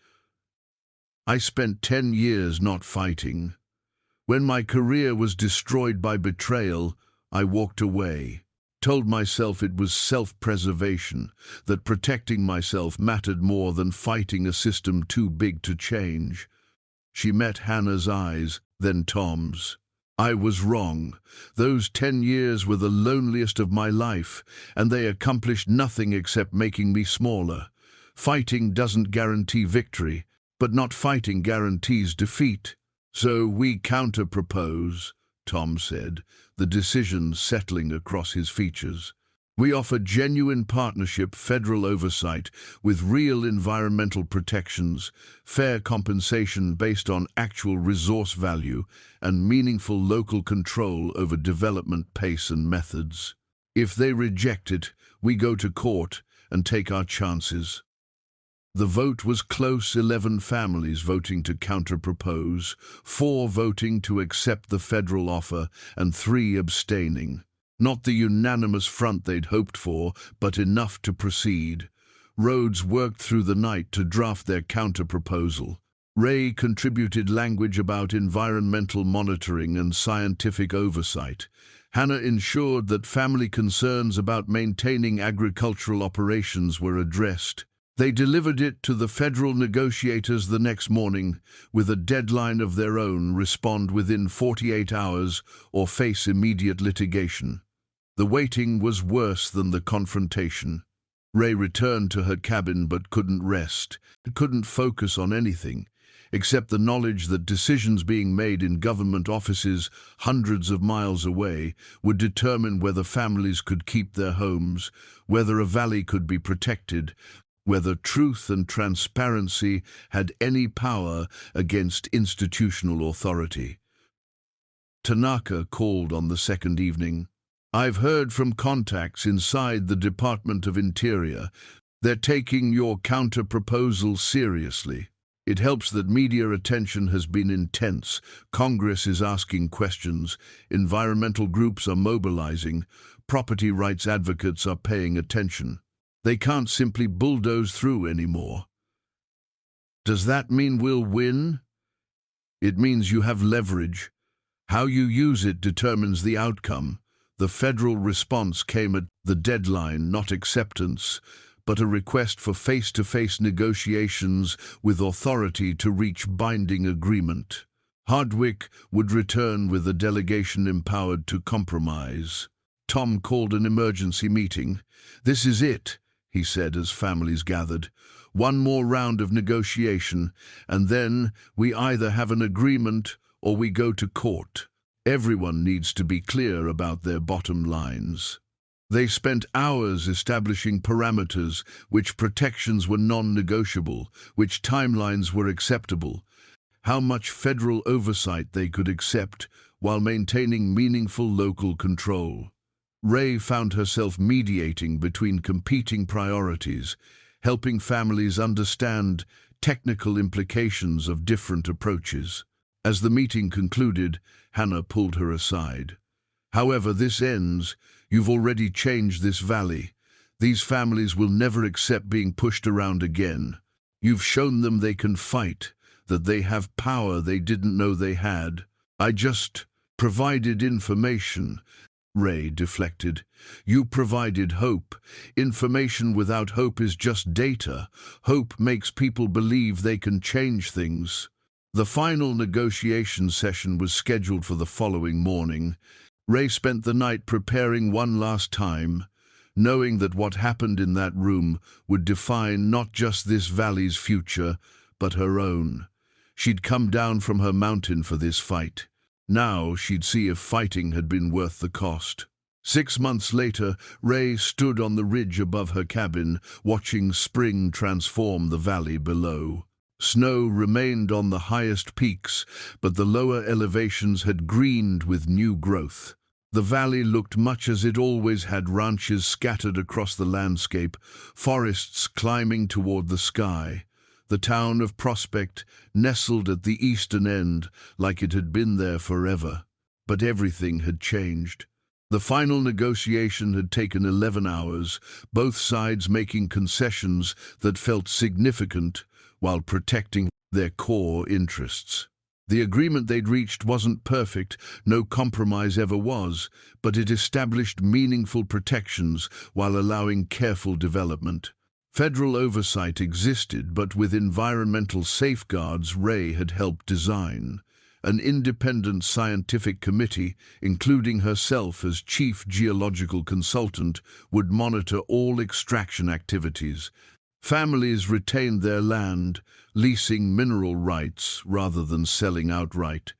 I spent 10 years not fighting. When my career was destroyed by betrayal, I walked away. Told myself it was self-preservation, that protecting myself mattered more than fighting a system too big to change. She met Hannah's eyes, then Tom's. I was wrong. Those 10 years were the loneliest of my life, and they accomplished nothing except making me smaller. Fighting doesn't guarantee victory, but not fighting guarantees defeat. So we counter-propose, Tom said, the decision settling across his features. We offer genuine partnership, federal oversight, with real environmental protections, fair compensation based on actual resource value, and meaningful local control over development pace and methods. If they reject it, we go to court and take our chances. The vote was close, 11 families voting to counter-propose, 4 voting to accept the federal offer, and 3 abstaining. Not the unanimous front they'd hoped for, but enough to proceed. Rhodes worked through the night to draft their counter-proposal. Rae contributed language about environmental monitoring and scientific oversight. Hannah ensured that family concerns about maintaining agricultural operations were addressed. They delivered it to the federal negotiators the next morning, with a deadline of their own: respond within 48 hours or face immediate litigation. The waiting was worse than the confrontation. Rae returned to her cabin but couldn't rest, couldn't focus on anything, except the knowledge that decisions being made in government offices hundreds of miles away would determine whether families could keep their homes, whether a valley could be protected, whether truth and transparency had any power against institutional authority. Tanaka called on the second evening. I've heard from contacts inside the Department of Interior. They're taking your counter-proposal seriously. It helps that media attention has been intense. Congress is asking questions. Environmental groups are mobilizing. Property rights advocates are paying attention. They can't simply bulldoze through anymore. Does that mean we'll win? It means you have leverage. How you use it determines the outcome. The federal response came at the deadline, not acceptance, but a request for face-to-face negotiations with authority to reach binding agreement. Hardwick would return with a delegation empowered to compromise. Tom called an emergency meeting. This is it, he said as families gathered. One more round of negotiation, and then we either have an agreement or we go to court. Everyone needs to be clear about their bottom lines. They spent hours establishing parameters, which protections were non-negotiable, which timelines were acceptable, how much federal oversight they could accept while maintaining meaningful local control. Rae found herself mediating between competing priorities, helping families understand technical implications of different approaches. As the meeting concluded, Hannah pulled her aside. "However this ends, you've already changed this valley. These families will never accept being pushed around again. You've shown them they can fight, that they have power they didn't know they had. I just provided information." Rae deflected. "You provided hope. Information without hope is just data. Hope makes people believe they can change things." The final negotiation session was scheduled for the following morning. Rae spent the night preparing one last time, knowing that what happened in that room would define not just this valley's future, but her own. She'd come down from her mountain for this fight. Now she'd see if fighting had been worth the cost. 6 months later, Rae stood on the ridge above her cabin, watching spring transform the valley below. Snow remained on the highest peaks, but the lower elevations had greened with new growth. The valley looked much as it always had, ranches scattered across the landscape, forests climbing toward the sky. The town of Prospect nestled at the eastern end, like it had been there forever. But everything had changed. The final negotiation had taken 11 hours, both sides making concessions that felt significant while protecting their core interests. The agreement they'd reached wasn't perfect, no compromise ever was, but it established meaningful protections while allowing careful development. Federal oversight existed, but with environmental safeguards Rae had helped design. An independent scientific committee, including herself as chief geological consultant, would monitor all extraction activities. Families retained their land, leasing mineral rights rather than selling outright,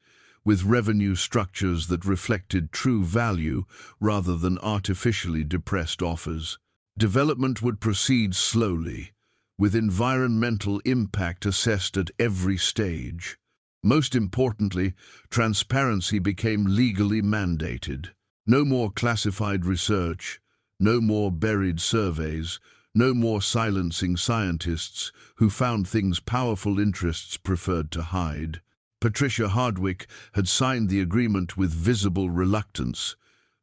with revenue structures that reflected true value rather than artificially depressed offers. Development would proceed slowly, with environmental impact assessed at every stage. Most importantly, transparency became legally mandated. No more classified research, no more buried surveys, no more silencing scientists who found things powerful interests preferred to hide. Patricia Hardwick had signed the agreement with visible reluctance,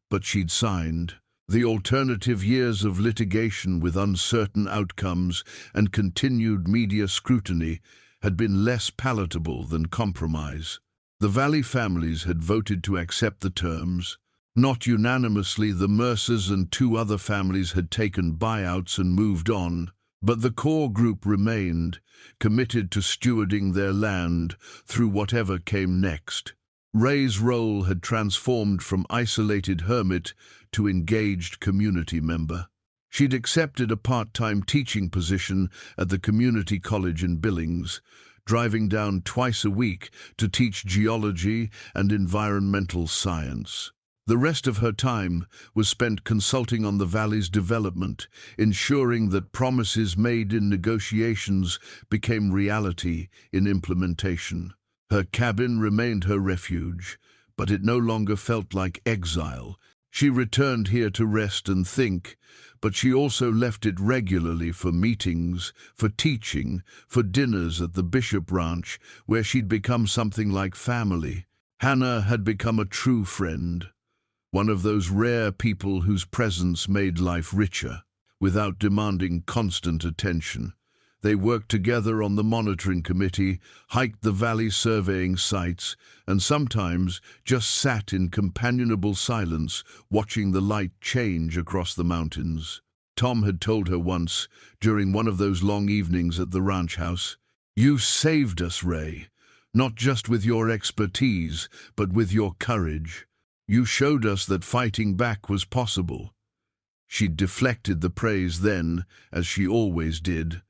but she'd signed. The alternative years of litigation with uncertain outcomes and continued media scrutiny had been less palatable than compromise. The Valley families had voted to accept the terms. Not unanimously, the Mercers and 2 other families had taken buyouts and moved on, but the core group remained, committed to stewarding their land through whatever came next. Rae's role had transformed from isolated hermit to engaged community member. She'd accepted a part-time teaching position at the community college in Billings, driving down twice a week to teach geology and environmental science. The rest of her time was spent consulting on the valley's development, ensuring that promises made in negotiations became reality in implementation. Her cabin remained her refuge, but it no longer felt like exile. She returned here to rest and think, but she also left it regularly for meetings, for teaching, for dinners at the Bishop Ranch, where she'd become something like family. Hannah had become a true friend, one of those rare people whose presence made life richer, without demanding constant attention. They worked together on the monitoring committee, hiked the valley surveying sites, and sometimes just sat in companionable silence, watching the light change across the mountains. Tom had told her once, during one of those long evenings at the ranch house, "You saved us, Rae, not just with your expertise, but with your courage. You showed us that fighting back was possible." She'd deflected the praise then, as she always did,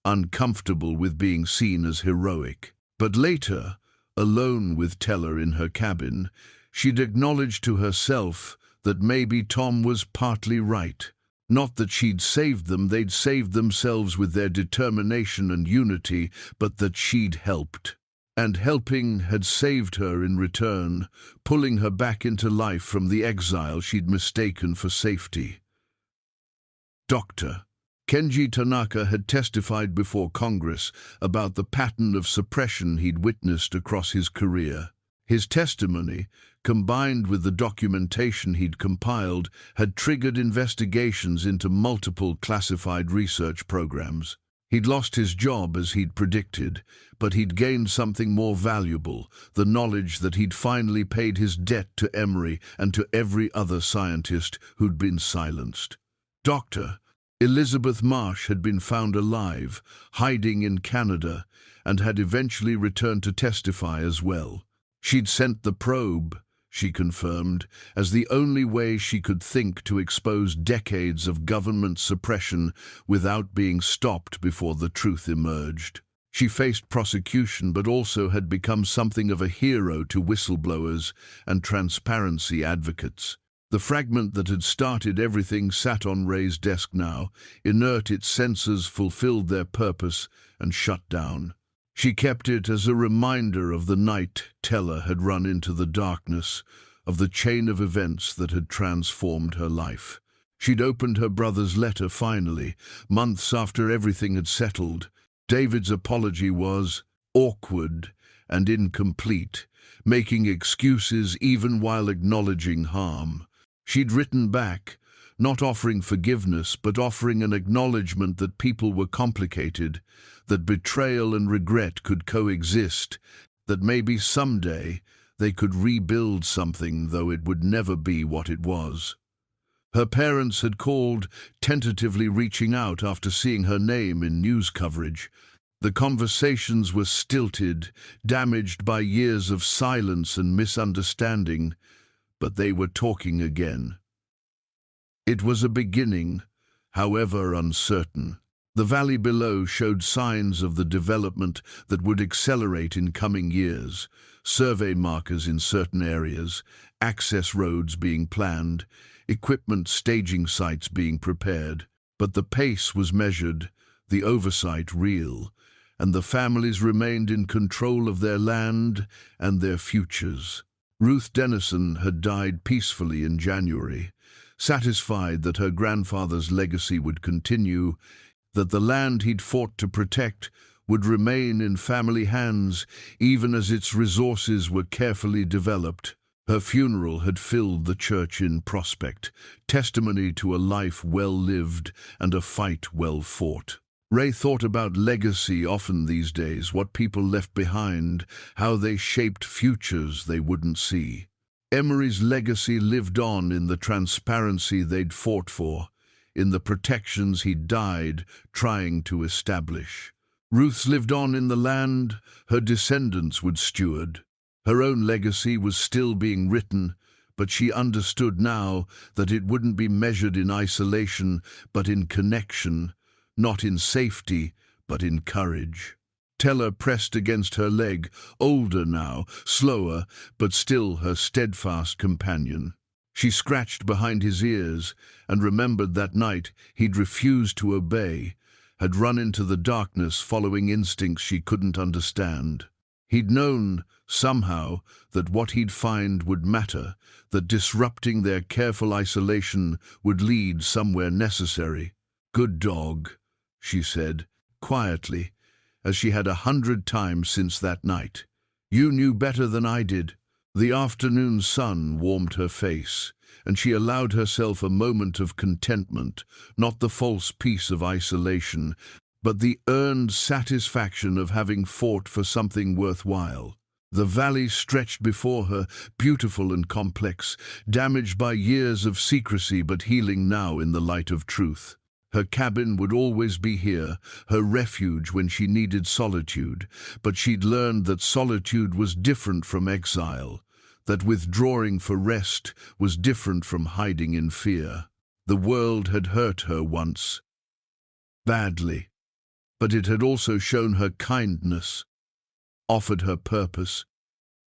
uncomfortable with being seen as heroic. But later, alone with Teller in her cabin, she'd acknowledged to herself that maybe Tom was partly right. Not that she'd saved them, they'd saved themselves with their determination and unity, but that she'd helped. And helping had saved her in return, pulling her back into life from the exile she'd mistaken for safety. Dr. Kenji Tanaka had testified before Congress about the pattern of suppression he'd witnessed across his career. His testimony, combined with the documentation he'd compiled, had triggered investigations into multiple classified research programs. He'd lost his job as he'd predicted, but he'd gained something more valuable, the knowledge that he'd finally paid his debt to Emory and to every other scientist who'd been silenced. Dr. Elizabeth Marsh had been found alive, hiding in Canada, and had eventually returned to testify as well. She'd sent the probe, she confirmed, as the only way she could think to expose decades of government suppression without being stopped before the truth emerged. She faced prosecution but also had become something of a hero to whistleblowers and transparency advocates. The fragment that had started everything sat on Rae's desk now, inert. Its sensors fulfilled their purpose and shut down. She kept it as a reminder of the night Teller had run into the darkness, of the chain of events that had transformed her life. She'd opened her brother's letter finally, months after everything had settled. David's apology was awkward and incomplete, making excuses even while acknowledging harm. She'd written back, not offering forgiveness, but offering an acknowledgement that people were complicated, that betrayal and regret could coexist, that maybe someday they could rebuild something, though it would never be what it was. Her parents had called, tentatively reaching out after seeing her name in news coverage. The conversations were stilted, damaged by years of silence and misunderstanding, but they were talking again. It was a beginning, however uncertain. The valley below showed signs of the development that would accelerate in coming years, survey markers in certain areas, access roads being planned, equipment staging sites being prepared. But the pace was measured, the oversight real, and the families remained in control of their land and their futures. Ruth Dennison had died peacefully in January, satisfied that her grandfather's legacy would continue, that the land he'd fought to protect would remain in family hands even as its resources were carefully developed. Her funeral had filled the church in Prospect, testimony to a life well lived and a fight well fought. Rae thought about legacy often these days, what people left behind, how they shaped futures they wouldn't see. Emory's legacy lived on in the transparency they'd fought for, in the protections he'd died trying to establish. Ruth's lived on in the land her descendants would steward. Her own legacy was still being written, but she understood now that it wouldn't be measured in isolation, but in connection, not in safety, but in courage. Teller pressed against her leg, older now, slower, but still her steadfast companion. She scratched behind his ears and remembered that night he'd refused to obey, had run into the darkness following instincts she couldn't understand. He'd known, somehow, that what he'd find would matter, that disrupting their careful isolation would lead somewhere necessary. "Good dog," she said, quietly, as she had 100 times since that night. "You knew better than I did." The afternoon sun warmed her face, and she allowed herself a moment of contentment, not the false peace of isolation, but the earned satisfaction of having fought for something worthwhile. The valley stretched before her, beautiful and complex, damaged by years of secrecy but healing now in the light of truth. Her cabin would always be here, her refuge when she needed solitude, but she'd learned that solitude was different from exile, that withdrawing for rest was different from hiding in fear. The world had hurt her once, badly, but it had also shown her kindness, offered her purpose,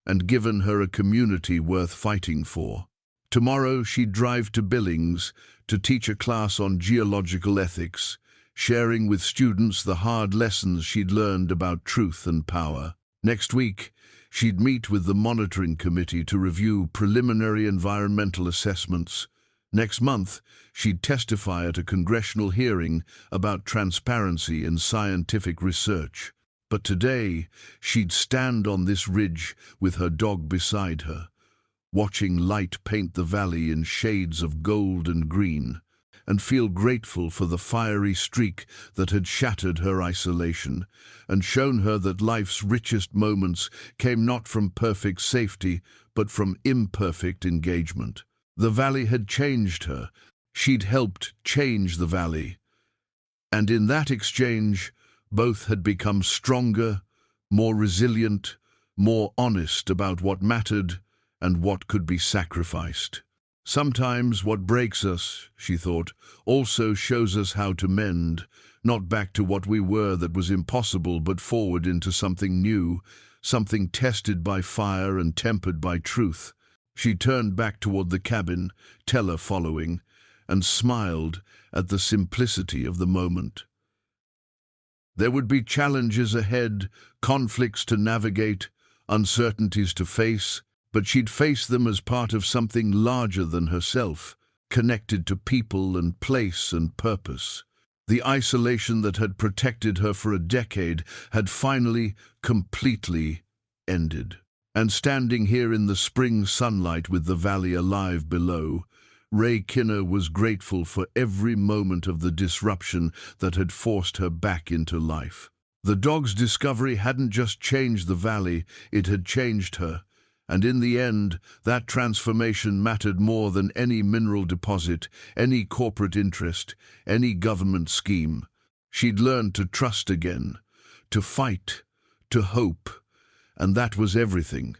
and given her a community worth fighting for. Tomorrow she'd drive to Billings to teach a class on geological ethics, sharing with students the hard lessons she'd learned about truth and power. Next week, she'd meet with the monitoring committee to review preliminary environmental assessments. Next month, she'd testify at a congressional hearing about transparency in scientific research. But today, she'd stand on this ridge with her dog beside her, watching light paint the valley in shades of gold and green, and feel grateful for the fiery streak that had shattered her isolation and shown her that life's richest moments came not from perfect safety, but from imperfect engagement. The valley had changed her. She'd helped change the valley. And in that exchange, both had become stronger, more resilient, more honest about what mattered and what could be sacrificed. Sometimes what breaks us, she thought, also shows us how to mend, not back to what we were that was impossible, but forward into something new, something tested by fire and tempered by truth. She turned back toward the cabin, Teller following, and smiled at the simplicity of the moment. There would be challenges ahead, conflicts to navigate, uncertainties to face, but she'd face them as part of something larger than herself, connected to people and place and purpose. The isolation that had protected her for a decade had finally, completely ended. And standing here in the spring sunlight with the valley alive below, Rae Kinner was grateful for every moment of the disruption that had forced her back into life. The dog's discovery hadn't just changed the valley, it had changed her. And in the end, that transformation mattered more than any mineral deposit, any corporate interest, any government scheme. She'd learned to trust again, to fight, to hope, and that was everything.